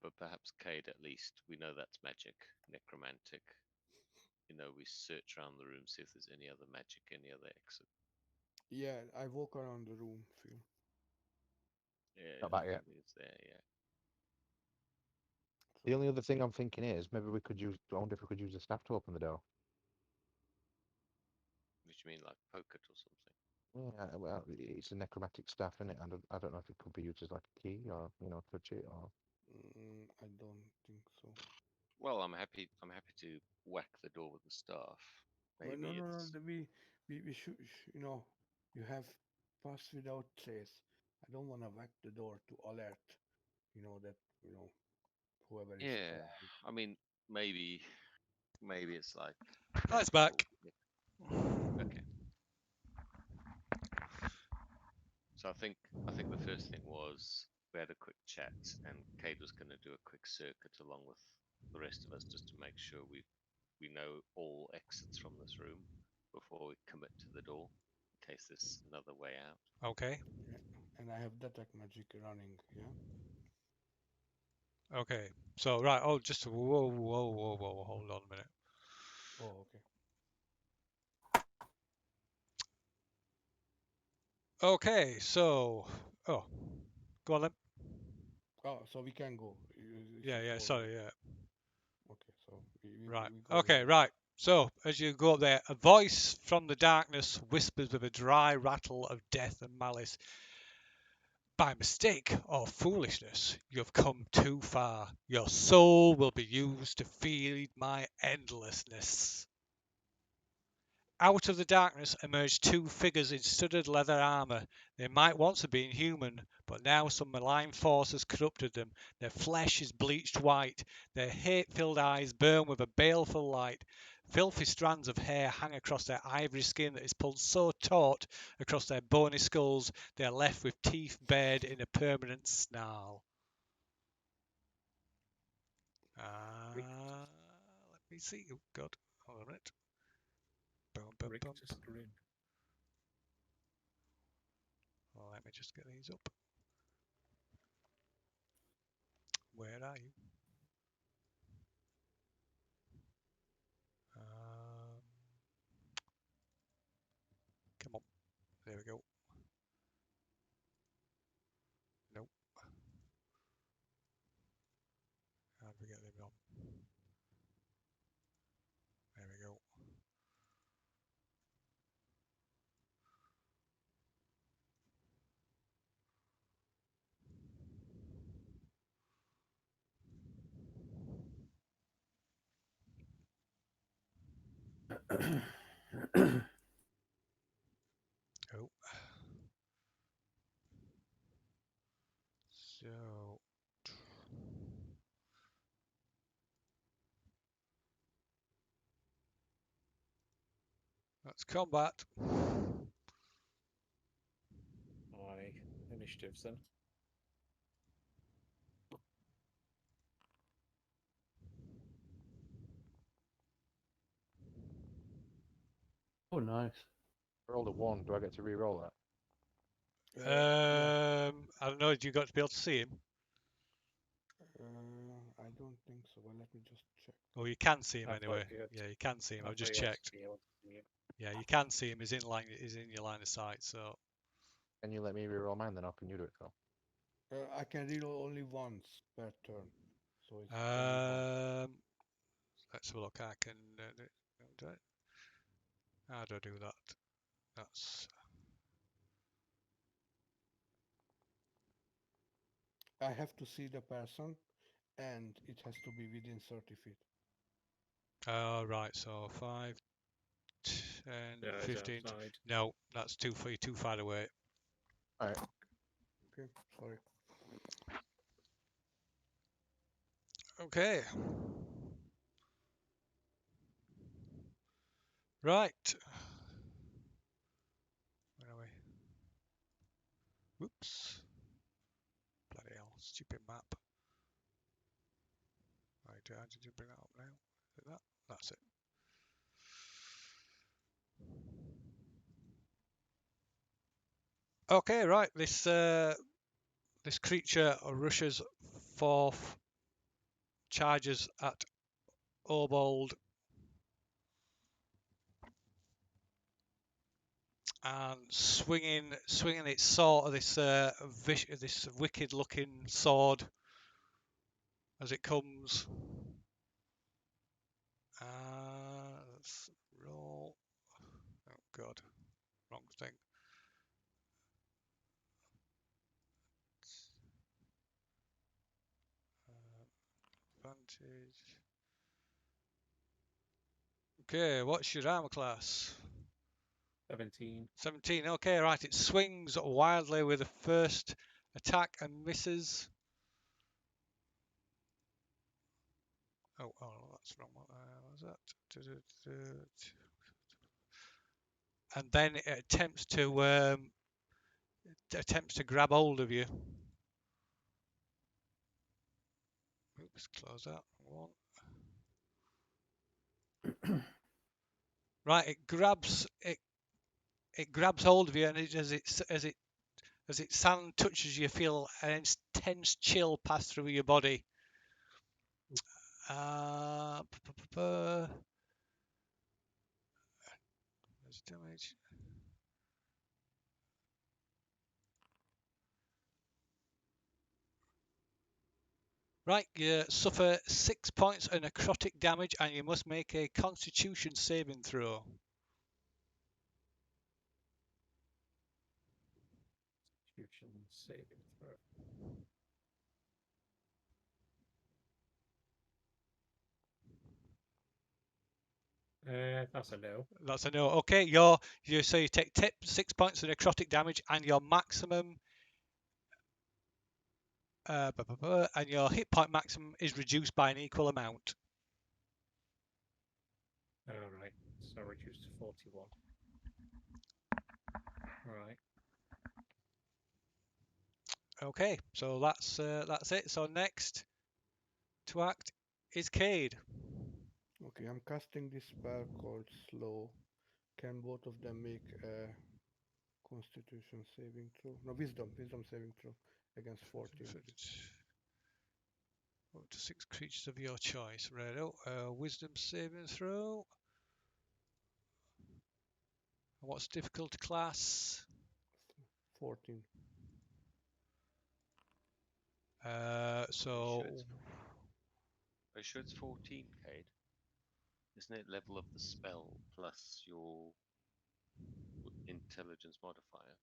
But perhaps Cade, at least, we know that's magic, necromantic. We search around the room, see if there's any other magic, any other exit. Yeah, I walk around the room, Phil. Yeah, Not back yet. nothing is there, yeah. The only other thing I'm thinking is maybe we could use. I wonder if we could use the staff to open the door. Which you mean like poke it or something? Yeah, well, it's a necromantic staff, isn't it? And I don't know if it could be used as like a key or touch it or. I don't think so. Well, I'm happy. I'm happy to whack the door with the staff. Well, no, Maybe no, no. it's. We should, you have pass without trace. I don't want to whack the door to alert, that, whoever is Yeah, around. I mean, maybe it's like That's magical. back. Okay. So I think the first thing was we had a quick chat, and Cade was going to do a quick circuit along with the rest of us just to make sure we know all exits from this room before we commit to the door, in case there's another way out. Okay. Yeah. And I have detect magic running. Yeah. Okay. So right, oh just whoa, hold on a minute. Oh, okay. Okay, so go on then. Oh, so we can go. If Yeah, it's yeah, all sorry, yeah. okay, so Right. we go Okay, in. right. So, as you go up there, a voice from the darkness whispers with a dry rattle of death and malice. By mistake or foolishness, you have come too far. Your soul will be used to feed my endlessness. Out of the darkness emerged two figures in studded leather armor. They might once have been human, but now some malign force has corrupted them. Their flesh is bleached white. Their hate-filled eyes burn with a baleful light. Filthy strands of hair hang across their ivory skin that is pulled so taut across their bony skulls they are left with teeth bared in a permanent snarl. Let me see. Oh, God. Hold on a minute. Rictus grin. Well, let me just get these up. Where are you? Come on. There we go. Nope. How did we get them on? There we go. Oh. So. That's combat. Aye. Initiatives then. Oh, nice. Rolled a 1. Do I get to re-roll that? Yeah. I don't know. You got to be able to see him. I don't think so. Well, let me just check. Oh, you can see him I thought anyway. you had Yeah, you can see him. I I've just thought you had to checked. be able to see it. Yeah, you can see him. He's in line. He's in your line of sight. So. Can you let me re-roll mine then, or can you do it, Phil? I can reroll only once per turn, so it's only one. Let's have a look. I can do it. How do I do that? That's. I have to see the person, and it has to be within 30 feet. Oh, right. So 5, 10, Yeah, it's 15. outside. No, that's too far away. Alright. Okay, sorry. Okay. Right. Where are we? Whoops. Bloody hell. Stupid map. Right, how did you bring that up now? Is it that? That's it. Okay, right. This creature rushes forth, charges at Obold, and swinging its sword, this wicked-looking sword as it comes. Let's roll. Oh God, wrong thing. Advantage. Okay, what's your armor class? 17. 17. Okay, right. It swings wildly with the first attack and misses. Oh, that's the wrong one. What was that? And then it attempts to grab hold of you. Oops, close that one. Right, it grabs hold of you, and as its hand touches you, feel an intense chill pass through your body. There's damage. Right, you suffer 6 points of necrotic damage and you must make a constitution saving throw. Constitution saving throw. That's a no. That's a no. Okay, so you take 6 points of necrotic damage and your maximum and your hit point maximum is reduced by an equal amount. All right. So reduced to 41. Right. Okay, so that's it. So next to act is Cade. Okay, I'm casting this spell called Slow. Can both of them make a Constitution saving throw? No, Wisdom saving throw against 14. Up to 6 creatures of your choice. Righto. Wisdom saving throw. What's difficulty class? 14. So Are you sure it's 14, Cade? Isn't it level of the spell plus your intelligence modifier?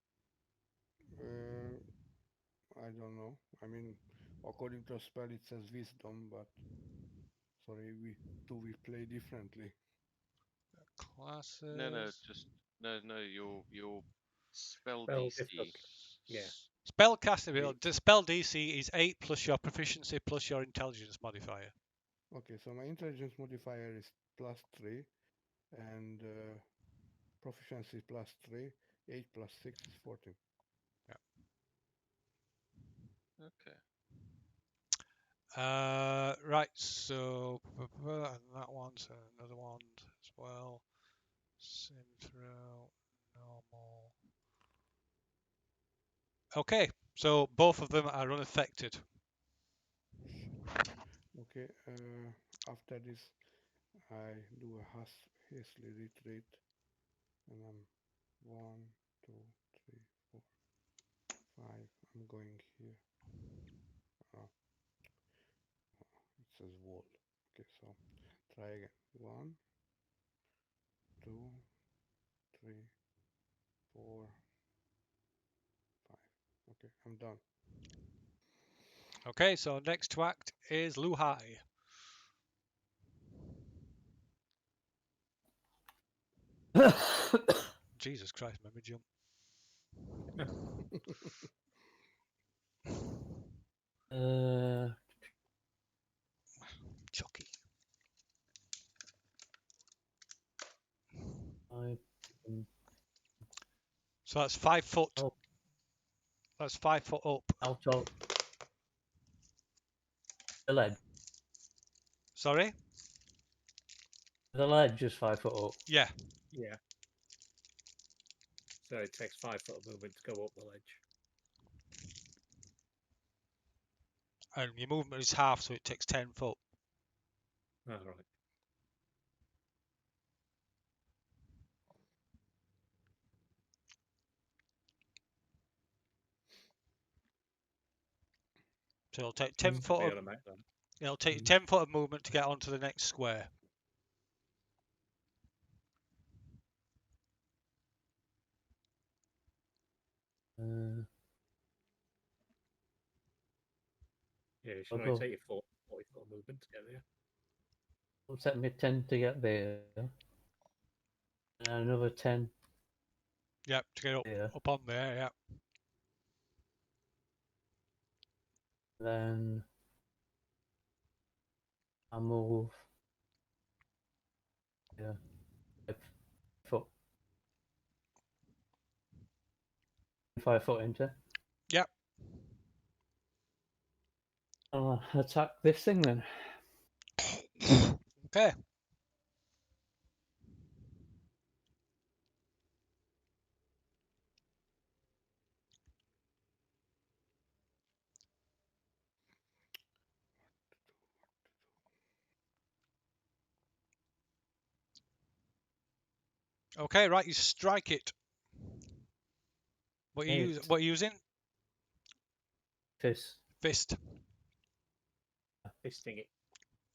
I don't know. I mean, according to a spell, it says Wisdom, but sorry, we play differently. classes. No. Your spell Spell DC. difficulty. Yeah. Spell casting ability. The spell DC is 8 plus your proficiency plus your intelligence modifier. Okay, so my intelligence modifier is +3, and proficiency +3. 8 plus 6 is 14. Okay. Right, so and that one's another one as well. Same throw, normal. Okay, so both of them are unaffected. Okay, after this, I do a hastily retreat, and I'm 1, 2, 3, 4, 5. I'm going here. Oh, it says wall. Okay, so try again. 1, 2, 3, 4, 5. Okay, I'm done. Okay, so next to act is Luhai. Jesus Christ, made me jump. Chucky. So that's 5 foot. Oh. That's 5 foot up. Out of the ledge. Sorry? The ledge is 5 foot up. Yeah. Yeah. So it takes 5 foot of movement to go up the ledge. And your movement is half, so it takes 10 foot. All right. So it'll take 10 Be foot of, automatic then. it'll take you 10 foot of movement to get onto the next square. Yeah, you should I'll only go. take your 40 foot of movement to get there. It'll take me 10 to get there. And another 10 Yep, to get up on there, yeah. Then I move. Yeah. 5 foot. 5 foot into. Yep. I'll attack this thing then. Okay. Okay, right, you strike it. What are you using? Fist. Fist. Fisting it.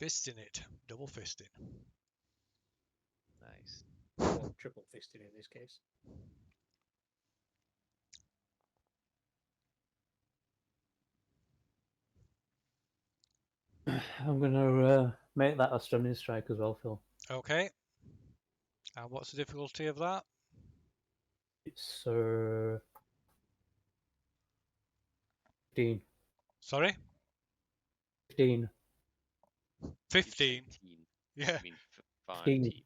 Fisting it. Double fisting. Nice. Well, triple fisting in this case. I'm gonna make that a stunning strike as well, Phil. Okay. And what's the difficulty of that? It's 15. Sorry? 15. 15. Teen. Yeah. I mean, 5 15. teen.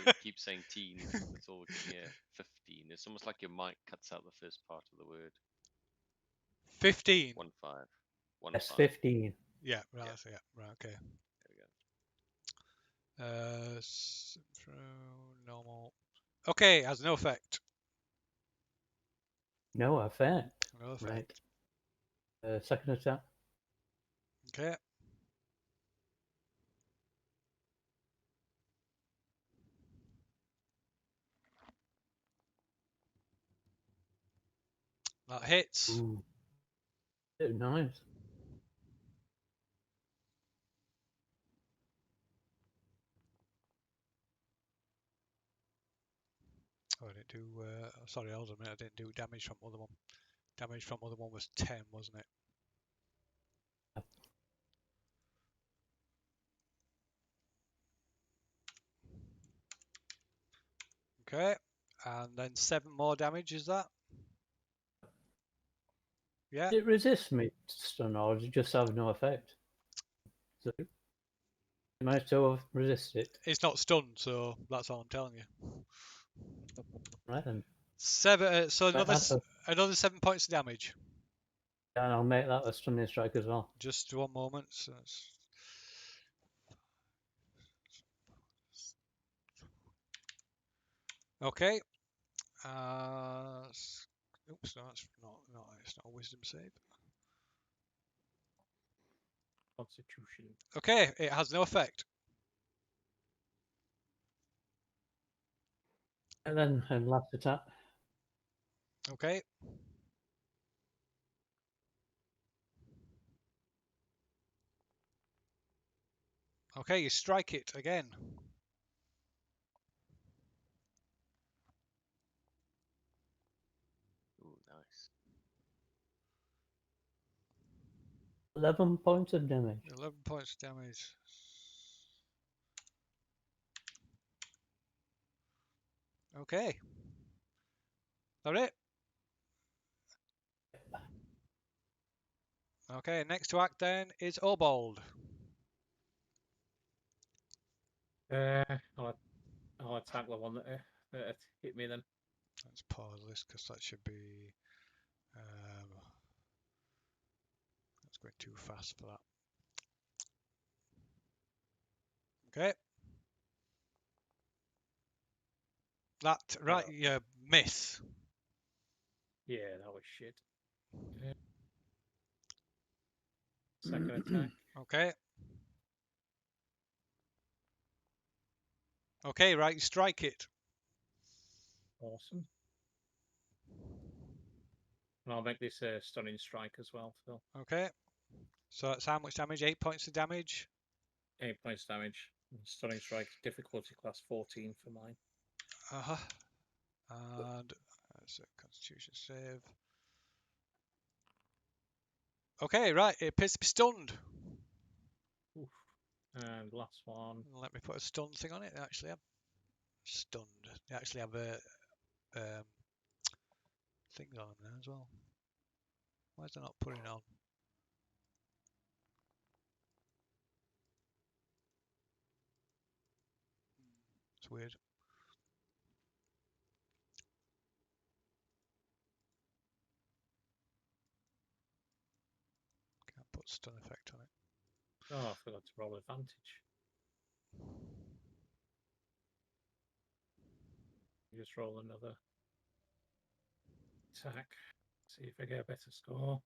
They keep saying teen. That's all we can hear. 15. It's almost like your mic cuts out the first part of the word. 15. 1 5. 1 Yes, 5. 15. Yeah, right. Yeah. So yeah, right. Okay. There we go. Through normal. Okay, has no effect. No effect. No effect. Right. Second attack. Okay. That hits. Ooh. Oh, nice. Oh, I didn't do. Sorry, hold on a minute. I didn't do damage from other one. Damage from other one was 10, wasn't it? Okay. And then 7 more damage, is that? Yeah. Did it resist me stun or did it just have no effect? So, you managed to resist it. It's not stunned, so that's all I'm telling you. Right then. 7. So Right, another 7 points of damage. Yeah, and I'll make that a stunning strike as well. Just 1 moment. So okay. Oops, no, that's not. It's not a wisdom save. Constitution. Okay, it has no effect. And then last attack. Okay. Okay, you strike it again. Ooh, nice. 11 points of damage. 11 points of damage. Okay. That it? Okay, next to act then is Obold. I'll attack the one that hit me then. Let's pause this because that should be. That's going too fast for that. Okay. That right, Oh. yeah, miss. Yeah, that was shit. Second attack. Okay. Okay, right, you strike it. Awesome. And I'll make this a stunning strike as well, Phil. Okay. So that's how much damage? 8 points of damage. 8 points damage. Stunning strike, difficulty class 14 for mine. Uh-huh. And that's a constitution save. Okay, right, it appears to be stunned. Oof. And last one. Let me put a stun thing on it. They actually have stunned. They actually have a things on them now as well. Why is they not putting it on? It's weird. Can't put stun effect on it. Oh, I forgot to roll advantage. Just roll another attack. See if I get a better score.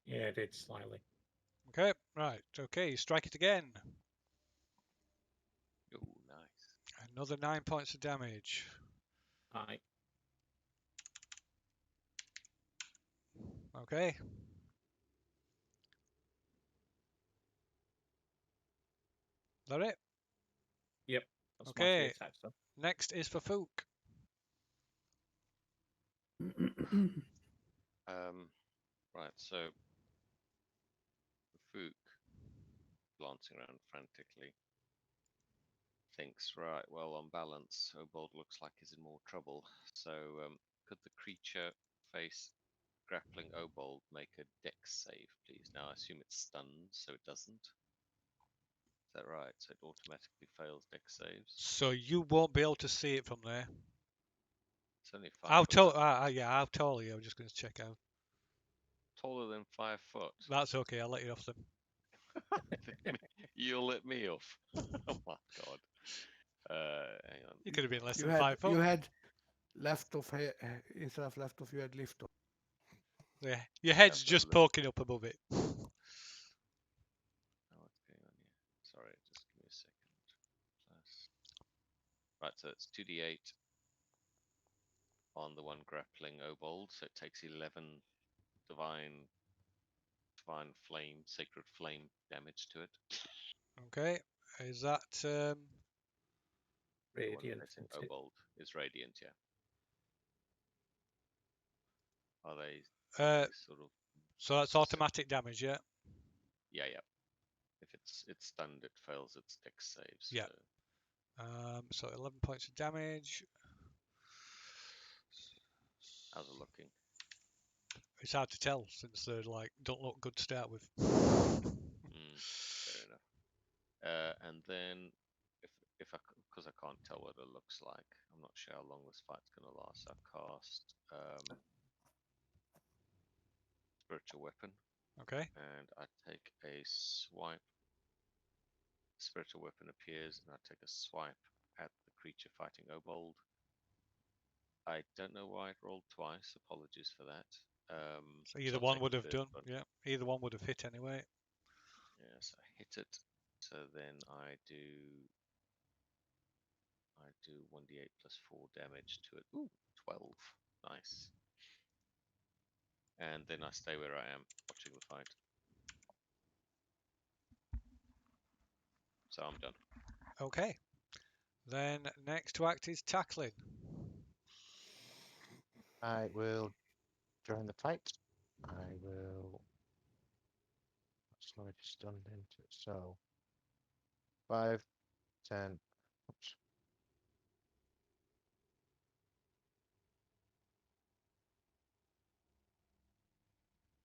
Yeah, I did slightly. Okay, right. Okay, strike it again. Ooh, nice. Another 9 points of damage. Aye. Okay. that it? Yep. That's my 3 Okay. attacks done. Next is for Fook. Right, so Fook, glancing around frantically, thinks, right, well, on balance, Obold looks like he's in more trouble. So could the creature face grappling Obold make a dex save, please? Now, I assume it's stunned, so it doesn't. Is that right? So it automatically fails dex saves. So you won't be able to see it from there. It's only 5 How foot. tall? Yeah, how tall are you? I'm just going to check out. Taller than 5 foot. That's okay. I'll let you off them. You'll let me off. Oh my god. Hang on. You could have been less You than had 5 foot. you had left of instead of left of you had lift of. Yeah, your head's Have a just look. poking up above it. Oh, what's going on here? Sorry, just give me a second. Plus. Right, so it's 2d8 on the one grappling Obold, so it takes 11 divine flame, sacred flame damage to it. Okay. Is that The one Radiant. facing isn't it? Obold is radiant, yeah. Are they sort of so that's automatic damage, yeah? yeah. If it's stunned, it fails its dex saves. Yeah. So 11 points of damage. How's it looking? It's hard to tell since they're like don't look good to start with. Fair enough. And then if because I can't tell what it looks like, I'm not sure how long this fight's gonna last. I cast spiritual weapon, Okay. and I take a swipe. Spiritual weapon appears, and I take a swipe at the creature fighting Obold. I don't know why it rolled twice. Apologies for that. So either I'll one take would the have first done. one. Yeah. Either one would have hit anyway. Yes, I hit it. So then I do 1d8 plus 4 damage to it. Ooh, 12. Nice. And then I stay where I am, watching the fight. So I'm done. Okay. Then next to act is tackling. I will join the fight. I will. That's already stunned into it. So 5, 10. Oops.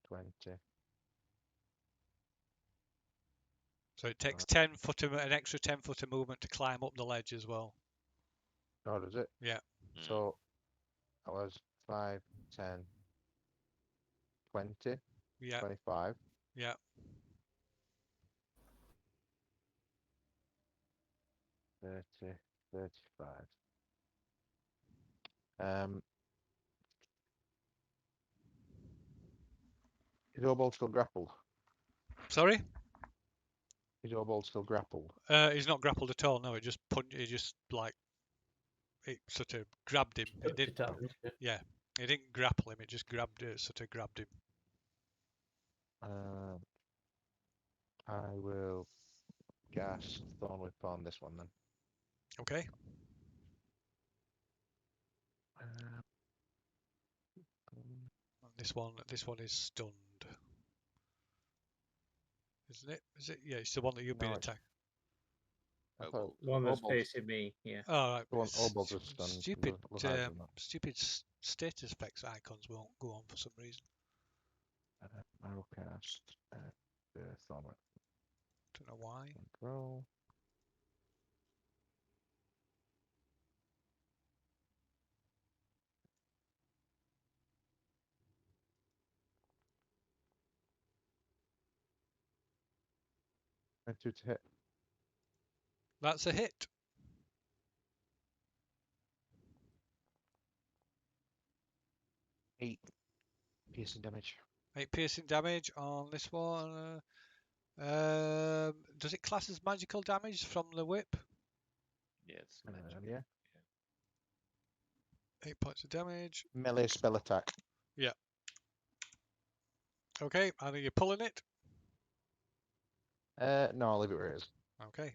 20. So it takes 10 foot of, an extra 10 foot of movement to climb up the ledge as well. Oh, does it? Yeah. So that was 5, 10, 20, Yeah. 25. Yeah. 30, 35. Is Obold still grappled? Sorry? Is Obold still grappled? He's not grappled at all. No, it just He just like it sort of grabbed him. It Took didn't. it out, yeah. Yeah. It didn't grapple him. It just sort of grabbed him. I will cast Thorn Whip on this one then. Okay. And this one is stunned. Isn't it? Is it? Yeah, it's the one that you've been No, it's- attacked. I Obold. thought The one that's Obold's- facing me, yeah. Oh, right. The one it's Obold was stunned. Stupid, was higher than that. stupid status effects icons won't go on for some reason. I will cast the Thorn Whip. Don't know why. Roll. And 2 to hit. That's a hit. Eight piercing damage. 8 piercing damage on this one. Does it class as magical damage from the whip? Yeah, it's magic. Yeah. 8 points of damage. Melee spell attack. Okay, and are you pulling it? No, I'll leave it where it is. Okay.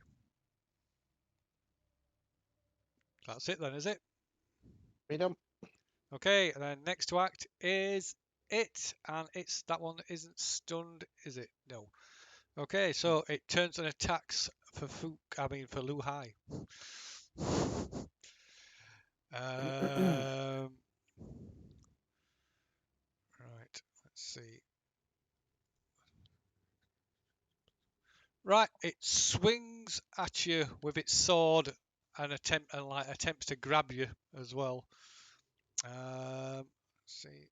That's it then, is it? Freedom. Okay, and then next to act is it, and it's that one isn't stunned, is it? No. Okay, so it turns and attacks for for Lu Hai. Right, let's see. Right, it swings at you with its sword and attempts to grab you as well. Let's see.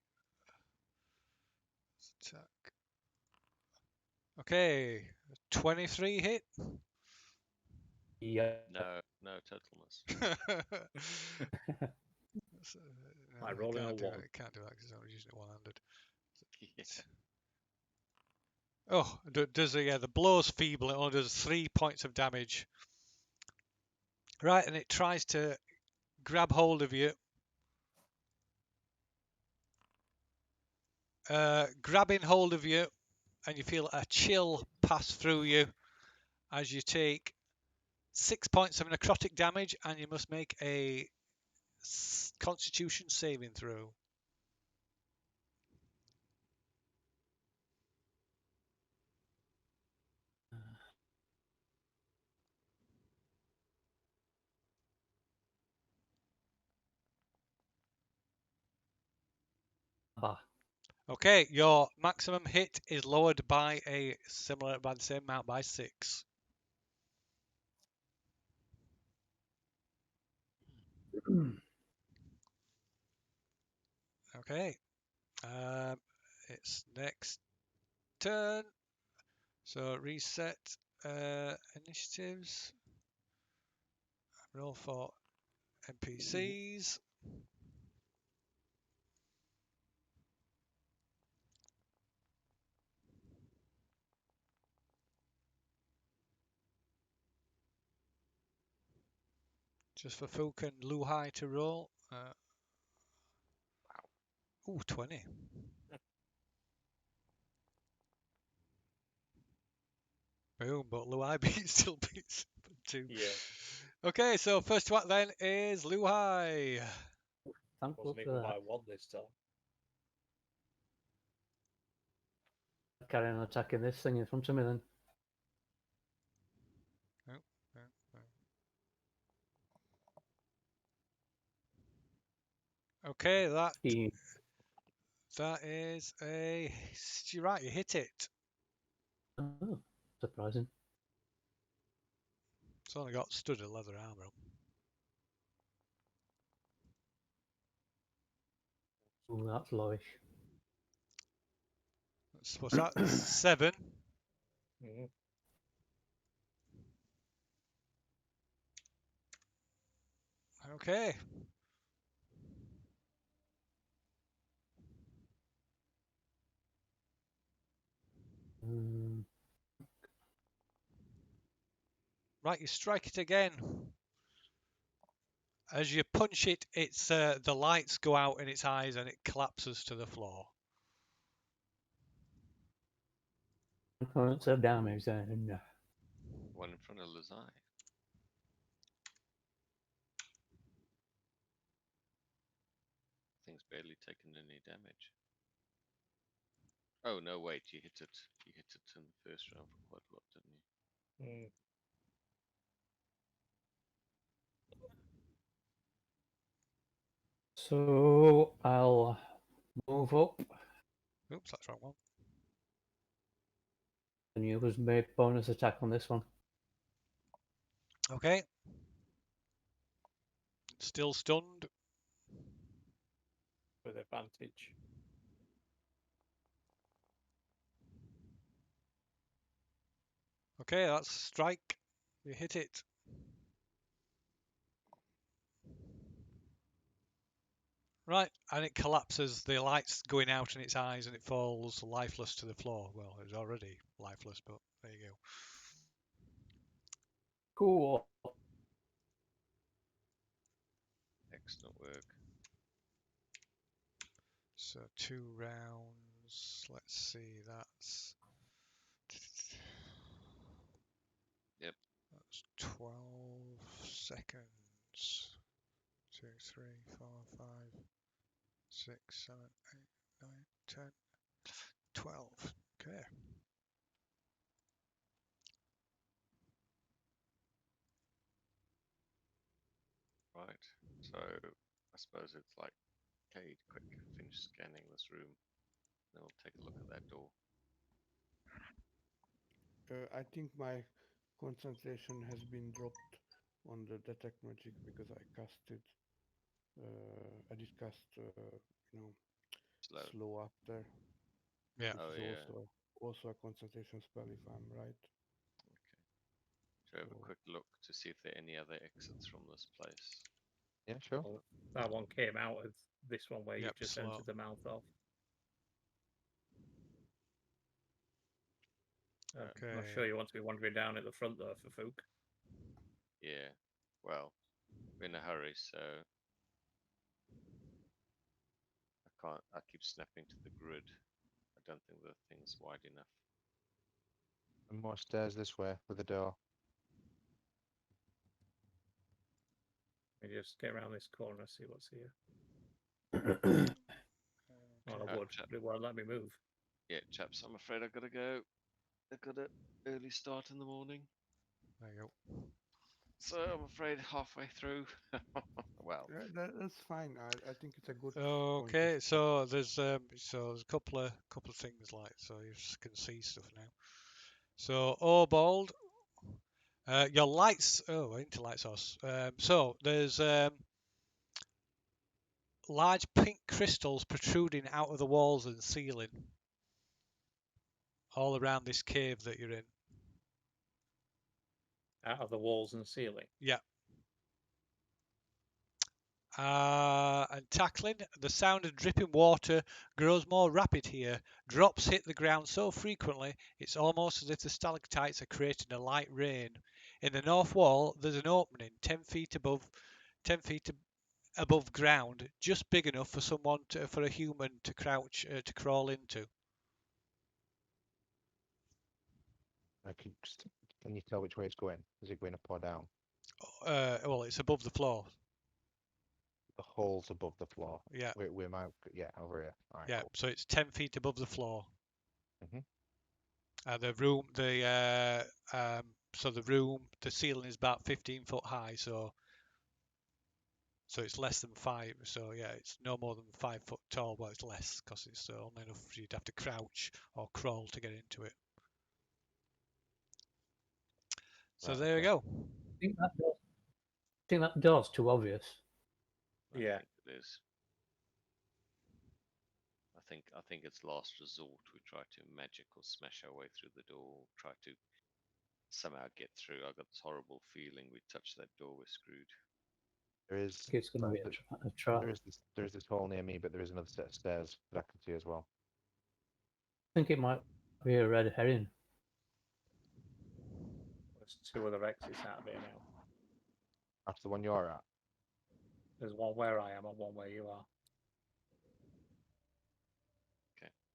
Attack. Okay, 23 hit. Yeah. No, total miss. No, I it roll in a can't do it. 1. It can't do that because I'm using it one-handed. Yeah. Oh, does the blow's feeble. It only does 3 points of damage. Right, and it tries to grab hold of you. Grabbing hold of you, and you feel a chill pass through you as you take 6 points of necrotic damage, and you must make a Constitution saving throw. Bah. Okay, your maximum hit is lowered by the same amount by 6. Okay, it's next turn. So reset initiatives. Roll for NPCs. Just for Fook and Lu Hai to roll. Ooh, 20. Boom, but Lu Hai still beats 2. Yeah. Okay, so first to act then is Lu Hai. Thankful Wasn't for even that. by 1 this time. Carry on attacking this thing in front of me then. Okay, that 15. is a. You're right, you hit it. Oh, surprising. It's only got studded leather armor on. Ooh, that's lowish. What's that? 7. Mhm. Okay. Mm, Right, you strike it again. As you punch it, it's the lights go out in its eyes and it collapses to the floor. points of damage then. One in front of Lazai. Thing's barely taken any damage. Oh no, wait, you hit it. You hit it in the first round for quite a lot, didn't you? Mm. So I'll move up Oops, that's the wrong one. and use my bonus attack on this one. Okay. Still stunned. With advantage. Okay, that's strike. You hit it. Right, and it collapses, the light's going out in its eyes and it falls lifeless to the floor. Well, it was already lifeless, but there you go. Cool. Excellent work. So 2 rounds. Let's see, that's... Yep. That's 12 seconds. 2, 3, 4, 5, 6, 7, 8, 9, 10, 12. Okay. Right. So I suppose it's like, okay, quick, finish scanning this room. Then we'll take a look at that door. I think my concentration has been dropped on the detect magic because I casted. I did cast, you know, Slow. slow after, Yeah. which Oh, is yeah. also a concentration spell if I'm right. Should we have a So- quick look to see if there are any other exits from this place? Yeah, sure. Well, that one came out of this one where Yep, you've just slow. entered the mouth of. I'm not sure Okay. you want to be wandering down at the front though for Fook. Yeah. Well, we're in a hurry, so I can't. I keep snapping to the grid. I don't think the thing's wide enough. And more stairs this way with the door. Maybe just get around this corner, see what's here. Well, I Oh, would, but it won't let me move. Yeah, chaps, I'm afraid I've got to go. I've got an early start in the morning. There you go. So I'm afraid halfway through. Well, That's fine. I think it's a good. point to Okay, stop. so there's a couple of things like so you can see stuff now. So Obold, your lights. Oh, into light source. So there's large pink crystals protruding out of the walls and ceiling, all around this cave that you're in. Out of the walls and ceiling. Yeah. And tackling, the sound of dripping water grows more rapid here. Drops hit the ground so frequently, it's almost as if the stalactites are creating a light rain. In the north wall, there's an opening 10 feet above ground, just big enough for for a human to to crawl into. Can you tell which way it's going? Is it going up or down? Well, it's above the floor. The hole's above the floor. Yeah, We might. Yeah, over here. All right. yeah. Cool. So it's 10 feet above the floor. Mhm. The room, the ceiling is about 15 foot high, so it's less than 5. So yeah, it's no more than 5 foot tall. Well, it's less because it's only enough you'd have to crouch or crawl to get into it. So Right, there we okay. go. I think that door's too obvious. Yeah. I think it is. I think it's last resort. We try to magic or smash our way through the door. Try to somehow get through. I got this horrible feeling we touch that door, we're screwed. There is. I think it's going to be a trap. There is this hole near me, but there is another set of stairs that I can see as well. I think it might be a red herring. There's 2 other exits out of here now. After the one you're at. There's one where I am and one where you are.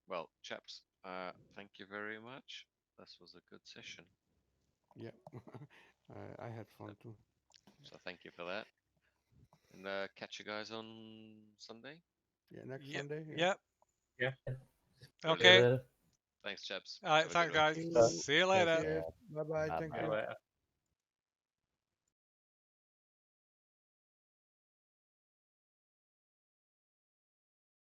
Well, chaps, thank you very much. This was a good session. Yeah, I had fun too. So thank you for that. And catch you guys on Sunday. Yeah, next Yep, Sunday. Yep. Yeah. Okay. Uh, Thanks, chaps. All right. Have a Thanks, good one. guys. Cheers. See you later. Cheers. Bye bye. Bye Thank bye. See you you. later.